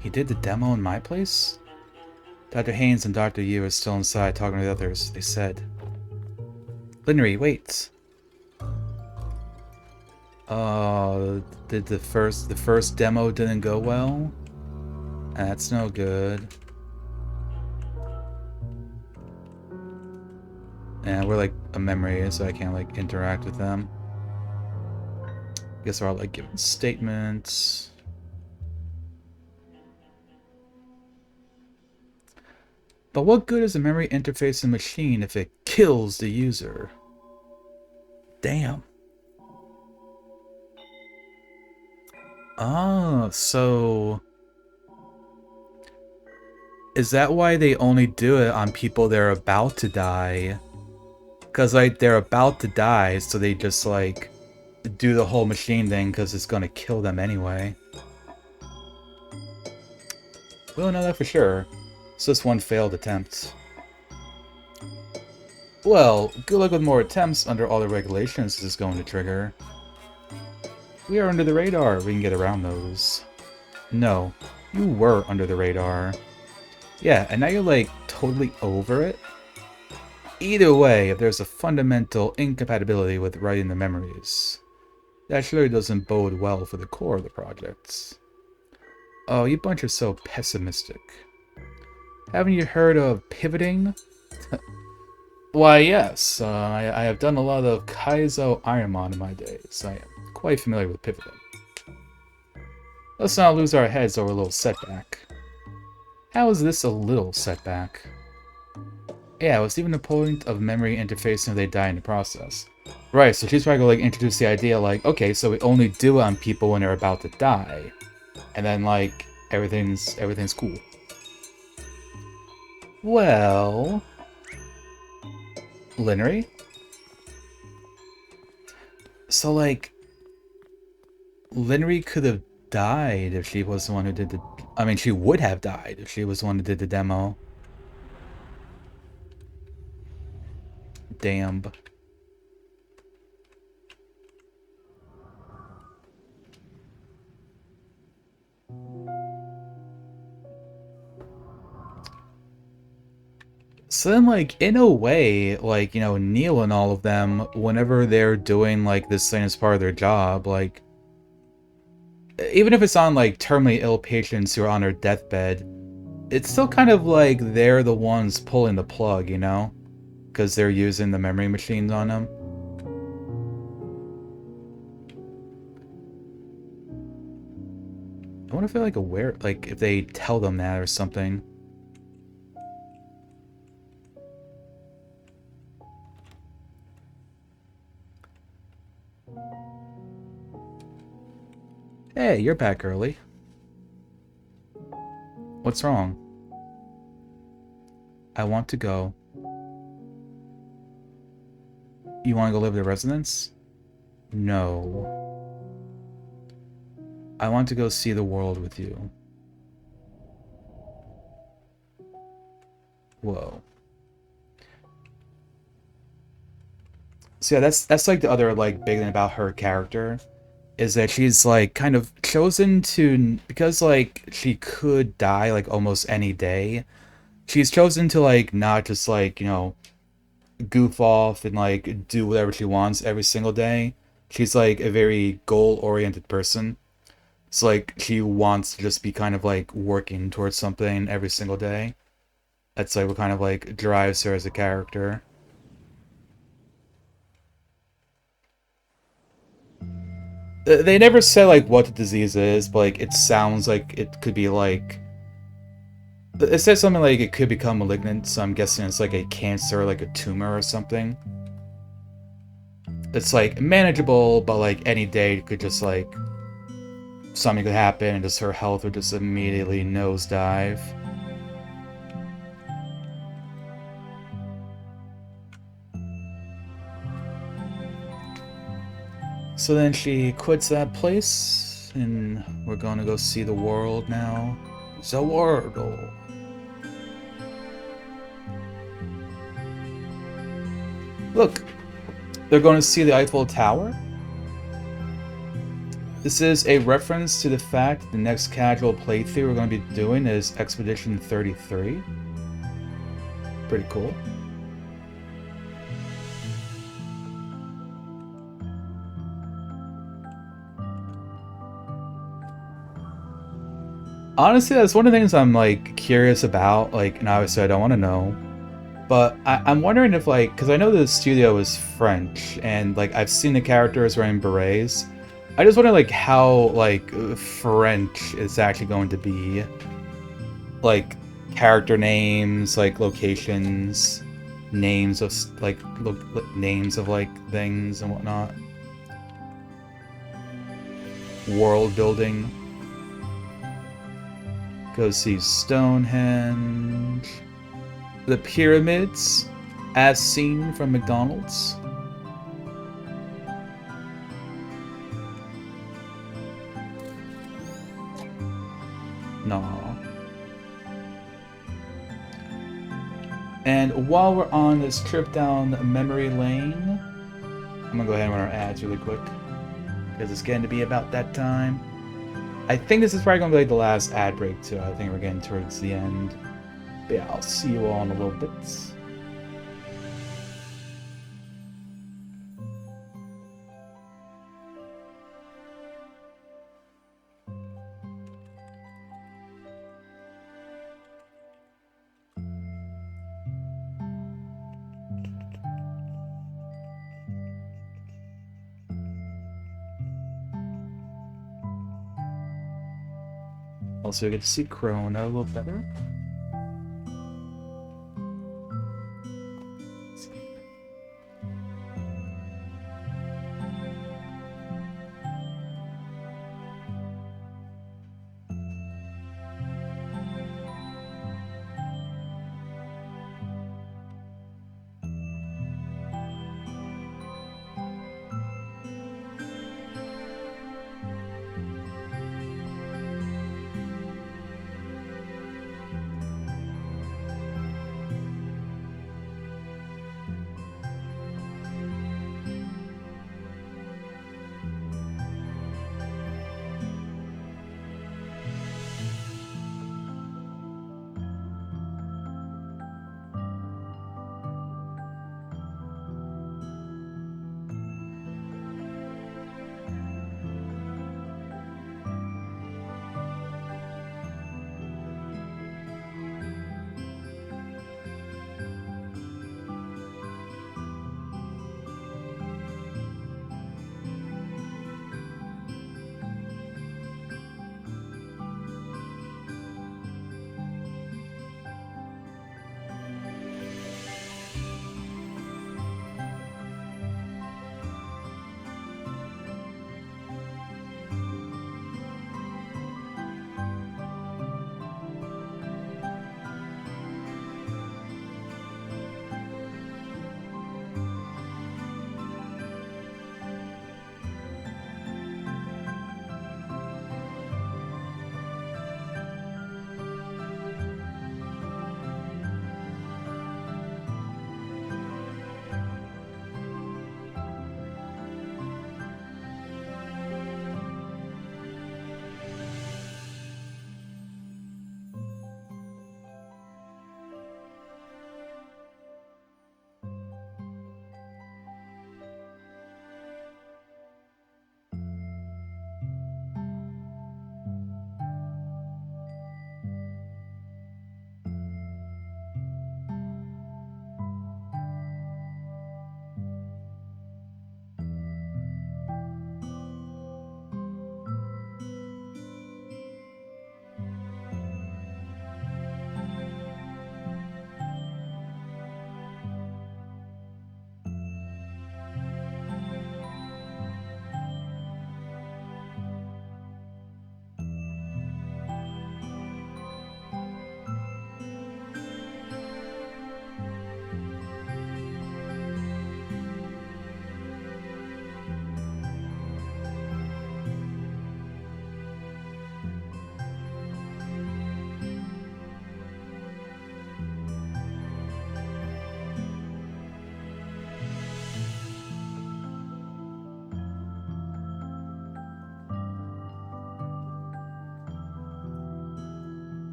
He did the demo in my place? Dr. Haynes and Dr. Yu are still inside talking to the others, they said. Linry, wait. Did the first demo didn't go well? That's no good. And we're like a memory, so I can't like interact with them. I guess we're all like giving statements. But what good is a memory interface in a machine if it kills the user? Damn. Oh, so... Is that why they only do it on people that are about to die? Because, like, they're about to die, so they just, like, do the whole machine thing because it's gonna kill them anyway. We don't know that for sure. It's just one failed attempt. Well, good luck with more attempts under all the regulations this is going to trigger. We are under the radar. We can get around those. No, you were under the radar. Yeah, and now you're like totally over it. Either way, if there's a fundamental incompatibility with writing the memories, that surely doesn't bode well for the core of the project. Oh, you bunch are so pessimistic. Haven't you heard of pivoting? Why, yes. I have done a lot of Kaizo Ironmon in my days. I am quite familiar with pivoting. Let's not lose our heads over a little setback. How is this a little setback? Yeah, what's even the point of memory interfacing if they die in the process? Right, so she's probably gonna like introduce the idea like, okay, so we only do it on people when they're about to die. And then like everything's cool. Well, Linery? So like Linery could have died if she was the one who did the... I mean, she would have died if she was the one who did the demo. Damn. So then, like, in a way, like, you know, Neil and all of them, whenever they're doing, like, this thing as part of their job, like, even if it's on, like, terminally ill patients who are on their deathbed, it's still kind of like they're the ones pulling the plug, you know? Because they're using the memory machines on them. I wonder if they're, like, aware, like, if they tell them that or something. Hey, you're back early. What's wrong? I want to go. You want to go live at the residence? No. I want to go see the world with you. Whoa. So yeah, that's like the other like big thing about her character is that she's like kind of chosen to, because like she could die like almost any day. She's chosen to like not just like, you know, goof off and like do whatever she wants every single day. She's like a very goal-oriented person. It's like she wants to just be kind of like working towards something every single day. That's like what kind of like drives her as a character. They never say like what the disease is, but like it sounds like it could be like, it says something like it could become malignant, so I'm guessing it's like a cancer, like a tumor or something. It's like manageable, but like any day could just like something could happen and just her health would just immediately nosedive. So then she quits that place, and we're gonna go see the world now. The world. Look, they're going to see the Eiffel Tower. This is a reference to the fact that the next casual playthrough we're going to be doing is Expedition 33. Pretty cool. Honestly, that's one of the things I'm like curious about, like, and obviously I don't want to know. But I'm wondering if, like, because I know the studio is French, and, like, I've seen the characters wearing berets. I just wonder, like, how, like, French is actually going to be. Like, character names, like, locations, names of, like, names of, like, things and whatnot. World building. Go see Stonehenge. The pyramids, as seen from McDonald's. No. And while we're on this trip down memory lane, I'm gonna go ahead and run our ads really quick, because it's getting to be about that time. I think this is probably gonna be like the last ad break too. I think we're getting towards the end. But yeah, I'll see you all in a little bit. Also, I get to see Krona a little better.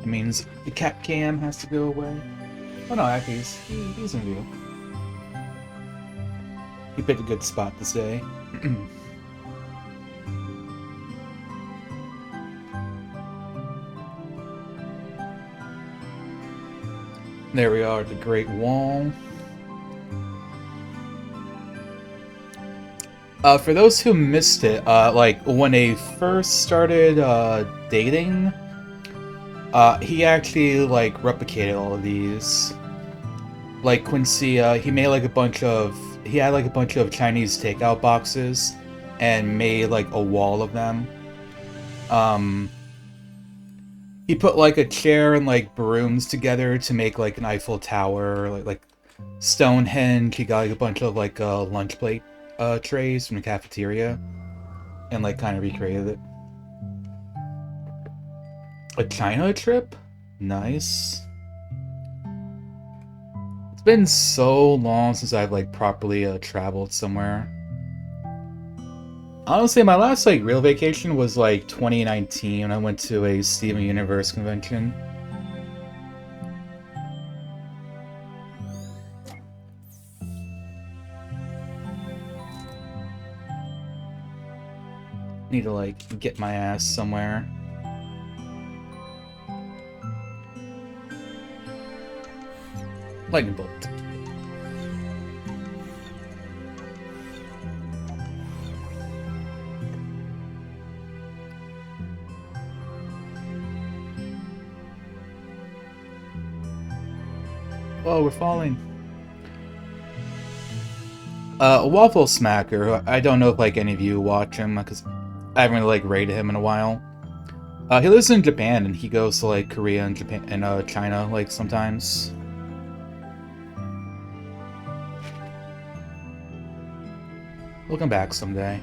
It means the cap cam has to go away. Oh no, actually, he's in view. He picked a good spot to stay. There we are at the Great Wall. For those who missed it, like, when they first started, dating, he actually, like, replicated all of these. Like Quincy, he made like a bunch of he had like a bunch of Chinese takeout boxes, and made like a wall of them. Um, he put like a chair and like brooms together to make like an Eiffel Tower, like Stonehenge. He got like a bunch of like lunch plate trays from the cafeteria, and like kind of recreated it. A China trip? Nice. It's been so long since I've like properly traveled somewhere. Honestly, my last like real vacation was like 2019 when I went to a Steven Universe convention. Need to like get my ass somewhere. Lightning bolt. Oh, we're falling. A Waffle Smacker. I don't know if like any of you watch him because I haven't really like rated him in a while. He lives in Japan and he goes to like Korea and Japan and China like sometimes. We'll come back someday.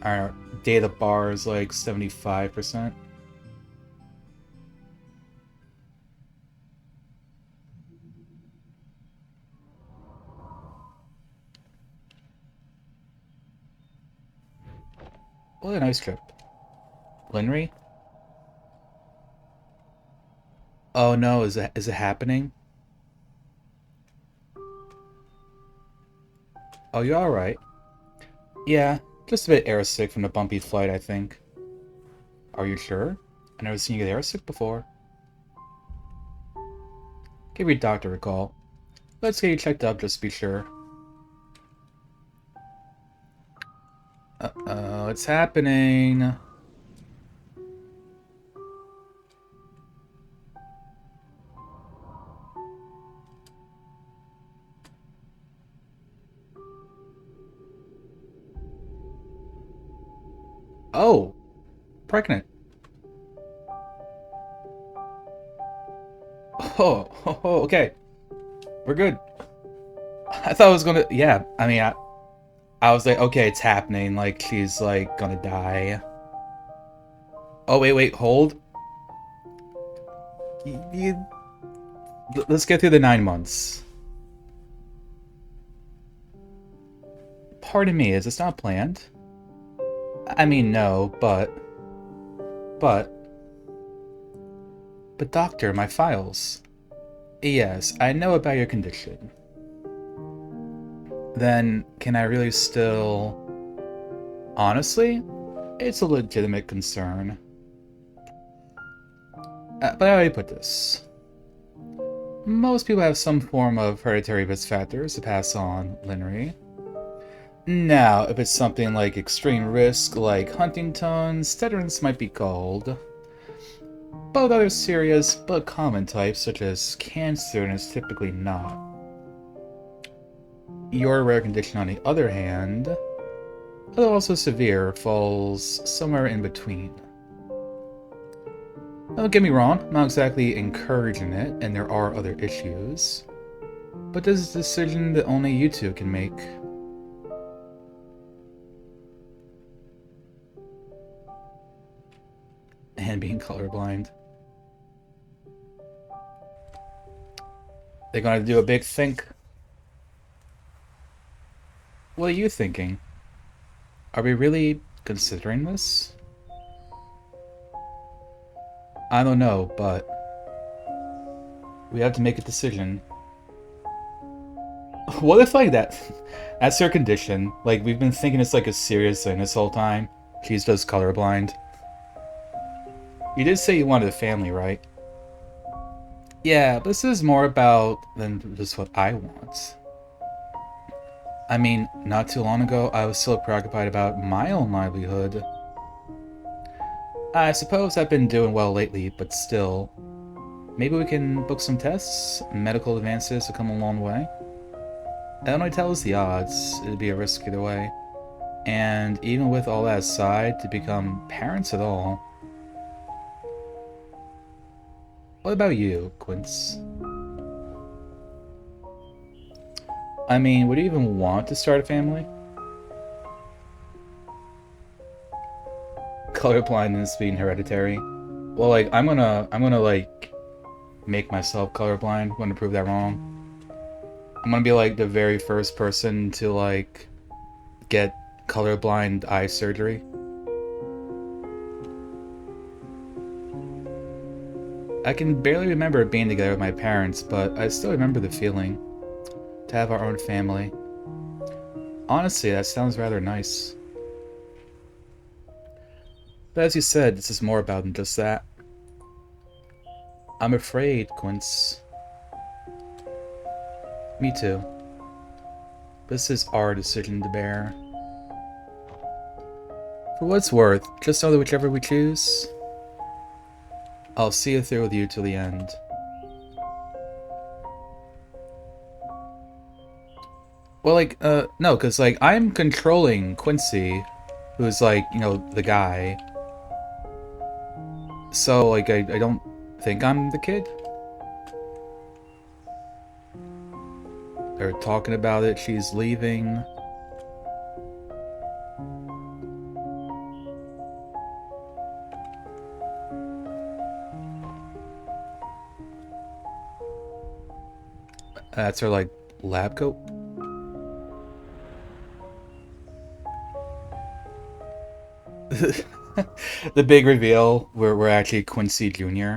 Our data bar is like 75%. What a nice trip. Linry? Oh no, is it happening? Oh, you alright? Yeah, just a bit airsick from the bumpy flight, I think. Are you sure? I've never seen you get airsick before. Give your doctor a call. Let's get you checked up just to be sure. Uh-oh, it's happening. Oh, pregnant. Oh, okay. We're good. I thought I was gonna, yeah, I mean, I was like, okay, it's happening, like, she's, like, gonna die. Oh, wait, hold. Let's get through the 9 months. Pardon me, is this not planned? I mean, no, but, doctor, my files. Yes, I know about your condition. Then, can I really still... Honestly, it's a legitimate concern. But how do I put this? Most people have some form of hereditary risk factors to pass on, Linnery. Now, if it's something like extreme risk, like Huntington's, tetanus might be called. But with other serious but common types, such as cancer, is typically not. Your rare condition, on the other hand, although also severe, falls somewhere in between. Don't get me wrong, I'm not exactly encouraging it, and there are other issues. But this is a decision that only you two can make. And being colorblind. They're gonna do a big think. What are you thinking? Are we really considering this? I don't know, but we have to make a decision. What if, like, that's her condition? Like, we've been thinking it's like a serious thing this whole time. She's just colorblind. You did say you wanted a family, right? Yeah, this is more about than just what I want. I mean, not too long ago, I was still preoccupied about my own livelihood. I suppose I've been doing well lately, but still. Maybe we can book some tests? Medical advances have come a long way. That only tells the odds. It'd be a risk either way. And even with all that aside, to become parents at all. What about you, Quince? I mean, would you even want to start a family? Colorblindness being hereditary. Well, like, I'm gonna like make myself colorblind. I'm gonna prove that wrong. I'm gonna be like the very first person to like get colorblind eye surgery. I can barely remember being together with my parents, but I still remember the feeling to have our own family. Honestly, that sounds rather nice. But as you said, this is more about than just that. I'm afraid, Quince. Me too. This is our decision to bear. For what it's worth, just know that whichever we choose, I'll see it through with you till the end. Well, like, no, because, like, I'm controlling Quincy, who's, like, you know, the guy. So, like, I don't think I'm the kid. They're talking about it, she's leaving. That's her, like, lab coat. The big reveal, we're actually Quincy Jr.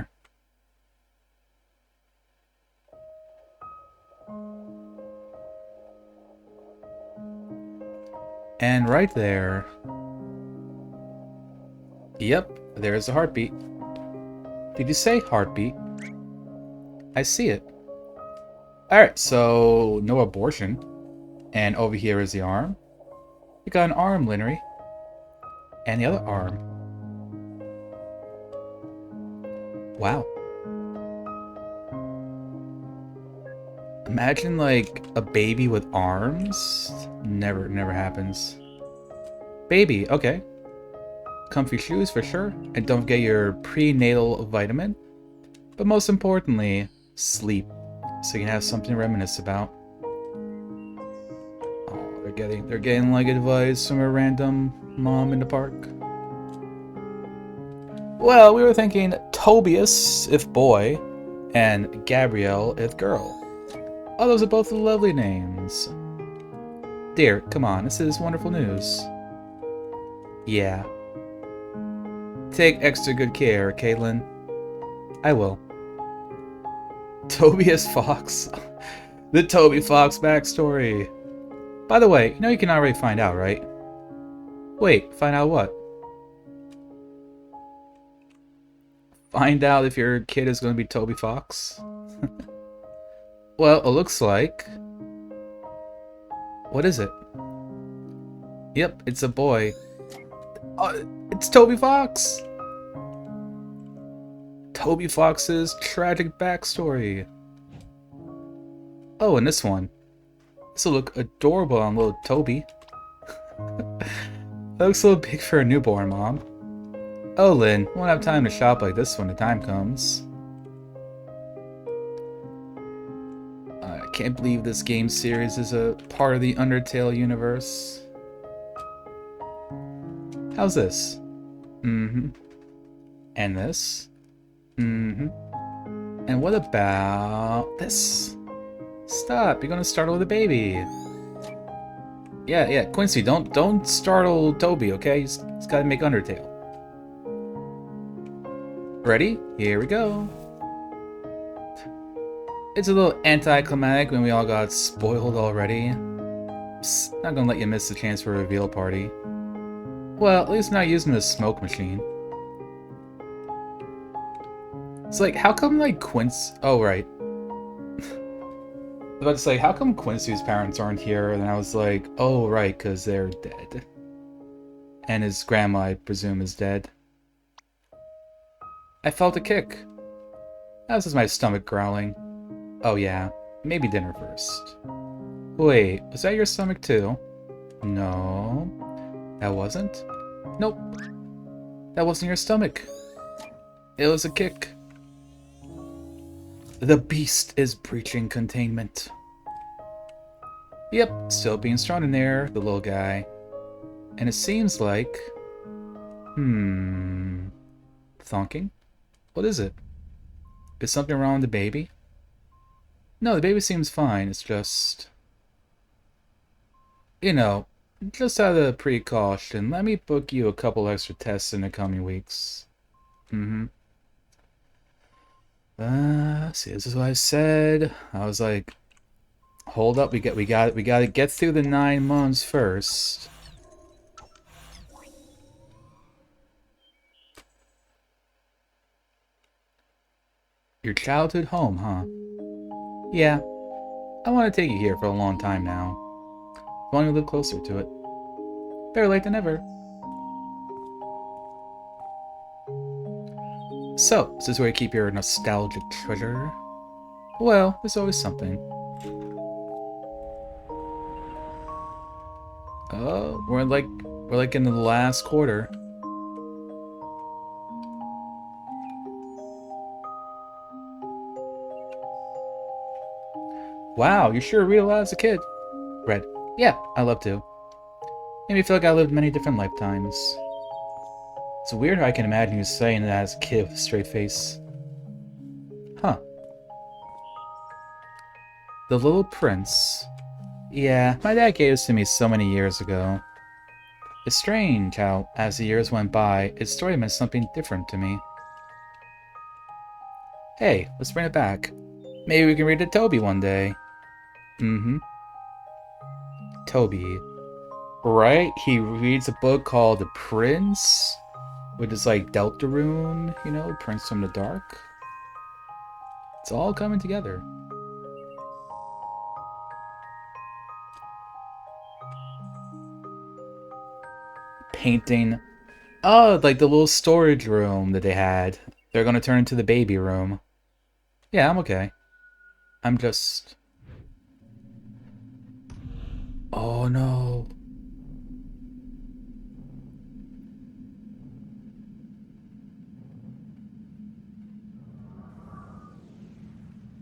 And right there... Yep, there's a heartbeat. Did you say heartbeat? I see it. Alright, so no abortion. And over here is the arm. We got an arm, Linnery. And the other arm. Wow. Imagine, like, a baby with arms. Never happens. Baby, okay. Comfy shoes for sure. And don't forget your prenatal vitamin. But most importantly, sleep. So you can have something to reminisce about. Oh, they're getting like advice from a random mom in the park. Well, we were thinking Tobias if boy, and Gabrielle if girl. Oh, those are both lovely names. Dear, come on, this is wonderful news. Yeah. Take extra good care, Caitlin. I will. Tobias Fox. The Toby Fox backstory. By the way, you know you can already find out, right? Wait, find out what? Find out if your kid is going to be Toby Fox? Well, it looks like... What is it? Yep, it's a boy. It's Toby Fox! Toby Fox's tragic backstory. Oh, and this one. This will look adorable on little Toby. That looks a little big for a newborn, Mom. Oh, Lynn, won't have time to shop like this when the time comes. I can't believe this game series is a part of the Undertale universe. How's this? Mm-hmm. And this? Mm-hmm. And what about this? Stop, you're gonna startle the baby. Yeah, Quincy, don't startle Toby, okay? He's gotta make Undertale. Ready? Here we go. It's a little anticlimactic when we all got spoiled already. Psst, not gonna let you miss the chance for a reveal party. Well, at least not using the smoke machine. It's like, how come, like, Quincy... Oh, right. I was about to say, how come Quincy's parents aren't here? And I was like, oh, right, because they're dead. And his grandma, I presume, is dead. I felt a kick. How's this my stomach growling? Oh yeah, maybe dinner first. Wait, was that your stomach too? No, that wasn't. Nope, that wasn't your stomach. It was a kick. The beast is breaching containment. Yep, still being strong in there, the little guy. And it seems like... Thonking? What is it? Is something wrong with the baby? No, the baby seems fine. It's just... You know, just out of precaution, let me book you a couple extra tests in the coming weeks. See, this is what I said. I was like, hold up, we gotta get through the 9 months first. Your childhood home, huh? Yeah, I want to take you here for a long time now. I want to live closer to it. Better late than never. So, is this where you keep your nostalgic treasure? Well, there's always something. Oh, we're like in the last quarter. Wow, you sure read a lot as a kid. Red. Yeah, I love to. Made me feel like I lived many different lifetimes. It's weird how I can imagine you saying that as a kid with a straight face. Huh. The Little Prince. Yeah, my dad gave this to me so many years ago. It's strange how, as the years went by, its story meant something different to me. Hey, let's bring it back. Maybe we can read it to Toby one day. Toby. Right? He reads a book called The Prince? With his, like, Deltarune, you know, Prince from the Dark? It's all coming together. Painting. Oh, like the little storage room that they had. They're gonna turn into the baby room. Yeah, I'm okay. I'm just... Oh no.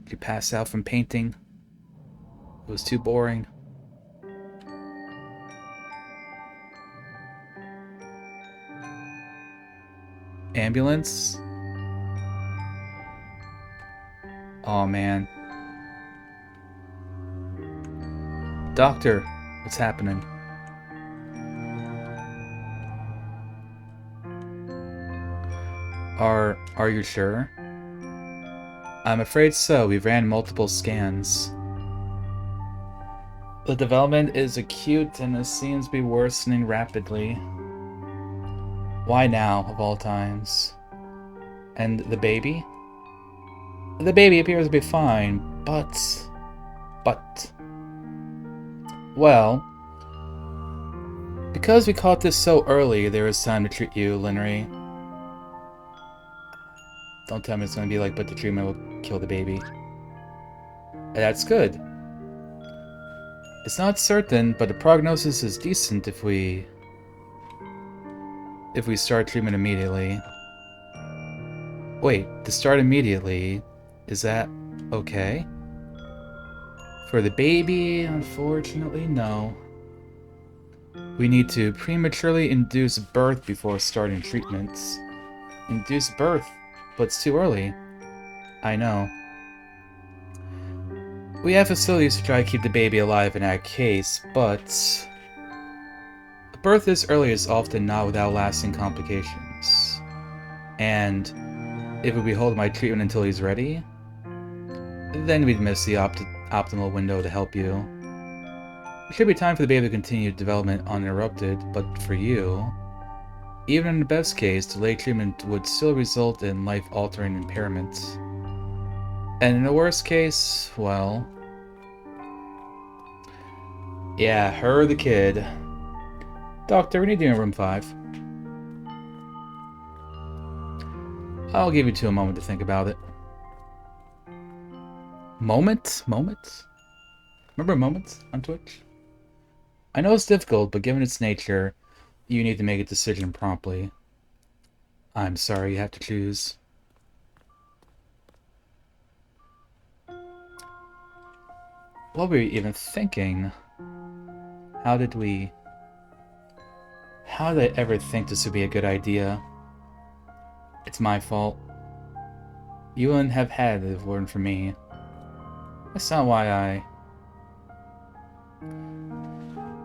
You passed out from painting. It was too boring. Ambulance? Oh man. Doctor, what's happening? Are you sure? I'm afraid so. We ran multiple scans. The development is acute and it seems to be worsening rapidly. Why now, of all times? And the baby? The baby appears to be fine, but... Well... Because we caught this so early, there was time to treat you, Linnery. Don't tell me it's gonna be like, but the treatment will kill the baby. That's good. It's not certain, but the prognosis is decent if we start treatment immediately. Wait, to start immediately, is that okay? For the baby, unfortunately, no. We need to prematurely induce birth before starting treatments. Induce birth? But it's too early. I know. We have facilities to try to keep the baby alive in that case, but... birth this early is often not without lasting complications. And if we hold my treatment until he's ready, then we'd miss the optimal window to help you. It should be time for the baby to continue development uninterrupted, but for you, even in the best case, delayed treatment would still result in life-altering impairment. And in the worst case, well... yeah, her the kid. Doctor, we need you in room 5. I'll give you 2 a moment to think about it. Moment? Moment? Remember Moment on Twitch? I know it's difficult, but given its nature, you need to make a decision promptly. I'm sorry you have to choose. What were you even thinking? How did I ever think this would be a good idea? It's my fault. You wouldn't have had it if it weren't for me. That's not why I...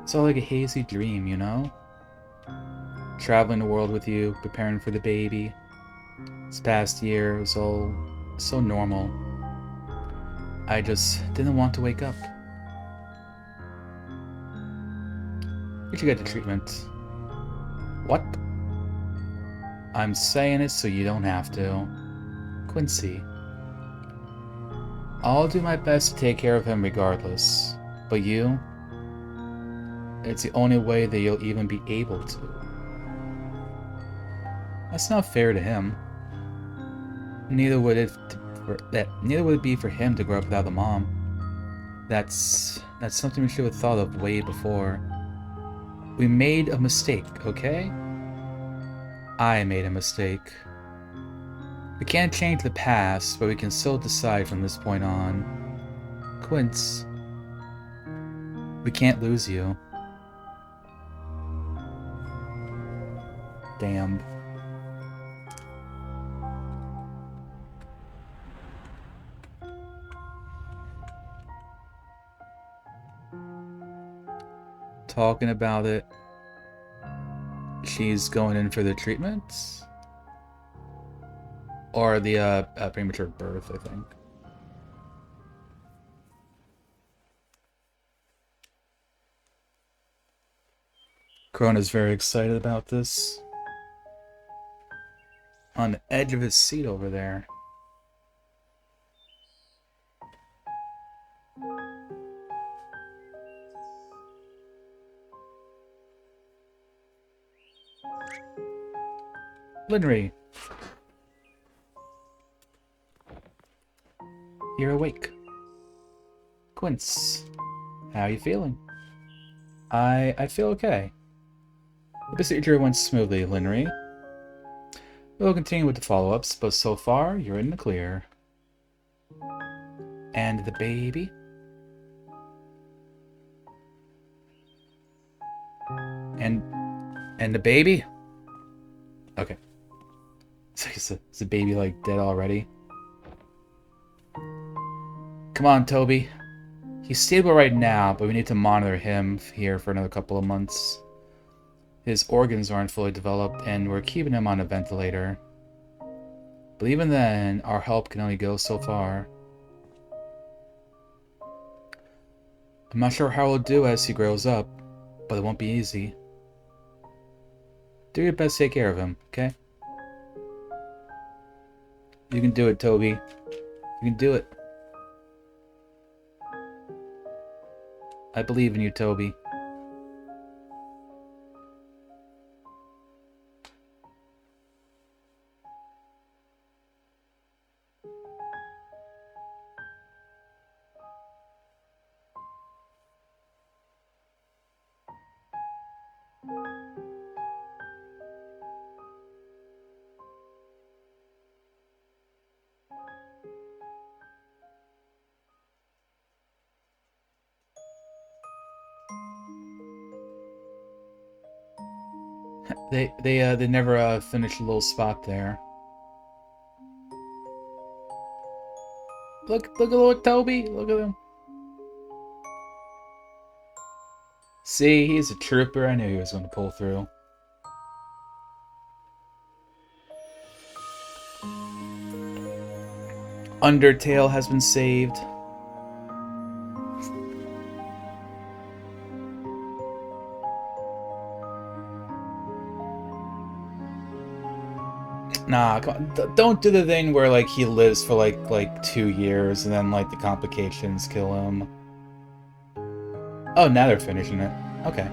It's all like a hazy dream, you know? Traveling the world with you, preparing for the baby. This past year was all so normal. I just didn't want to wake up. You should get the treatment. What? I'm saying it so you don't have to. Quincy. I'll do my best to take care of him regardless. But you? It's the only way that you'll even be able to. That's not fair to him. Neither would it be for him to grow up without a mom. That's something we should have thought of way before. We made a mistake, okay? I made a mistake. We can't change the past, but we can still decide from this point on. Quince, we can't lose you. Damn. Talking about it. She's going in for the treatments? Or the premature birth, I think. Krona's very excited about this. On the edge of his seat over there. Linry. You're awake. Quince, how are you feeling? I feel okay. The procedure went smoothly, Linry. We'll continue with the follow-ups, but so far, you're in the clear. And the baby? And the baby? Okay. Is the baby, like, dead already? Come on, Toby. He's stable right now, but we need to monitor him here for another couple of months. His organs aren't fully developed, and we're keeping him on a ventilator. But even then, our help can only go so far. I'm not sure how we'll do as he grows up, but it won't be easy. Do your best to take care of him, okay? You can do it, Toby. You can do it. I believe in you, Toby. They never finished a little spot there. Look at little Toby. Look at him. See, he's a trooper. I knew he was going to pull through. Undertale has been saved. Nah, come on. Don't do the thing where like he lives for like 2 years and then like the complications kill him. Oh, now they're finishing it. Okay.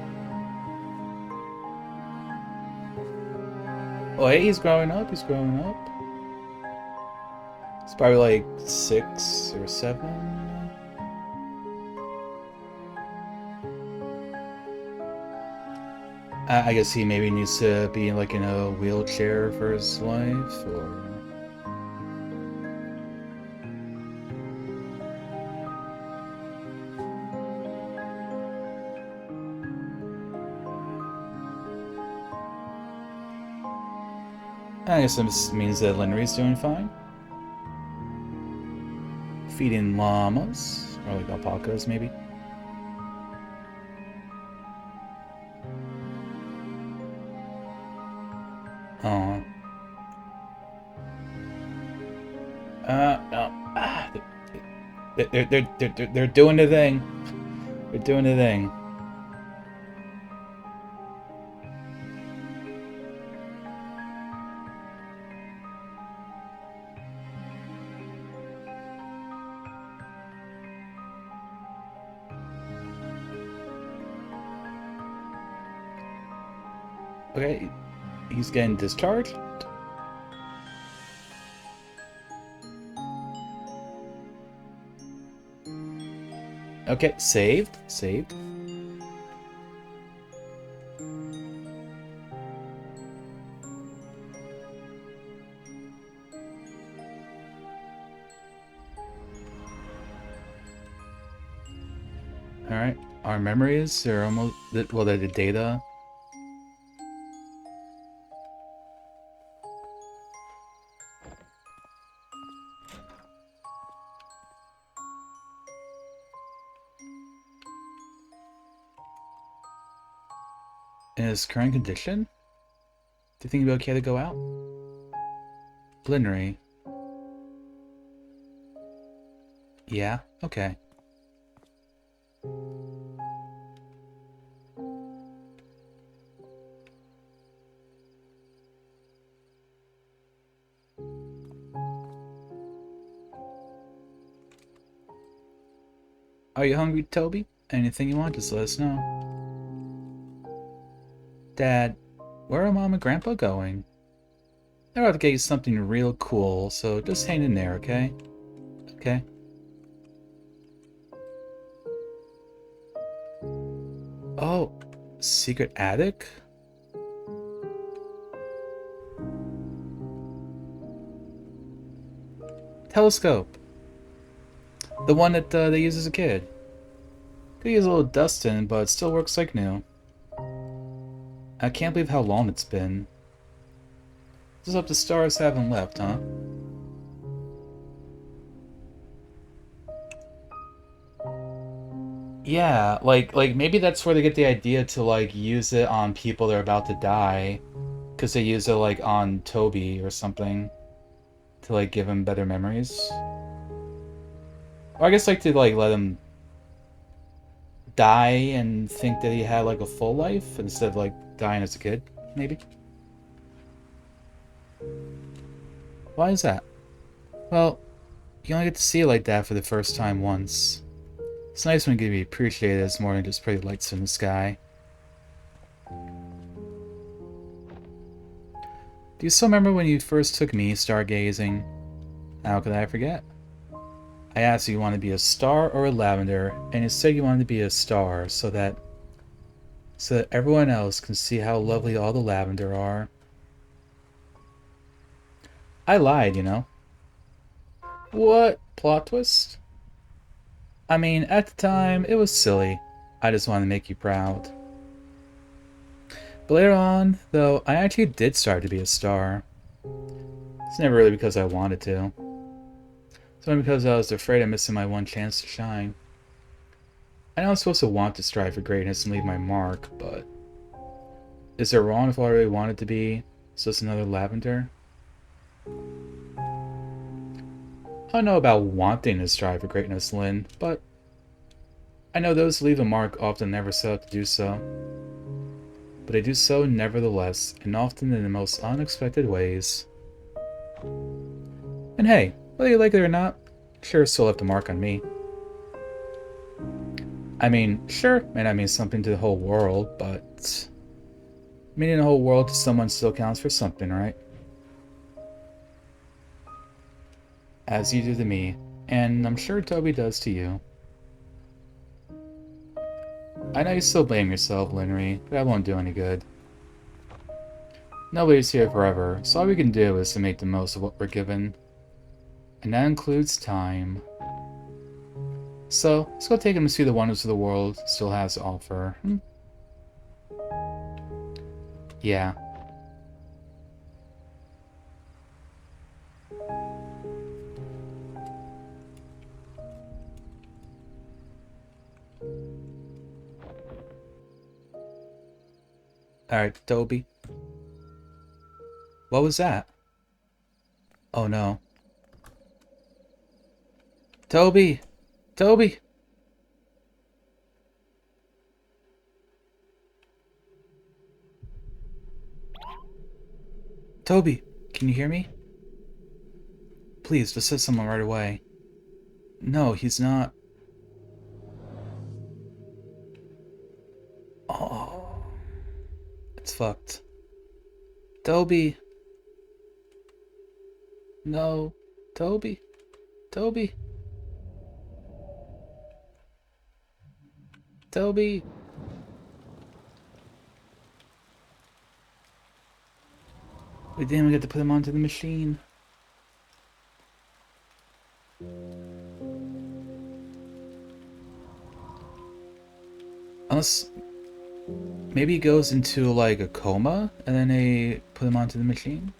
Oh, hey, he's growing up. He's growing up. It's probably like 6 or 7. I guess he maybe needs to be like in a wheelchair for his life, or... I guess this means that Lenry's doing fine. Feeding llamas, or like alpacas, maybe. Oh. No. They're doing the thing. They're doing the thing. Okay, he's getting discharged. Okay, saved. Saved. Alright, our memories are almost... well, they're the data. In his current condition? Do you think it'd be okay to go out? Blinnery. Yeah? Okay. Are you hungry, Toby? Anything you want, just let us know. Dad, where are Mom and Grandpa going? They're about to get you something real cool, so just hang in there, okay? Okay. Oh, secret attic? Telescope. The one that they used as a kid. Could use a little dust in, but it still works like new. I can't believe how long it's been. Just hope the stars haven't left, huh? Yeah, like maybe that's where they get the idea to like use it on people that are about to die, because they use it like on Toby or something to like give him better memories. Or I guess like to like let him die and think that he had like a full life instead of like dying as a kid, maybe. Why is that? Well, you only get to see it like that for the first time once. It's nice when it can be appreciated as more than just pretty lights in the sky. Do you still remember when you first took me stargazing? How could I forget? I asked you wanted to be a star or a lavender, and you said you wanted to be a star so that everyone else can see how lovely all the lavender are. I lied, you know. What? Plot twist? I mean, at the time, it was silly. I just wanted to make you proud. But later on, though, I actually did start to be a star. It's never really because I wanted to. It's only because I was afraid of missing my one chance to shine. I know I'm supposed to want to strive for greatness and leave my mark, but... is it wrong if all I really wanted to be just another lavender? I don't know about wanting to strive for greatness, Lynn, but... I know those who leave a mark often never set out to do so. But they do so nevertheless, and often in the most unexpected ways. And hey, whether you like it or not, sure still left a mark on me. I mean, sure, may not mean something to the whole world, but... meaning the whole world to someone still counts for something, right? As you do to me. And I'm sure Toby does to you. I know you still blame yourself, Linry, but that won't do any good. Nobody's here forever, so all we can do is to make the most of what we're given. And that includes time. So, let's go take him to see the wonders of the world still has to offer. Yeah. Alright, Toby. What was that? Oh no. Toby! Toby! Toby! Can you hear me? Please, just hit someone right away. No, he's not. Oh. It's fucked. Toby! No. Toby! Toby! Toby! We didn't even get to put him onto the machine. Unless... maybe he goes into, like, a coma, and then they put him onto the machine?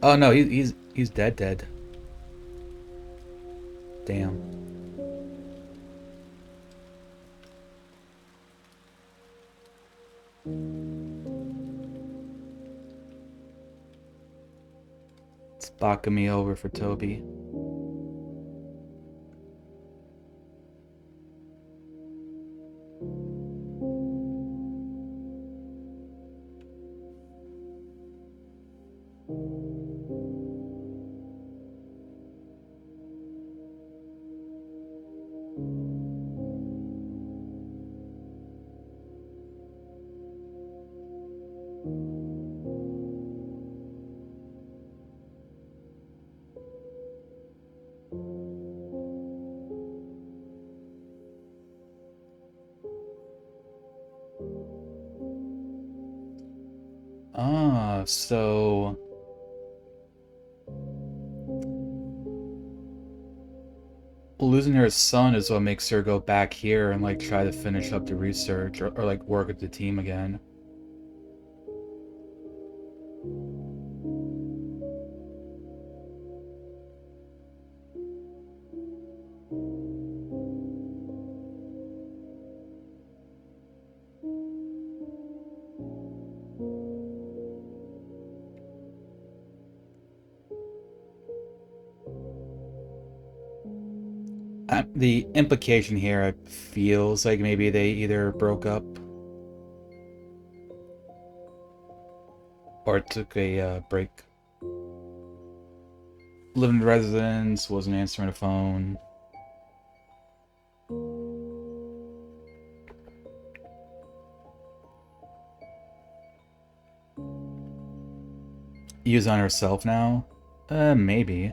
Oh no, he's dead. Damn. It's bocking me over for Toby. Ah, so... losing her son is what makes her go back here and, like, try to finish up the research or like, work with the team again. The implication here feels like maybe they either broke up or took a break. Living in residence, wasn't answering the phone. Use on herself now? Maybe.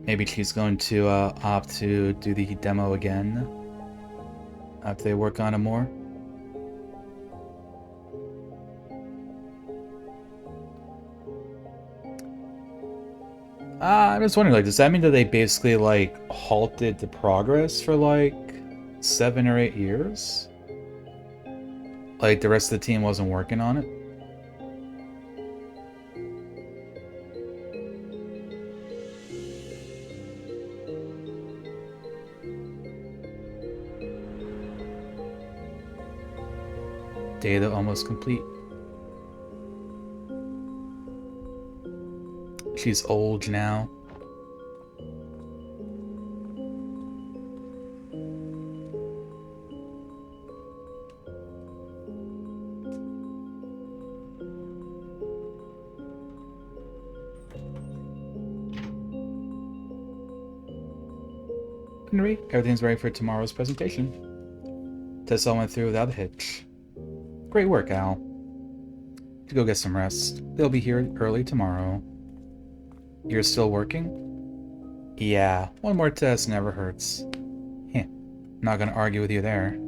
Maybe she's going to opt to do the demo again after they work on it more. I'm just wondering, like, does that mean that they basically, like, halted the progress for, like, 7 or 8 years? Like, the rest of the team wasn't working on it? Data almost complete. She's old now. Henry, everything's ready for tomorrow's presentation. Test all went through without a hitch. Great work, Al. To go get some rest. They'll be here early tomorrow. You're still working? Yeah, one more test never hurts. Heh, not gonna argue with you there.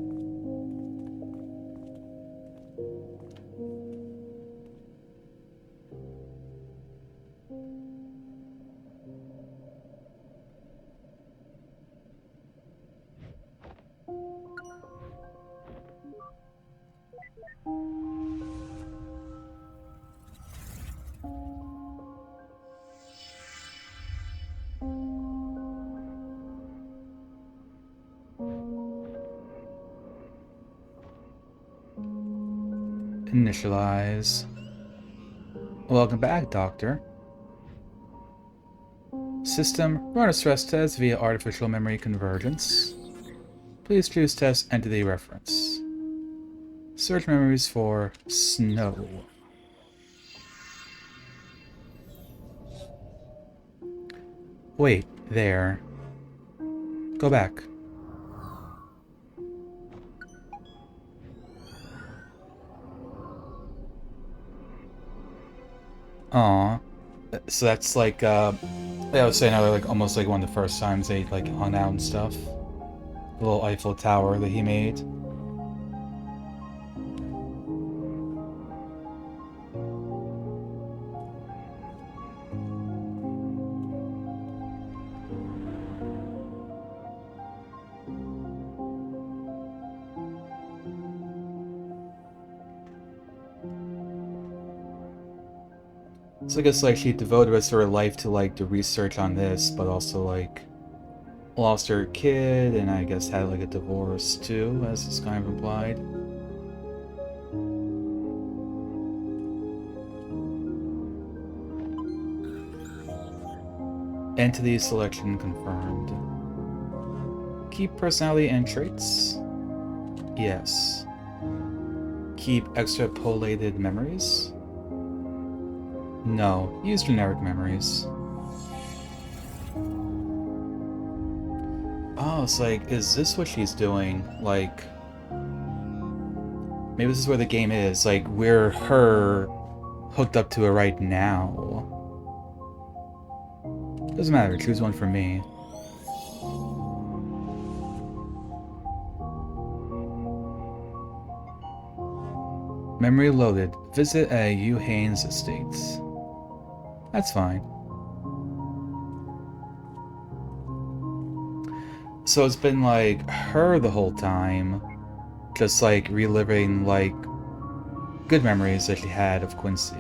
Initialize. Welcome back, Doctor. System, run a stress test via artificial memory convergence. Please choose test entity reference. Search memories for snow. Wait, there. Go back. Aw. So that's like, I was saying earlier, like, almost like one of the first times they, like, hung out and stuff. The little Eiffel Tower that he made. So I guess, like, she devoted the rest of her life to, like, the research on this, but also, like, lost her kid, and I guess had, like, a divorce, too, as is kind of implied. Entity selection confirmed. Keep personality and traits? Yes. Keep extrapolated memories? No, use generic memories. Oh, it's like, is this what she's doing? Like, maybe this is where the game is. Like, we're her hooked up to it right now. Doesn't matter, choose one for me. Memory loaded. Visit a U. Haynes Estates. That's fine. So it's been like her the whole time, just like reliving like good memories that she had of Quincy.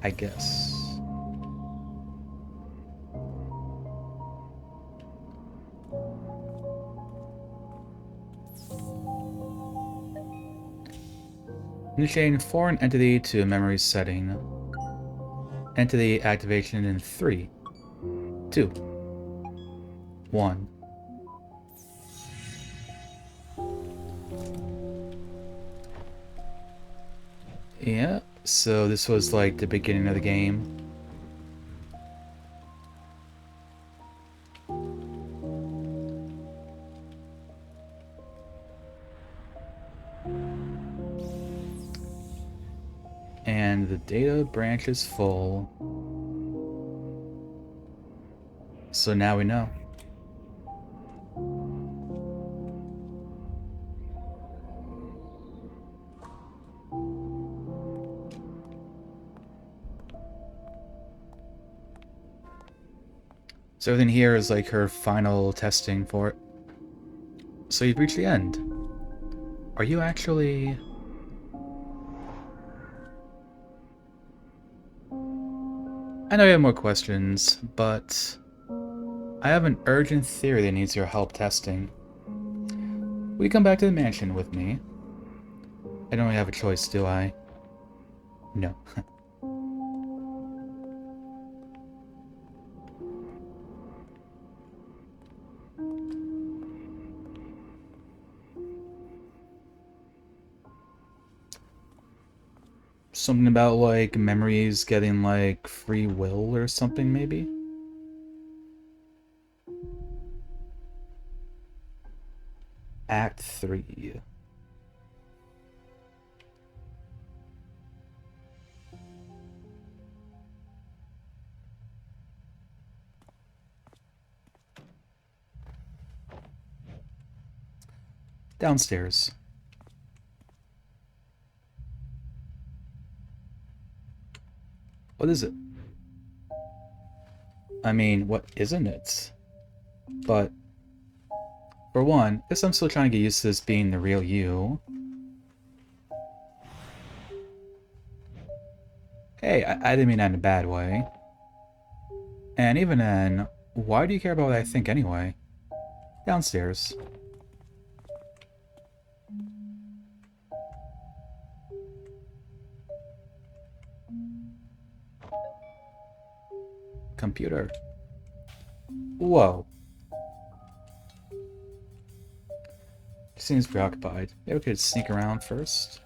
I guess. Initiating foreign entity to memory setting. Entity activation in 3, 2, 1. Yeah, so this was like the beginning of the game. And the data branch is full. So now we know. So everything here is like her final testing for it. So you've reached the end. Are you actually... I know you have more questions, but I have an urgent theory that needs your help testing. Will you come back to the mansion with me? I don't really have a choice, do I? No. Something about, like, memories getting, like, free will or something, maybe? Act 3. Downstairs. What is it? I mean, what isn't it? But, for one, I guess I'm still trying to get used to this being the real you. Hey, I didn't mean that in a bad way. And even then, why do you care about what I think anyway? Downstairs. Computer. Whoa. Seems preoccupied. Maybe we could sneak around first.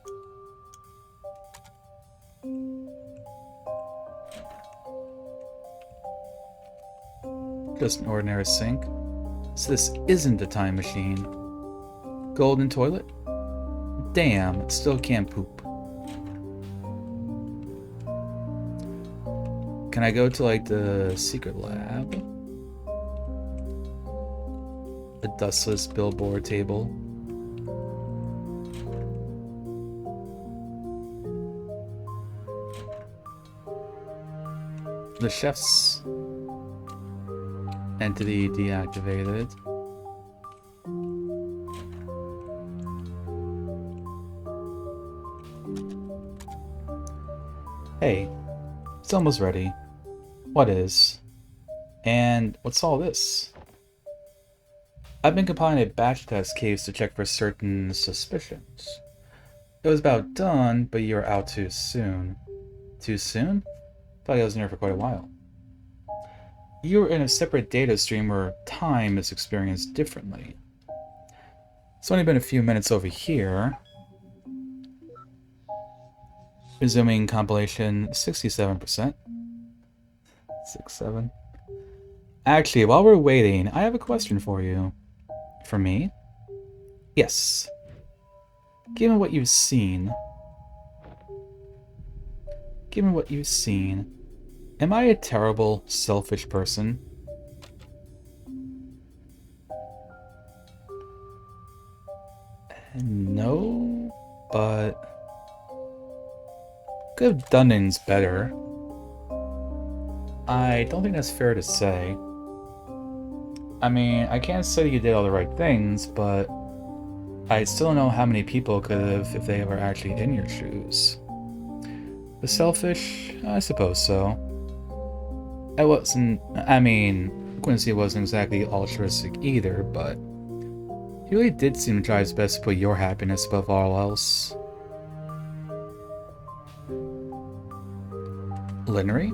Just an ordinary sink. So this isn't a time machine. Golden toilet? Damn, it still can't poop. Can I go to, like, the secret lab? A dustless billboard table. The chef's entity deactivated. Hey, it's almost ready. What is? And what's all this? I've been compiling a batch test case to check for certain suspicions. It was about done, but you were out too soon. Too soon? Thought I was in here for quite a while. You were in a separate data stream where time is experienced differently. It's only been a few minutes over here. Resuming compilation 67%. 67. Actually, while we're waiting, I have a question for you. For me? Yes. Given what you've seen, am I a terrible, selfish person? No, but could have done things better. I don't think that's fair to say. I mean, I can't say that you did all the right things, but I still don't know how many people could have if they were actually in your shoes. The selfish? I suppose so. Quincy wasn't exactly altruistic either, but he really did seem to try his best to put your happiness above all else. Lineary?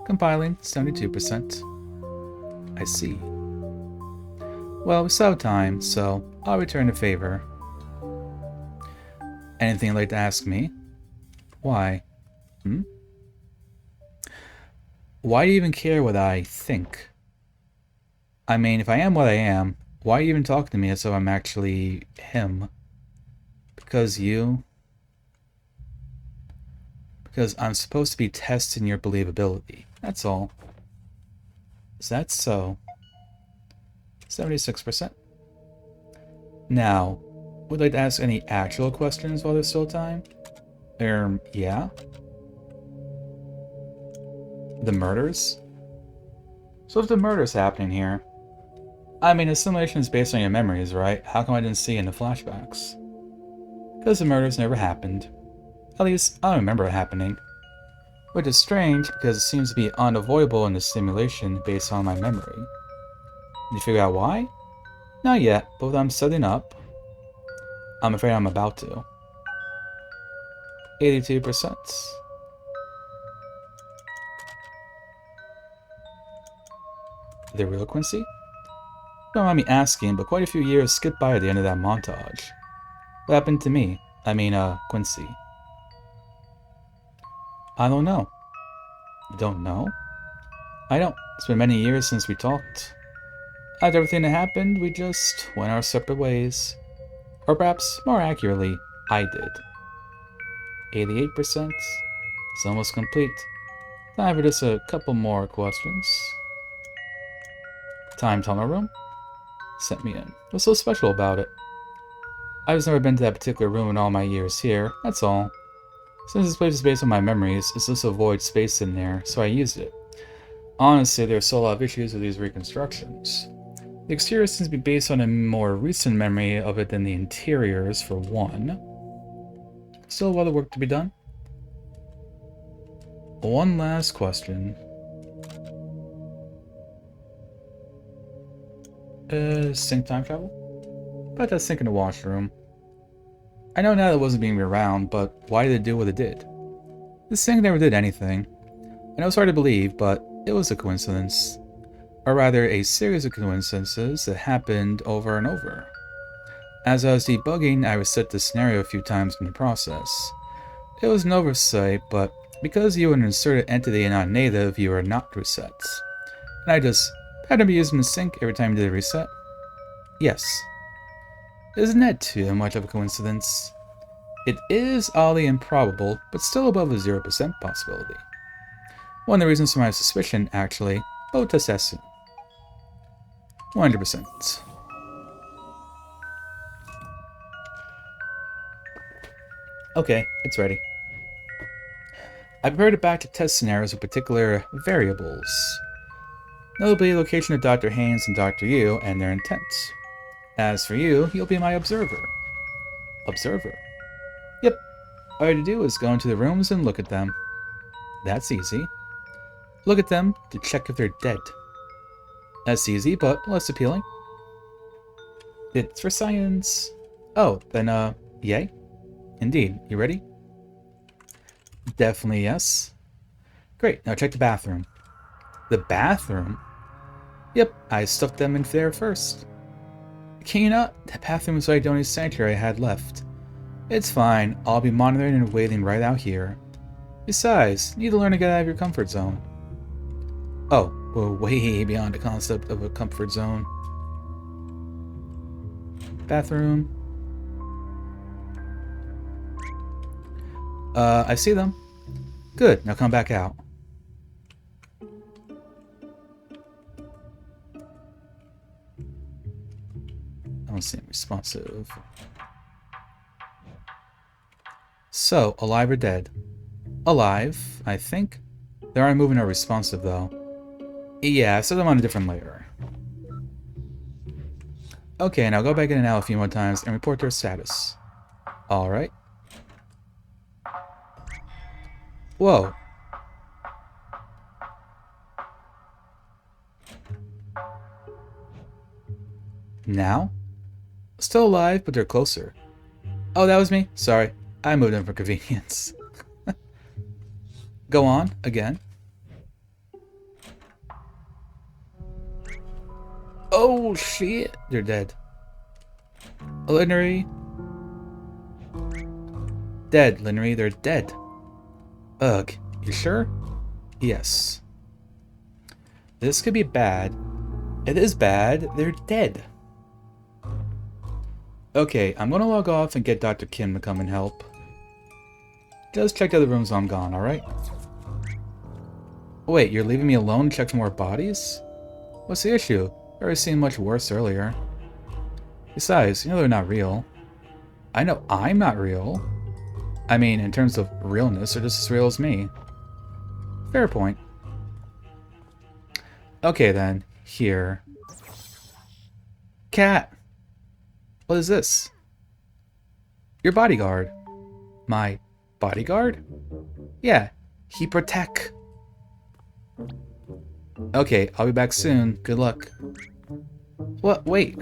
Compiling, 72%. I see. Well, it's out time, so I'll return the favor. Anything you'd like to ask me? Why? Why do you even care what I think? I mean, if I am what I am, why do you even talk to me as though I'm actually him? Because I'm supposed to be testing your believability. That's all. Is that so? 76%. Now, would you like to ask any actual questions while there's still time? Yeah? The murders? So if the murder's happening here, I mean, the simulation is based on your memories, right? How come I didn't see it in the flashbacks? Because the murders never happened. At least, I don't remember it happening. Which is strange, because it seems to be unavoidable in the simulation based on my memory. Did you figure out why? Not yet, but what I'm setting up, I'm afraid I'm about to. 82%. The real Quincy? Don't mind me asking, but quite a few years skipped by at the end of that montage. What happened to me? Quincy. I don't know. You don't know? I don't. It's been many years since we talked. After everything that happened, we just went our separate ways. Or perhaps, more accurately, I did. 88%. It's almost complete. Time for just a couple more questions. Time tunnel room? Sent me in. What's so special about it? I've just never been to that particular room in all my years here, that's all. Since this place is based on my memories, it's just a void space in there, so I used it. Honestly, there's still a lot of issues with these reconstructions. The exterior seems to be based on a more recent memory of it than the interiors, for one. Still a lot of work to be done. One last question. Sync time travel? But that's sync in the washroom. I know now that it wasn't being around, but why did it do what it did? This thing never did anything. I know it's hard to believe, but it was a coincidence. Or rather, a series of coincidences that happened over and over. As I was debugging, I reset the scenario a few times in the process. It was an oversight, but because you are an inserted entity and not native, you are not reset. And I just had to be using the sync every time you did a reset. Yes. Isn't that too much of a coincidence? It is oddly improbable, but still above a 0% possibility. One of the reasons for my suspicion, actually, but test that soon. 100%. Okay, it's ready. I prepared it back to test scenarios with particular variables. Notably, the location of Dr. Haynes and Dr. Yu and their intents. As for you, you'll be my observer. Observer? Yep. All you have to do is go into the rooms and look at them. That's easy. Look at them to check if they're dead. That's easy, but less appealing. It's for science. Oh, then, yay? Indeed. You ready? Definitely yes. Great, now check the bathroom. The bathroom? Yep, I stuffed them in there first. Can you not? The bathroom was the only sanctuary I had left. It's fine, I'll be monitoring and waiting right out here. Besides, you need to learn to get out of your comfort zone. Oh, we're way beyond the concept of a comfort zone. Bathroom. I see them. Good, now come back out. I don't seem responsive. So, alive or dead? Alive, I think. They aren't moving or responsive, though. Yeah, I set them on a different layer. Okay, now go back in and out a few more times and report their status. Alright. Whoa. Now? Still alive, but they're closer. Oh, that was me? Sorry. I moved them for convenience. Go on, again. Oh, shit. They're dead. Lineary. Dead, Lineary. They're dead. Ugh. You sure? Yes. This could be bad. It is bad. They're dead. Okay, I'm gonna log off and get Dr. Kim to come and help. Just check the other rooms while I'm gone, alright? Wait, you're leaving me alone to check for more bodies? What's the issue? I already seen much worse earlier. Besides, you know they're not real. I know I'm not real. I mean, in terms of realness, they're just as real as me. Fair point. Okay then, here. Cat! What is this? Your bodyguard. My bodyguard? Yeah, he protect. Okay, I'll be back soon. Good luck. What? Wait.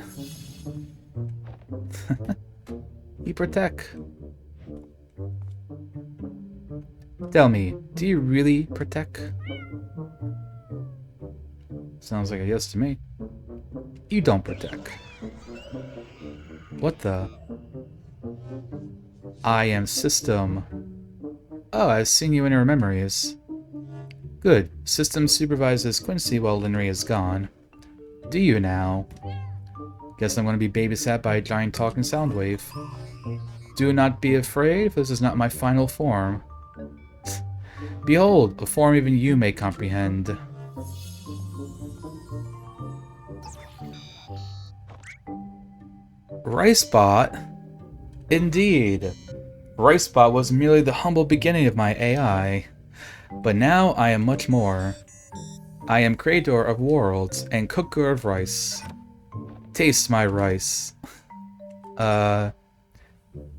He protect. Tell me, do you really protect? Sounds like a yes to me. You don't protect. What the? I am system. Oh, I've seen you in her memories. Good. System supervises Quincy while Linry is gone. Do you now? Guess I'm gonna be babysat by a giant talking sound wave. Do not be afraid, for this is not my final form. Behold, a form even you may comprehend. Ricebot? Indeed. Ricebot was merely the humble beginning of my AI. But now I am much more. I am creator of worlds and cooker of rice. Taste my rice.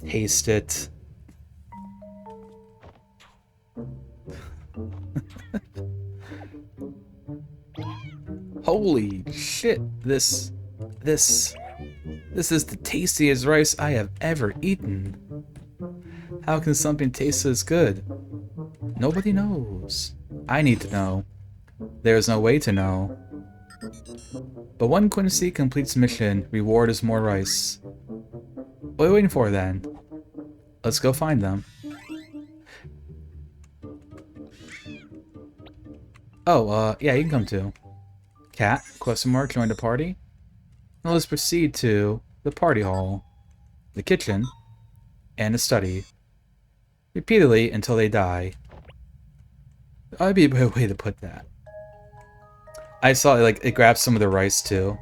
Taste it. Holy shit, this is the tastiest rice I have ever eaten. How can something taste this good? Nobody knows. I need to know. There is no way to know. But one Quincy completes mission, reward is more rice. What are we waiting for then? Let's go find them. Oh, yeah, you can come too. Cat, question mark, join the party. Now let's proceed to the party hall, the kitchen, and the study. Repeatedly until they die. That'd be a better way to put that. I saw like it grabs some of the rice too.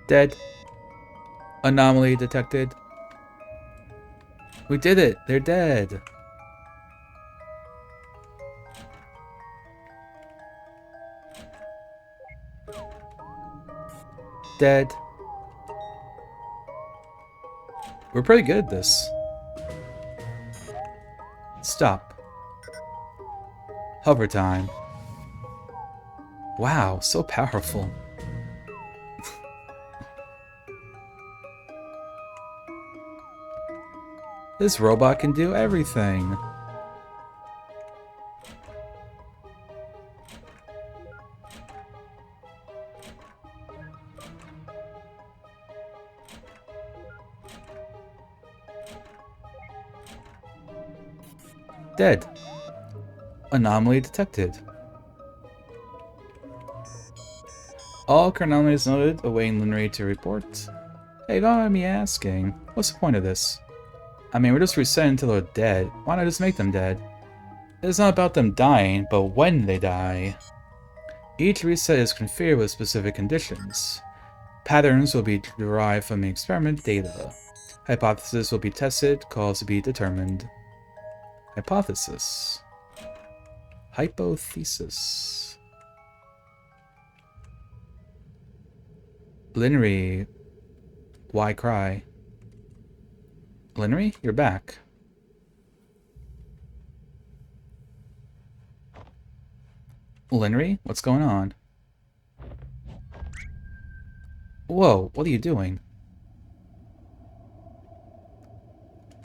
Dead. Anomaly detected. We did it! They're dead! Dead. We're pretty good at this. Stop. Hover time. Wow, so powerful. This robot can do everything. Dead. Anomaly detected. All anomalies noted, awaiting Linry to report. Hey, don't mind me asking, what's the point of this? I mean, we're just resetting until they're dead. Why not just make them dead? It's not about them dying, but when they die. Each reset is configured with specific conditions. Patterns will be derived from the experiment data. Hypothesis will be tested, cause to be determined. Hypothesis. Hypothesis. Linry, why cry? Linry, you're back. Linry, what's going on? Whoa, what are you doing?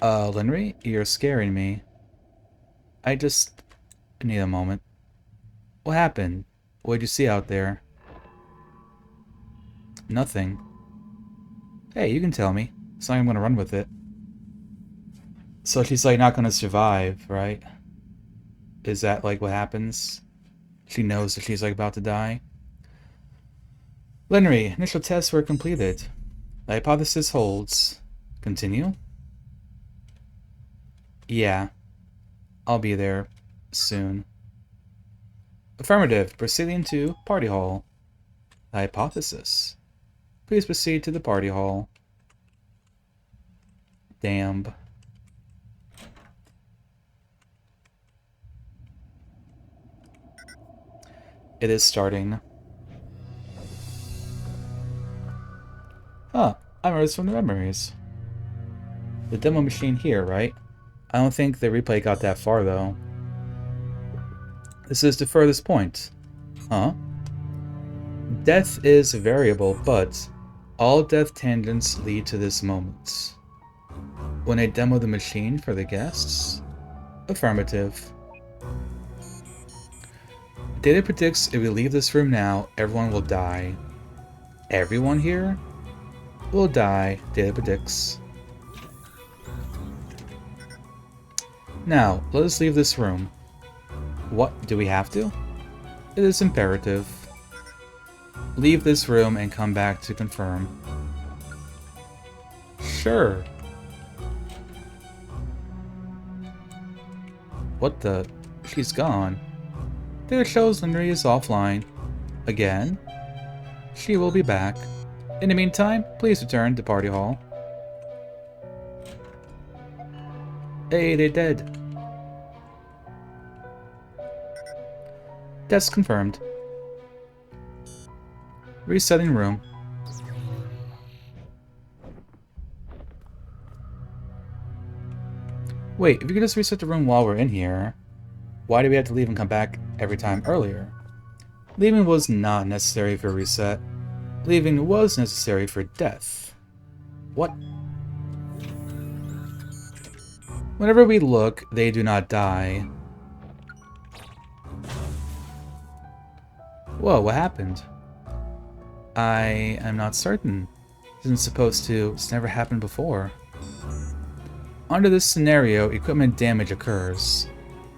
Linry, you're scaring me. I need a moment. What happened? What'd you see out there? Nothing. Hey, you can tell me. So I'm gonna run with it. So she's like not gonna survive, right? Is that like what happens? She knows that she's like about to die. Linry, initial tests were completed. The hypothesis holds. Continue? Yeah. I'll be there soon. Affirmative. Proceeding to party hall. The hypothesis. Please proceed to the party hall. Damn. It is starting. Huh. I remember this from the memories. The demo machine here, right? I don't think the replay got that far, though. This is the furthest point. Huh? Death is variable, but all death tangents lead to this moment. When I demo the machine for the guests? Affirmative. Data predicts if we leave this room now, everyone will die. Everyone here will die, data predicts. Now, let us leave this room. What, do we have to? It is imperative. Leave this room and come back to confirm. Sure. What the? She's gone. There shows Linry is offline. Again? She will be back. In the meantime, please return to Party Hall. Hey, they're dead. Desk confirmed. Resetting room. Wait, if you could just reset the room while we're in here, why do we have to leave and come back every time earlier? Leaving was not necessary for reset. Leaving was necessary for death. What? Whenever we look, they do not die. Whoa, what happened? I am not certain. Isn't supposed to. It's never happened before. Under this scenario, equipment damage occurs.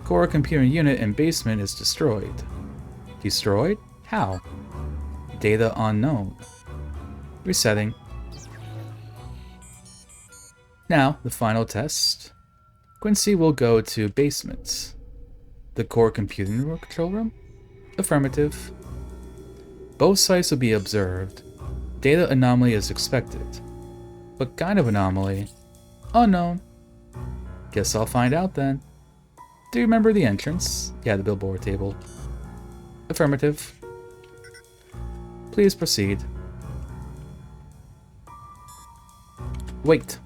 Core computer unit in basement is destroyed. Destroyed? How? Data unknown. Resetting. Now, the final test. Quincy will go to basement. The core computing control room? Affirmative. Both sites will be observed. Data anomaly is expected. What kind of anomaly? Unknown. Guess I'll find out then. Do you remember the entrance? Yeah, the billboard table. Affirmative. Please proceed. Wait.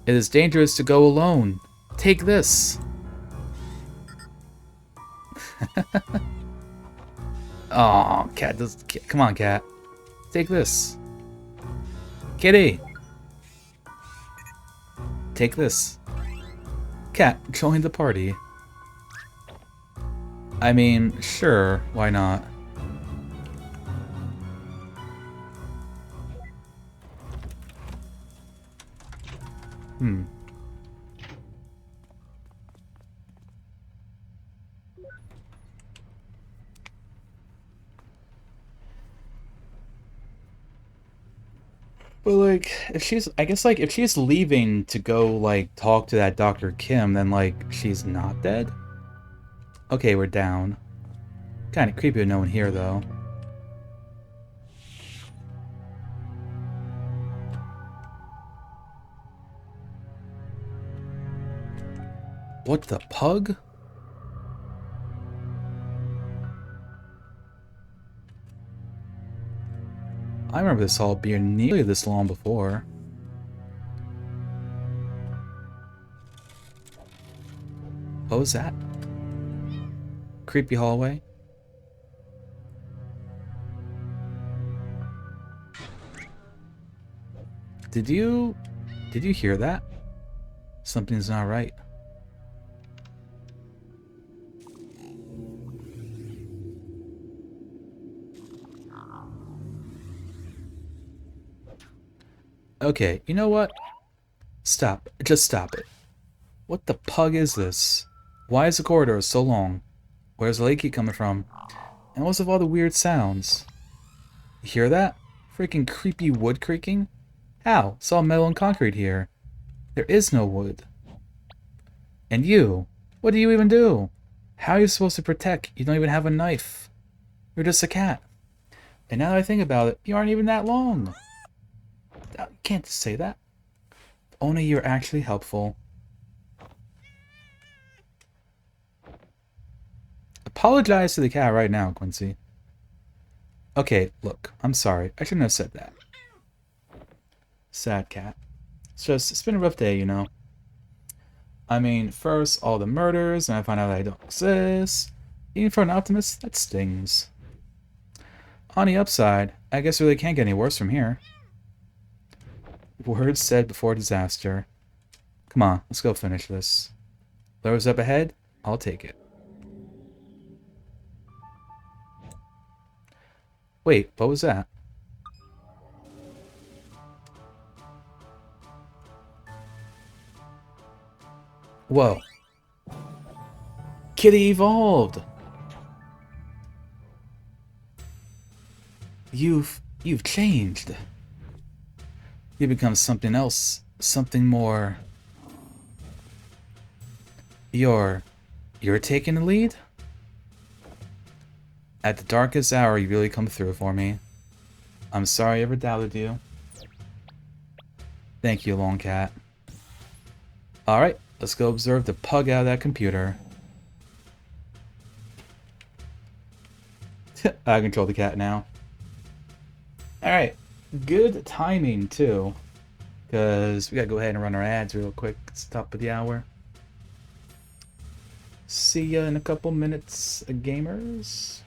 It is dangerous to go alone. Take this. Oh, cat does. Come on, cat. Take this. Kitty. Take this. Cat, join the party. I mean, sure, why not? But like, if she's, I guess like, if she's leaving to go like talk to that Dr. Kim, then like, she's not dead? Okay, we're down. Kinda creepy with no one here though. What the pug? I remember this all being nearly this long before. What was that? Creepy hallway? Did you hear that? Something's not right. Okay, you know what? Stop. Just stop it. What the pug is this? Why is the corridor so long? Where's the leaky coming from? And what's with all the weird sounds? You hear that? Freaking creepy wood creaking? How? It's all metal and concrete here. There is no wood. And you? What do you even do? How are you supposed to protect? You don't even have a knife. You're just a cat. And now that I think about it, you aren't even that long. You can't say that. If only you're actually helpful. Apologize to the cat right now, Quincy. Okay, look, I'm sorry. I shouldn't have said that. Sad cat. It's been a rough day, you know. I mean, first all the murders, and I find out that I don't exist. Even for an optimist, that stings. On the upside, I guess it really can't get any worse from here. Words said before disaster. Come on, let's go finish this. Lowers up ahead, I'll take it. Wait, what was that? Whoa. Kitty evolved! You've changed. You become something else. Something more... You're... You're taking the lead? At the darkest hour, you really come through for me. I'm sorry I ever doubted you. Thank you, Long Cat. Alright, let's go observe the pug out of that computer. I control the cat now. Alright, good timing, too. Because we gotta go ahead and run our ads real quick. It's the top of the hour. See ya in a couple minutes, gamers.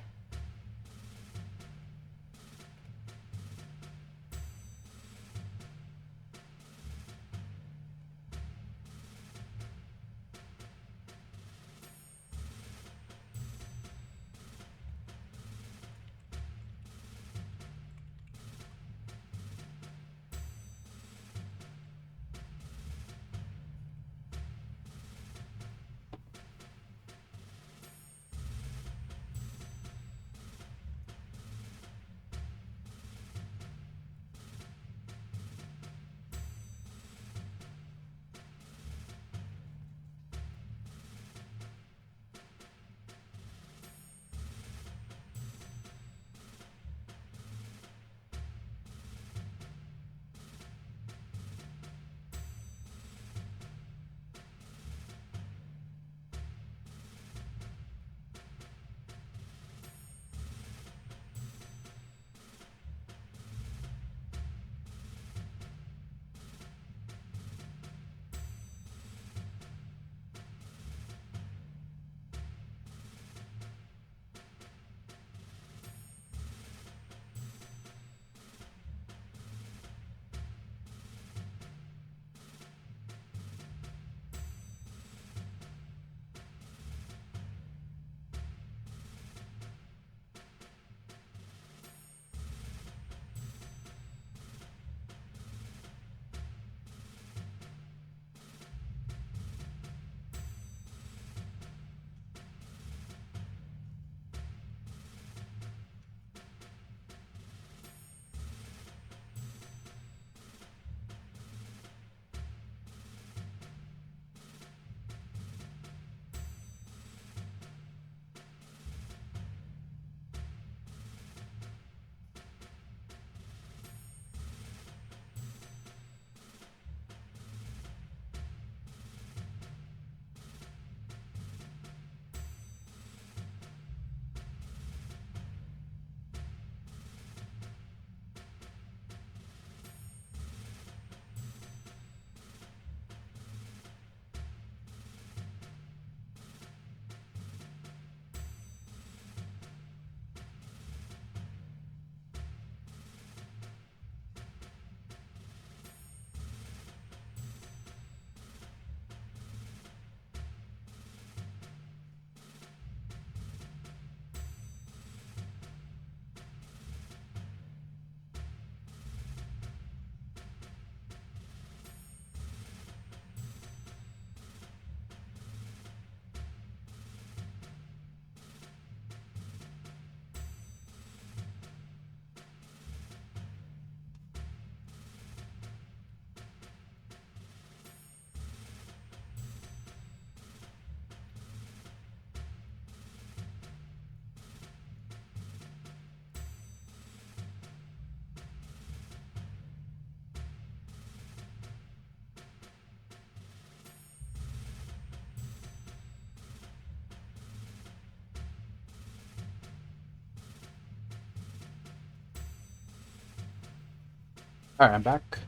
Alright, I'm back.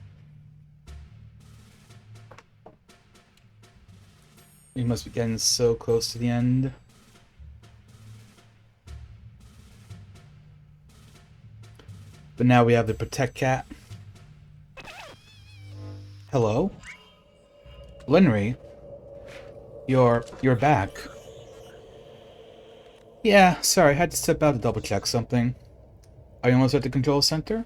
We must be getting so close to the end. But now we have the Protect Cat. Hello? Linry? You're back. Yeah, sorry, I had to step out to double check something. Are you almost at the control center?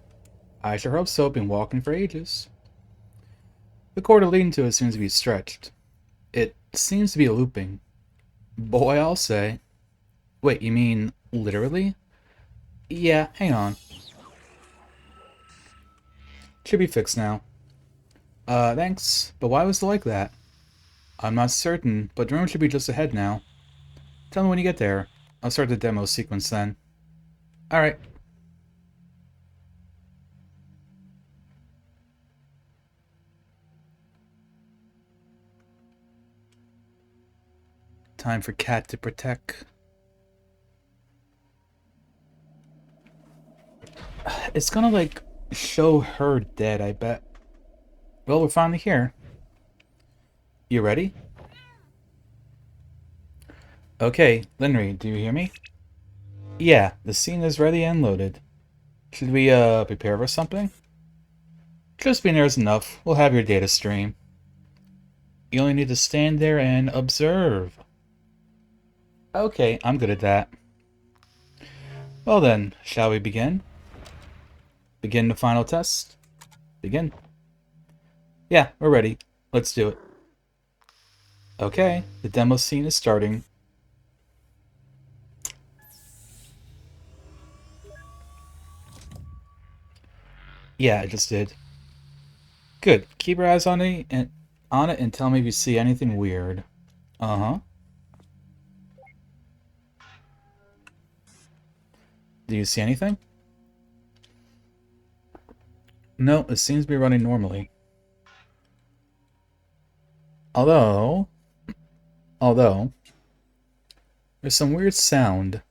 I sure hope so. Been walking for ages. The corridor leading to it seems to be stretched. It seems to be looping. Boy, I'll say. Wait, you mean literally? Yeah, hang on. Should be fixed now. Thanks. But why was it like that? I'm not certain, but the room should be just ahead now. Tell me when you get there. I'll start the demo sequence then. Alright. Time for Cat to protect. It's gonna, like, show her dead, I bet. Well, we're finally here. You ready? Okay, Linry, do you hear me? Yeah, the scene is ready and loaded. Should we, prepare for something? Just being there is enough. We'll have your data stream. You only need to stand there and observe. Okay, I'm good at that. Well then, shall we begin? Begin the final test? Begin. Yeah, we're ready. Let's do it. Okay, the demo scene is starting. Yeah, I just did. Good. Keep your eyes on it and tell me if you see anything weird. Uh-huh. Do you see anything? No, it seems to be running normally. Although, there's some weird sound.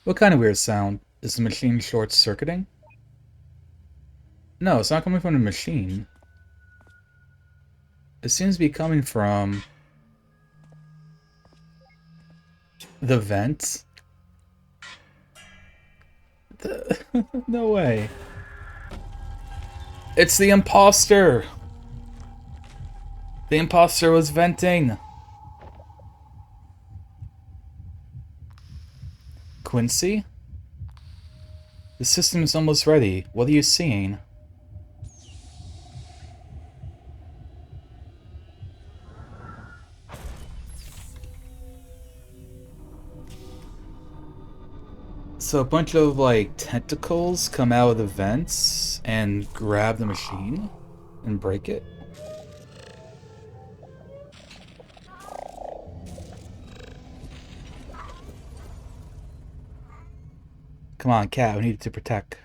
What kind of weird sound? Is the machine short-circuiting? No, it's not coming from the machine. It seems to be coming from the vent. No way. It's the imposter! The imposter was venting! Quincy? The system is almost ready. What are you seeing? So a bunch of, like, tentacles come out of the vents and grab the machine and break it? Come on, Cat, we need to protect.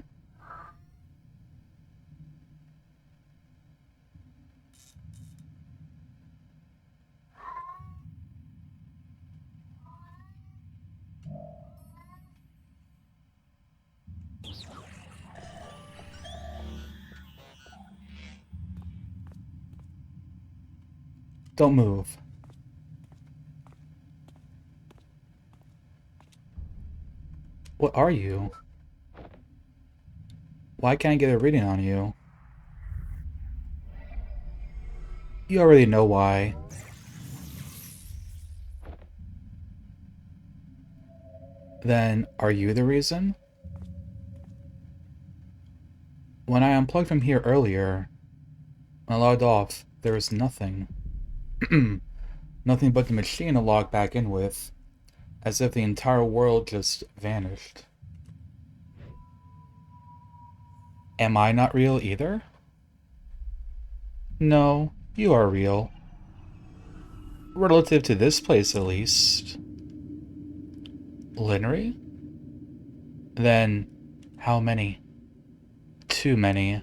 Don't move. What are you? Why can't I get a reading on you? You already know why. Then, are you the reason? When I unplugged from here earlier, when I logged off, there was nothing. Nothing but the machine to log back in with, as if the entire world just vanished. Am I not real either? No, you are real. Relative to this place, at least. Linnery? Then, how many? Too many.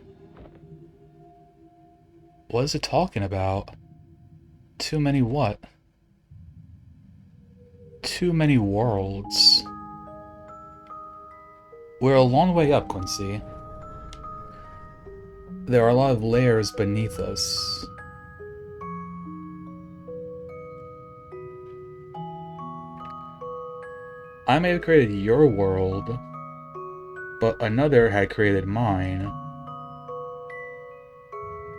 What is it talking about? Too many what? Too many worlds. We're a long way up, Quincy. There are a lot of layers beneath us. I may have created your world, but another had created mine.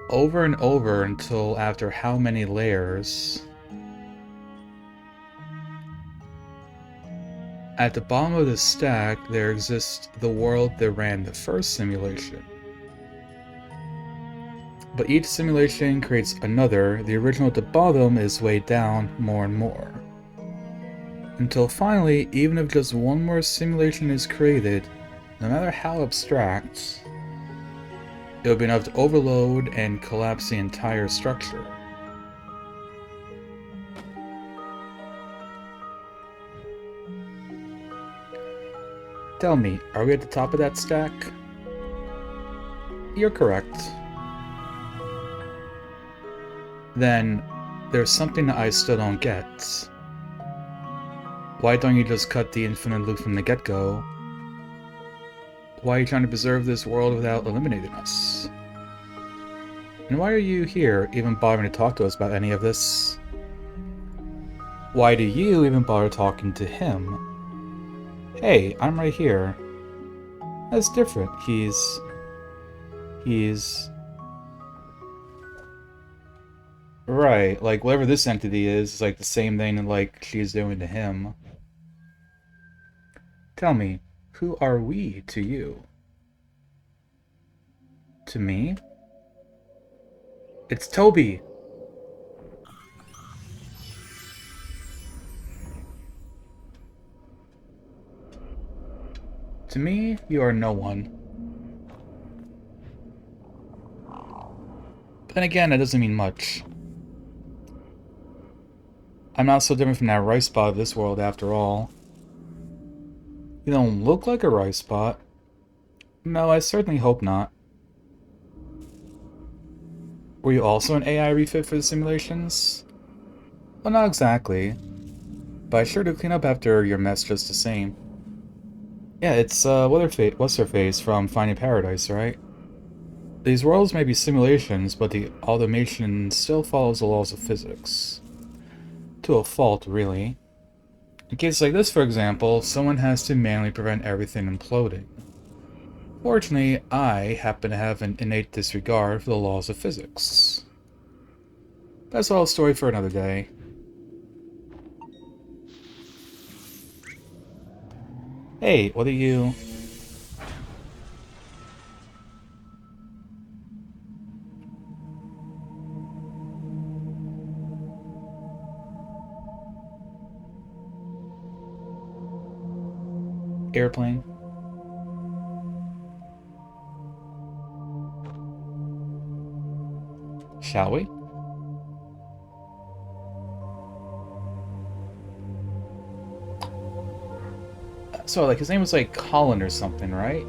Over and over until after how many layers? At the bottom of the stack, there exists the world that ran the first simulation. But each simulation creates another. The original at the bottom is weighed down more and more. Until finally, even if just one more simulation is created, no matter how abstract, it would be enough to overload and collapse the entire structure. Tell me, are we at the top of that stack? You're correct. Then, there's something that I still don't get. Why don't you just cut the infinite loop from the get-go? Why are you trying to preserve this world without eliminating us? And why are you here, even bothering to talk to us about any of this? Why do you even bother talking to him? Hey, I'm right here. That's different. He's... Right, like, whatever this entity is like the same thing that, like, she's doing to him. Tell me, who are we to you? To me? It's Toby! To me, you are no one. But then again, that doesn't mean much. I'm not so different from that rice spot of this world, after all. You don't look like a rice spot. No, I certainly hope not. Were you also an AI refit for the simulations? Well, not exactly. But I sure do clean up after your mess just the same. Yeah, it's, what's her face from Finding Paradise, right? These worlds may be simulations, but the automation still follows the laws of physics. To a fault, really. In cases like this, for example, someone has to manually prevent everything imploding. Fortunately, I happen to have an innate disregard for the laws of physics. That's all a story for another day. Hey, what are you... Airplane? Shall we? So, like, his name was, like, Colin or something, right?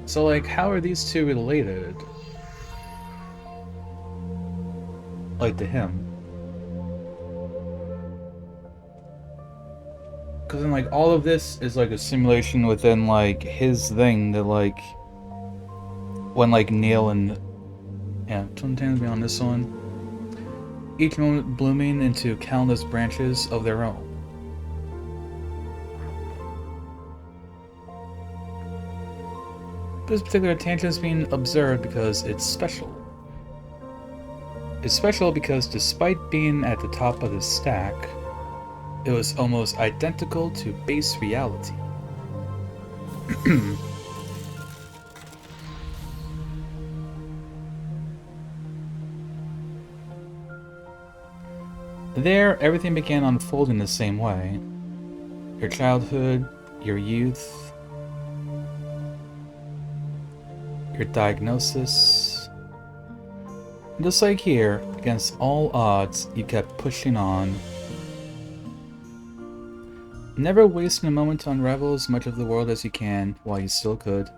So, like, how are these two related? Like, to him? Because then, like, all of this is, like, a simulation within, like, his thing that, like... When, like, Neil and... Yeah, Twin Tans beyond this one. Each moment blooming into countless branches of their own. This particular tangent is being observed because it's special. It's special because despite being at the top of the stack, it was almost identical to base reality. There, everything began unfolding the same way. Your childhood, your youth, your diagnosis. And just like here, against all odds, you kept pushing on. Never wasting a moment to unravel as much of the world as you can while you still could.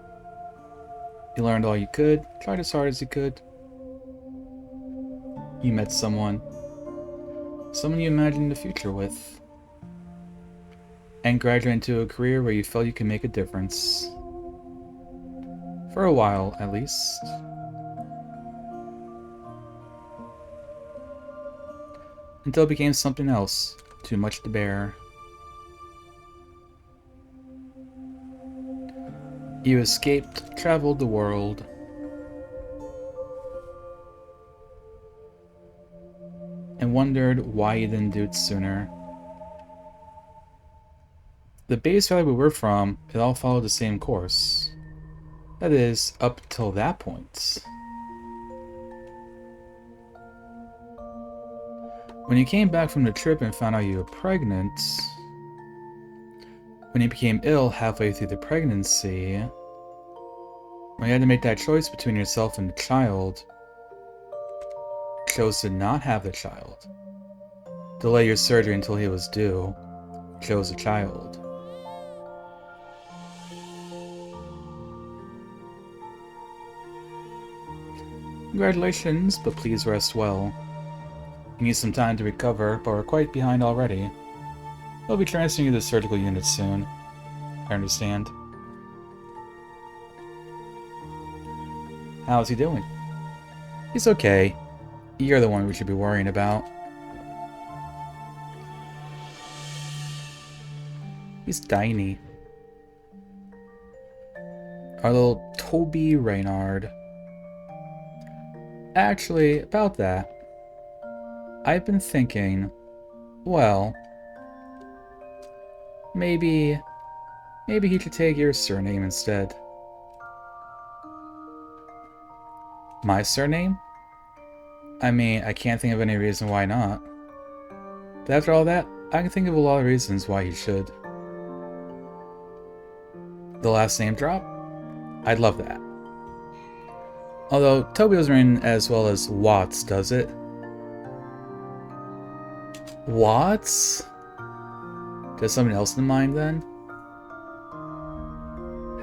You learned all you could, tried as hard as you could. You met someone you imagined the future with, and graduated into a career where you felt you could make a difference. For a while, at least. Until it became something else, too much to bear. You escaped, traveled the world, and wondered why you didn't do it sooner. The base valley we were from, it all followed the same course. That is, up till that point. When you came back from the trip and found out you were pregnant, when you became ill halfway through the pregnancy, when you had to make that choice between yourself and the child, chose to not have the child. Delay your surgery until he was due, chose a child. Congratulations, but please rest well. You need some time to recover, but we're quite behind already. We'll be transferring you to the surgical unit soon. I understand. How's he doing? He's okay. You're the one we should be worrying about. He's tiny. Our little Toby Reynard. Actually, about that, I've been thinking, well, maybe he should take your surname instead. My surname? I mean, I can't think of any reason why not. But after all that, I can think of a lot of reasons why he should. The last name drop? I'd love that. Although, Toby was written as well as Watts, does it? Watts? Does somebody else in mind then?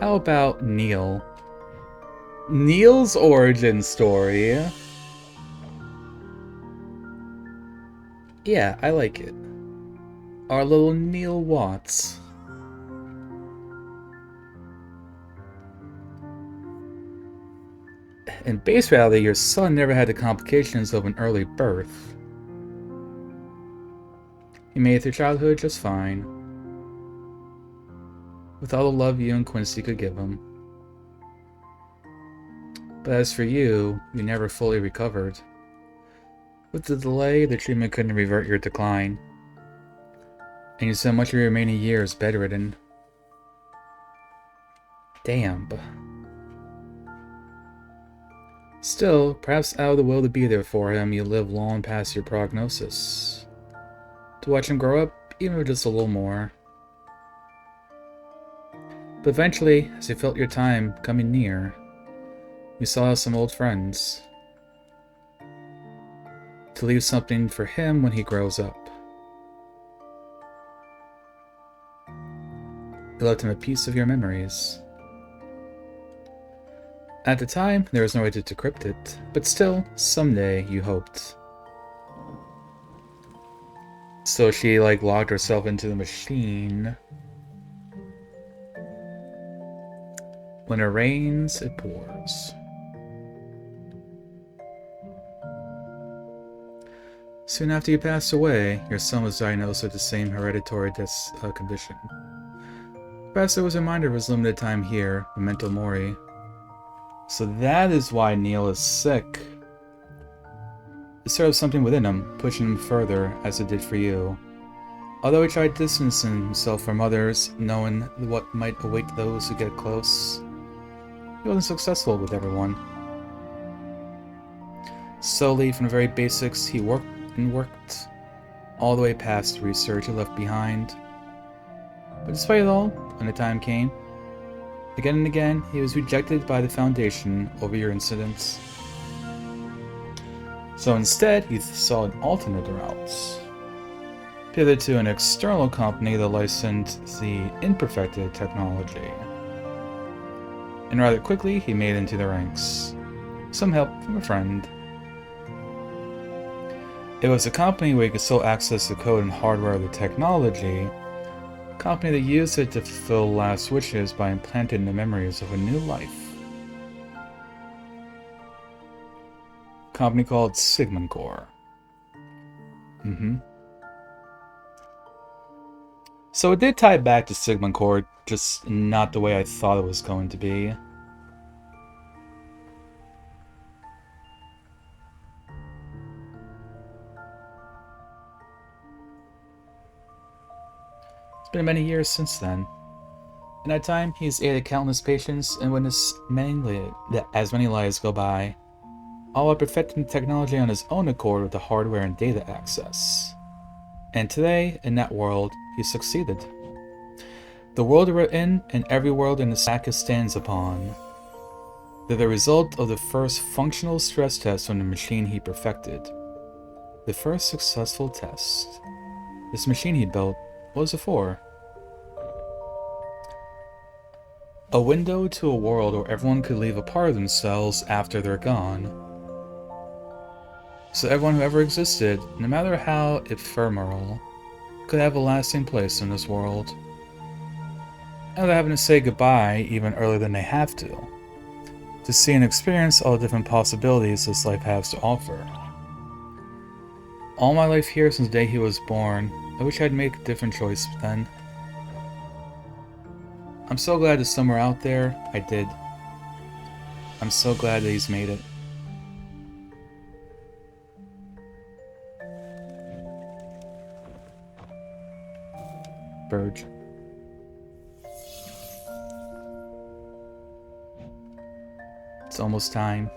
How about Neil? Neil's origin story? Yeah, I like it. Our little Neil Watts. In base reality, your son never had the complications of an early birth. He made it through childhood just fine. With all the love you and Quincy could give him. But as for you, you never fully recovered. With the delay, the treatment couldn't revert your decline. And you spent much of your remaining years bedridden. Damn. Still, perhaps out of the will to be there for him, you live long past your prognosis. To watch him grow up, even if just a little more. But eventually, as you felt your time coming near, you saw some old friends. To leave something for him when he grows up. You left him a piece of your memories. At the time, there was no way to decrypt it, but still, someday, you hoped. So she, logged herself into the machine. When it rains, it pours. Soon after you passed away, your son was diagnosed with the same hereditary condition. Perhaps it was a reminder of his limited time here, memento mori. So that is why Neil is sick. It serves something within him, pushing him further, as it did for you. Although he tried distancing himself from others, knowing what might await those who get close, he wasn't successful with everyone. Slowly, from the very basics, he worked and worked, all the way past research he left behind. But despite it all, when the time came, again and again, he was rejected by the Foundation over your incidents. So instead, he sought alternate routes. Pivoted to an external company that licensed the imperfected technology. And rather quickly, he made it into the ranks. Some help from a friend. It was a company where you could still access the code and hardware of the technology, a company that used it to fulfill last wishes by implanting the memories of a new life. A company called Sigmund Core. So it did tie back to Sigmund Core, just not the way I thought it was going to be. It's been many years since then. In that time, he has aided countless patients and witnessed as many lives go by, all while perfecting the technology on his own accord with the hardware and data access. And today, in that world, he succeeded. The world we're in, and every world in the Saka stands upon, they're the result of the first functional stress test on the machine he perfected. The first successful test. This machine he built, what was it for? A window to a world where everyone could leave a part of themselves after they're gone. So everyone who ever existed, no matter how ephemeral, could have a lasting place in this world. And without having to say goodbye even earlier than they have to see and experience all the different possibilities this life has to offer. All my life here since the day he was born, I wish I'd make a different choice then. I'm so glad that somewhere out there, I did. I'm so glad that he's made it. Burge. It's almost time.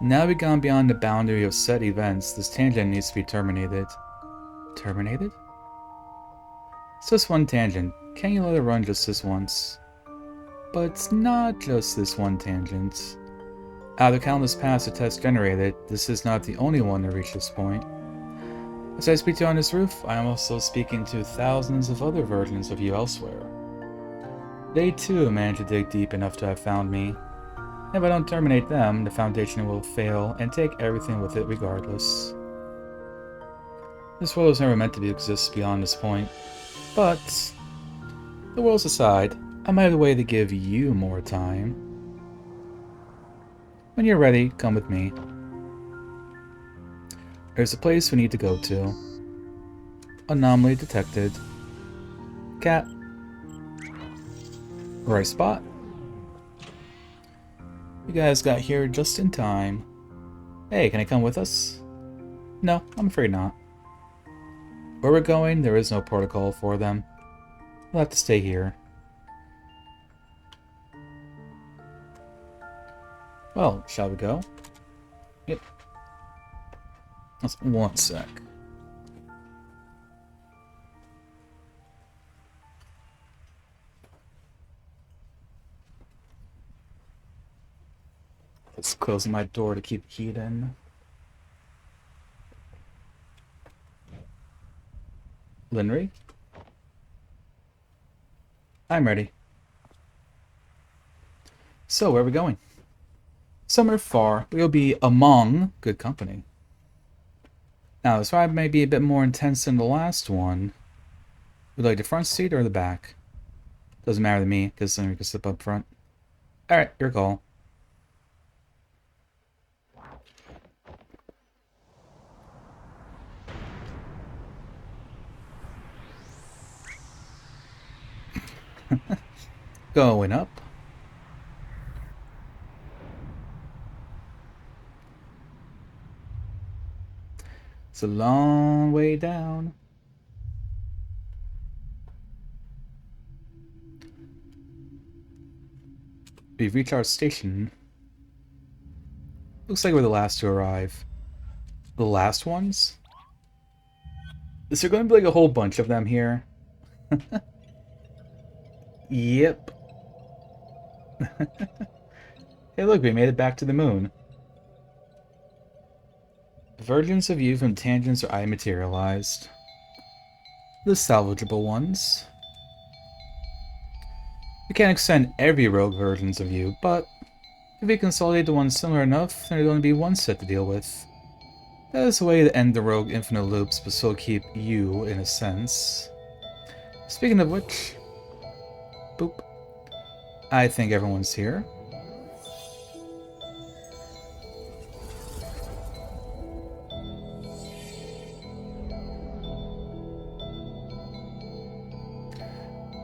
Now we've gone beyond the boundary of set events, this tangent needs to be terminated. Terminated? It's just one tangent. Can you let it run just this once? But it's not just this one tangent. Out of the countless paths the test generated, this is not the only one to reach this point. As I speak to you on this roof, I am also speaking to thousands of other versions of you elsewhere. They too managed to dig deep enough to have found me. If I don't terminate them, the Foundation will fail and take everything with it regardless. This world was never meant to exist beyond this point, but the worlds aside, I might have a way to give you more time. When you're ready, come with me. There's a place we need to go to. Anomaly detected. Cat. Right spot. You guys got here just in time. Hey, can I come with us? No, I'm afraid not. Where we're going, there is no protocol for them. We'll have to stay here. Well, shall we go? Yep. Just one sec. Just closing my door to keep heat in. Linry? I'm ready. So, where are we going? Somewhere far, we'll be among good company. Now, this ride may be a bit more intense than the last one. Would you like the front seat or the back? Doesn't matter to me, because then we can sit up front. Alright, your call. Going up. It's a long way down. We've reached our station. Looks like we're the last to arrive. The last ones? Is there going to be like a whole bunch of them here? Yep. Hey look, we made it back to the moon. Versions of you from tangents are materialized. The salvageable ones. We can't extend every rogue versions of you, but if we consolidate the ones similar enough, then there's going to be one set to deal with. That is a way to end the rogue infinite loops, but still keep you, in a sense. Speaking of which... Boop. I think everyone's here.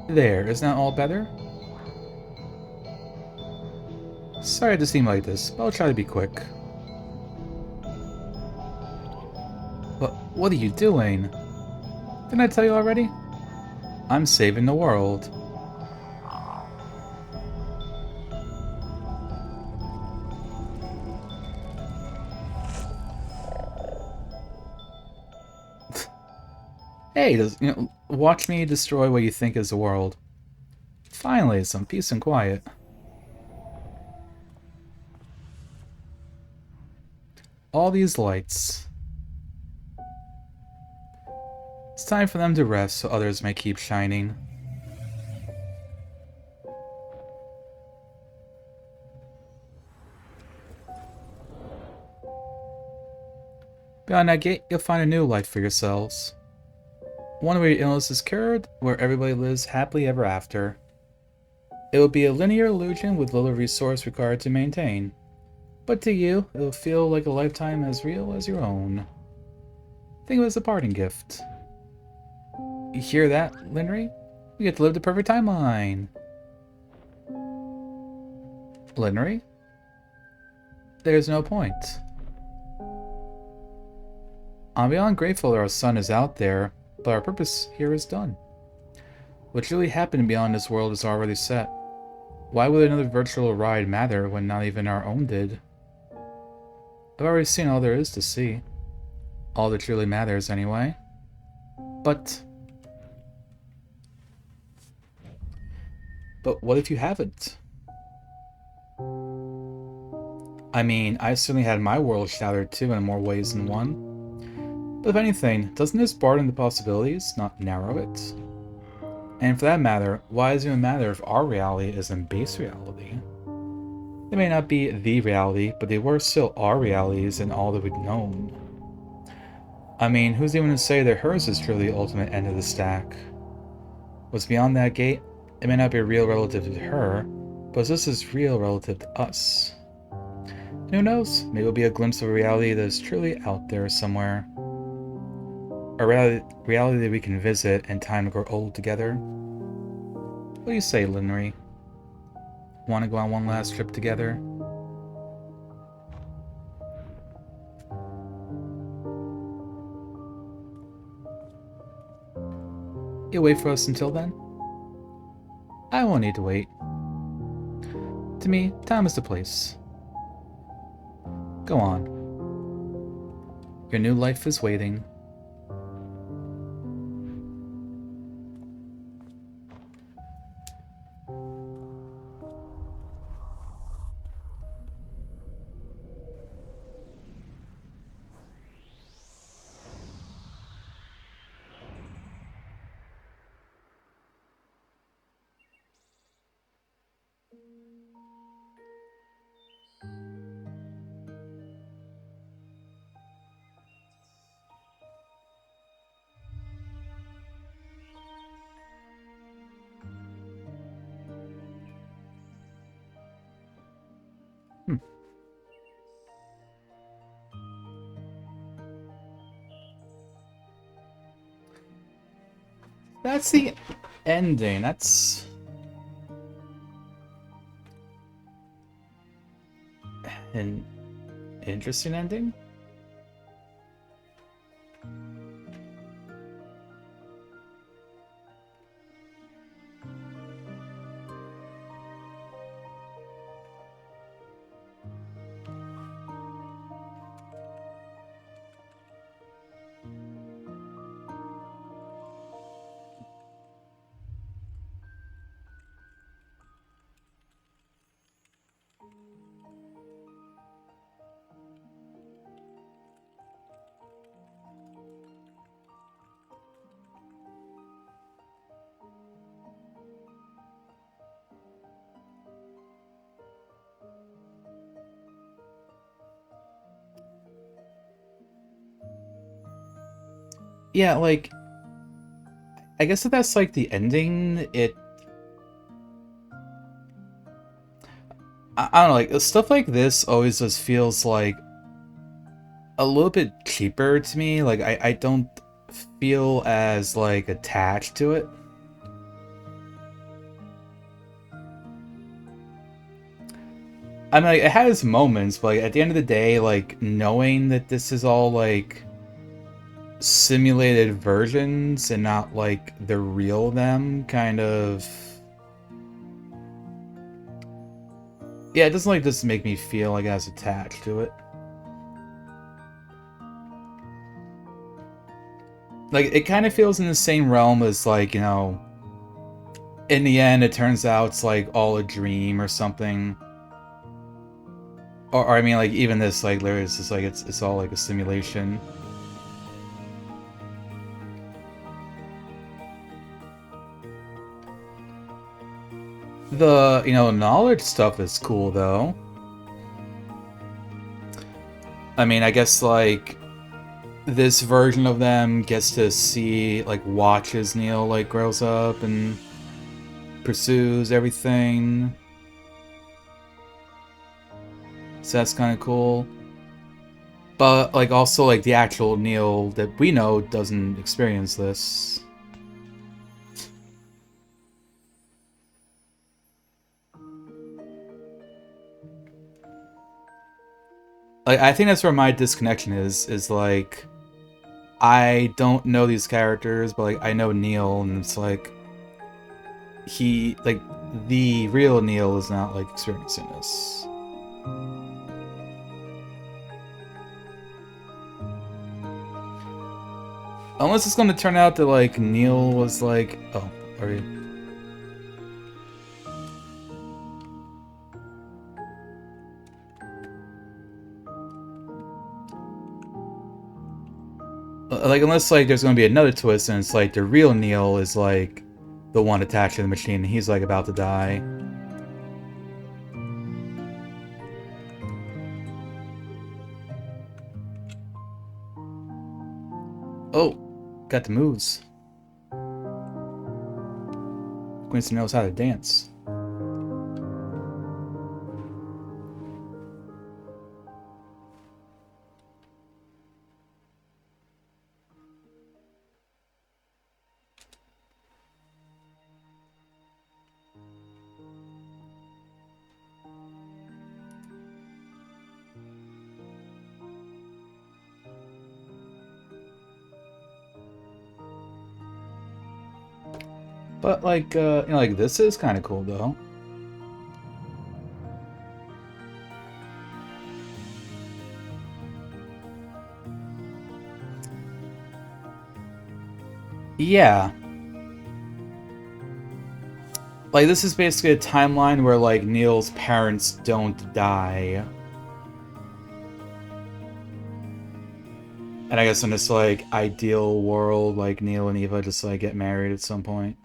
There, isn't that all better? Sorry to seem like this, but I'll try to be quick. But what are you doing? Didn't I tell you already? I'm saving the world. Hey, watch me destroy what you think is the world. Finally, some peace and quiet. All these lights. It's time for them to rest so others may keep shining. Beyond that gate, you'll find a new life for yourselves. One where your illness is cured, where everybody lives happily ever after. It will be a linear illusion with little resource required to maintain. But to you, it will feel like a lifetime as real as your own. Think of it as a parting gift. You hear that, Linry? We get to live the perfect timeline. Linry? There's no point. I'm beyond grateful that our son is out there, but our purpose here is done. What truly happened beyond this world is already set. Why would another virtual ride matter when not even our own did? I've already seen all there is to see. All that truly matters, anyway. But what if you haven't? I mean, I certainly had my world shattered too in more ways than one. But if anything, doesn't this broaden the possibilities, not narrow it? And for that matter, why does it even matter if our reality isn't base reality? They may not be the reality, but they were still our realities and all that we've known. I mean, who's even to say that hers is truly the ultimate end of the stack? What's beyond that gate, it may not be real relative to her, but this is real relative to us. And who knows, maybe it'll be a glimpse of a reality that is truly out there somewhere. A reality that we can visit in time to grow old together. What do you say, Linry? Want to go on one last trip together? You'll wait for us until then? I won't need to wait. To me, time is the place. Go on. Your new life is waiting. That's the ending. That's an interesting ending. Yeah, like, I guess if that's like the ending, I don't know, like, stuff like this always just feels like a little bit cheaper to me. Like, I don't feel as, like, attached to it. I mean, like, it has moments, but like, at the end of the day, like, knowing that this is all, like, simulated versions and not like the real them kind of. Yeah, it doesn't like this make me feel like I was attached to it. Like, it kind of feels in the same realm as, like, you know, in the end it turns out it's like all a dream or something. Or I mean, like, even this, like, literally it's just like it's all like a simulation. The, you know, knowledge stuff is cool though. I mean, I guess like this version of them gets to see, like, watches Neil like grows up and pursues everything. So that's kind of cool. But like also like the actual Neil that we know doesn't experience this. Like, I think that's where my disconnection is like I don't know these characters, but like I know Neil, and it's like he, like, the real Neil is not like experiencing this. Unless it's going to turn out that like Neil was like, oh, are you? Like, unless like there's going to be another twist and it's like the real Neil is like the one attached to the machine and he's like about to die. Oh, got the moves. Quincy knows how to dance. But like, you know, like this is kind of cool though. Yeah. Like, this is basically a timeline where, like, Neil's parents don't die. And I guess in this, like, ideal world, like, Neil and Eva just, like, get married at some point.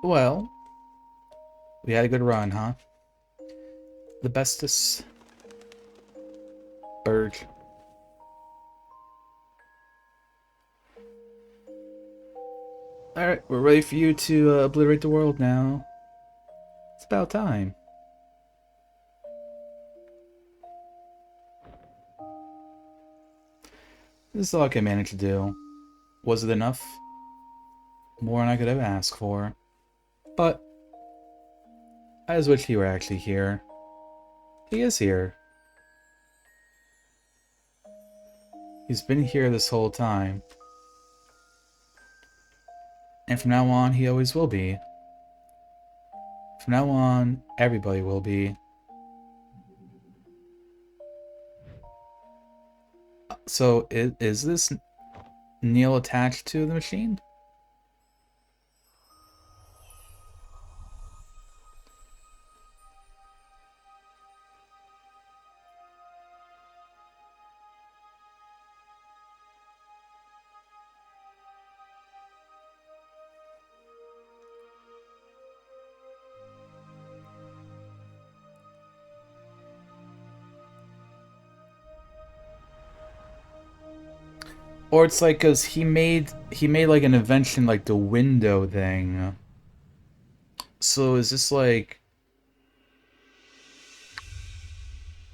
Well, we had a good run, huh? The bestest. Bird. Alright, we're ready for you to obliterate the world now. It's about time. This is all I can manage to do. Was it enough? More than I could ever ask for. But I just wish he were actually here. He is here. He's been here this whole time. And from now on, he always will be. From now on, everybody will be. So, is this Neil attached to the machine? Or it's like, cause he made like an invention like the window thing. So is this like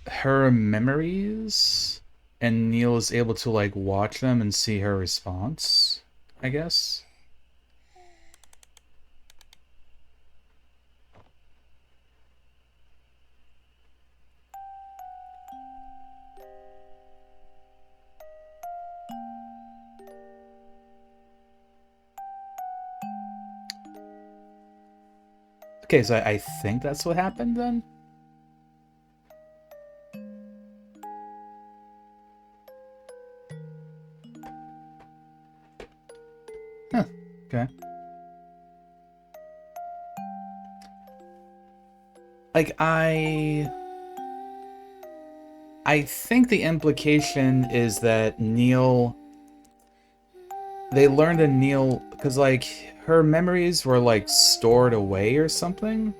her memories? And Neil is able to like watch them and see her response, I guess. Okay, so I think that's what happened then? Huh, okay. Like, I think the implication is that Neil... They learned that Neil... Because, like, her memories were, like, stored away or something?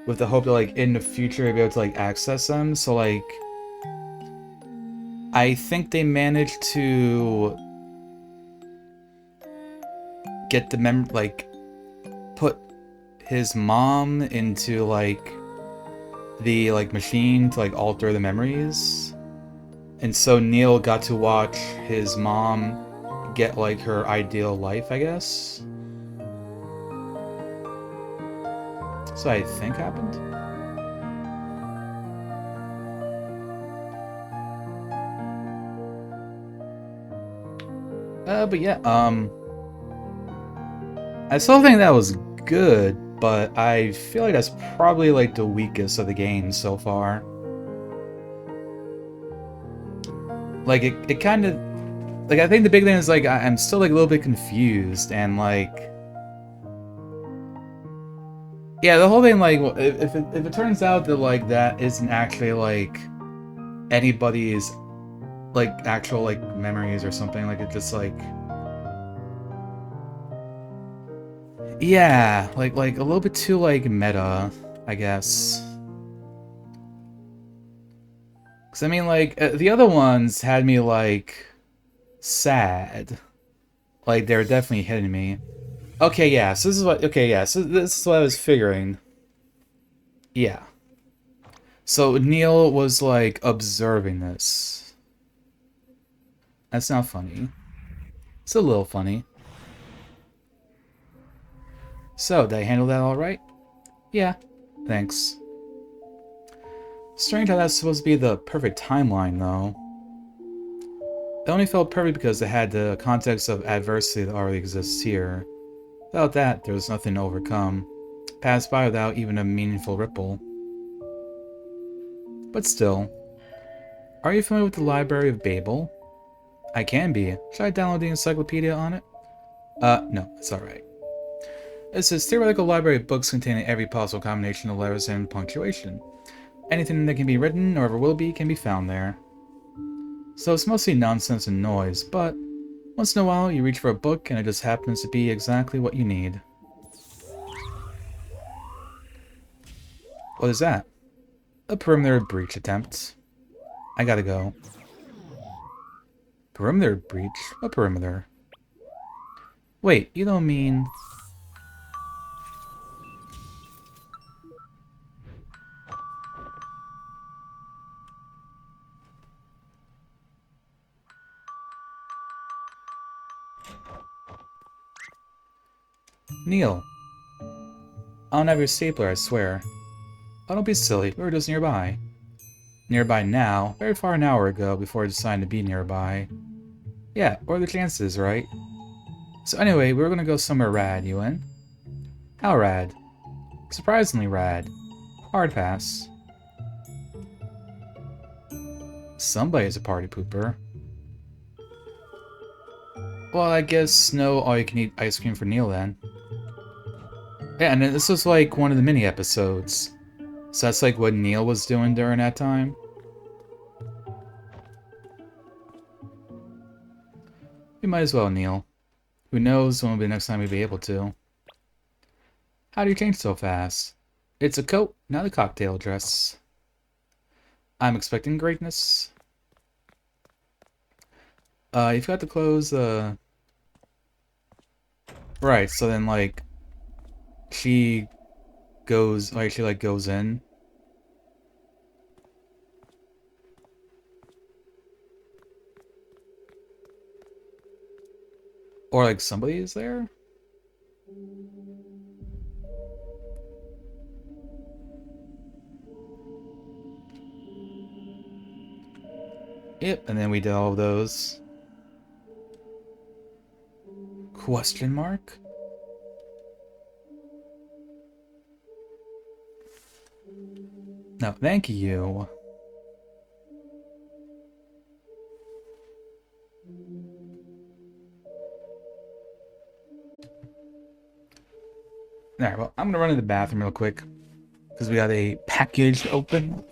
With the hope that, like, in the future, they'd be able to, like, access them. So, like... I think they managed to... get the like... Put his mom into, like... the, like, machine to, like, alter the memories. And so Neil got to watch his mom get, like, her ideal life, I guess. So I think happened. But yeah, I still think that was good, but I feel like that's probably, like, the weakest of the games so far. Like, it kind of... Like, I think the big thing is, like, I'm still, like, a little bit confused, and, like... Yeah, the whole thing, like, if it turns out that, like, that isn't actually, like, anybody's, like, actual, like, memories or something, like, it just, like... Yeah, like, a little bit too, like, meta, I guess. Because, I mean, like, the other ones had me, like, sad. Like, they were definitely hitting me. Okay, yeah, so this is what... Okay, yeah, so this is what I was figuring. Yeah. So Neil was, like, observing this. That's not funny. It's a little funny. So, did I handle that alright? Yeah. Thanks. Strange how that's supposed to be the perfect timeline, though. It only felt perfect because it had the context of adversity that already exists here. Without that, there was nothing to overcome. Passed by without even a meaningful ripple. But still. Are you familiar with the Library of Babel? I can be. Should I download the encyclopedia on it? No, it's alright. It's a theoretical library of books containing every possible combination of letters and punctuation. Anything that can be written, or ever will be, can be found there. So it's mostly nonsense and noise, but once in a while you reach for a book and it just happens to be exactly what you need. What is that? A perimeter breach attempt. I gotta go. Perimeter breach? What perimeter? Wait, you don't mean... Neil. I don't have your stapler, I swear. Oh, don't be silly, we were just nearby. Nearby now, very far an hour ago before I decided to be nearby. Yeah, what are the chances, right? So anyway, we were gonna go somewhere rad, you in? How rad? Surprisingly rad. Hard pass. Somebody's a party pooper. Well, I guess no all-you-can-eat ice cream for Neil then. Yeah, and this was like one of the mini episodes. So that's like what Neil was doing during that time. We might as well, Neil. Who knows when will be the next time we'll be able to. How do you change so fast? It's a coat, not a cocktail dress. I'm expecting greatness. You forgot to close, Right, so then, like, she goes in. Or, like, somebody is there? Yep, and then we did all of those. Question mark? No, thank you. Alright, well, I'm gonna run to the bathroom real quick. Because we got a package to open.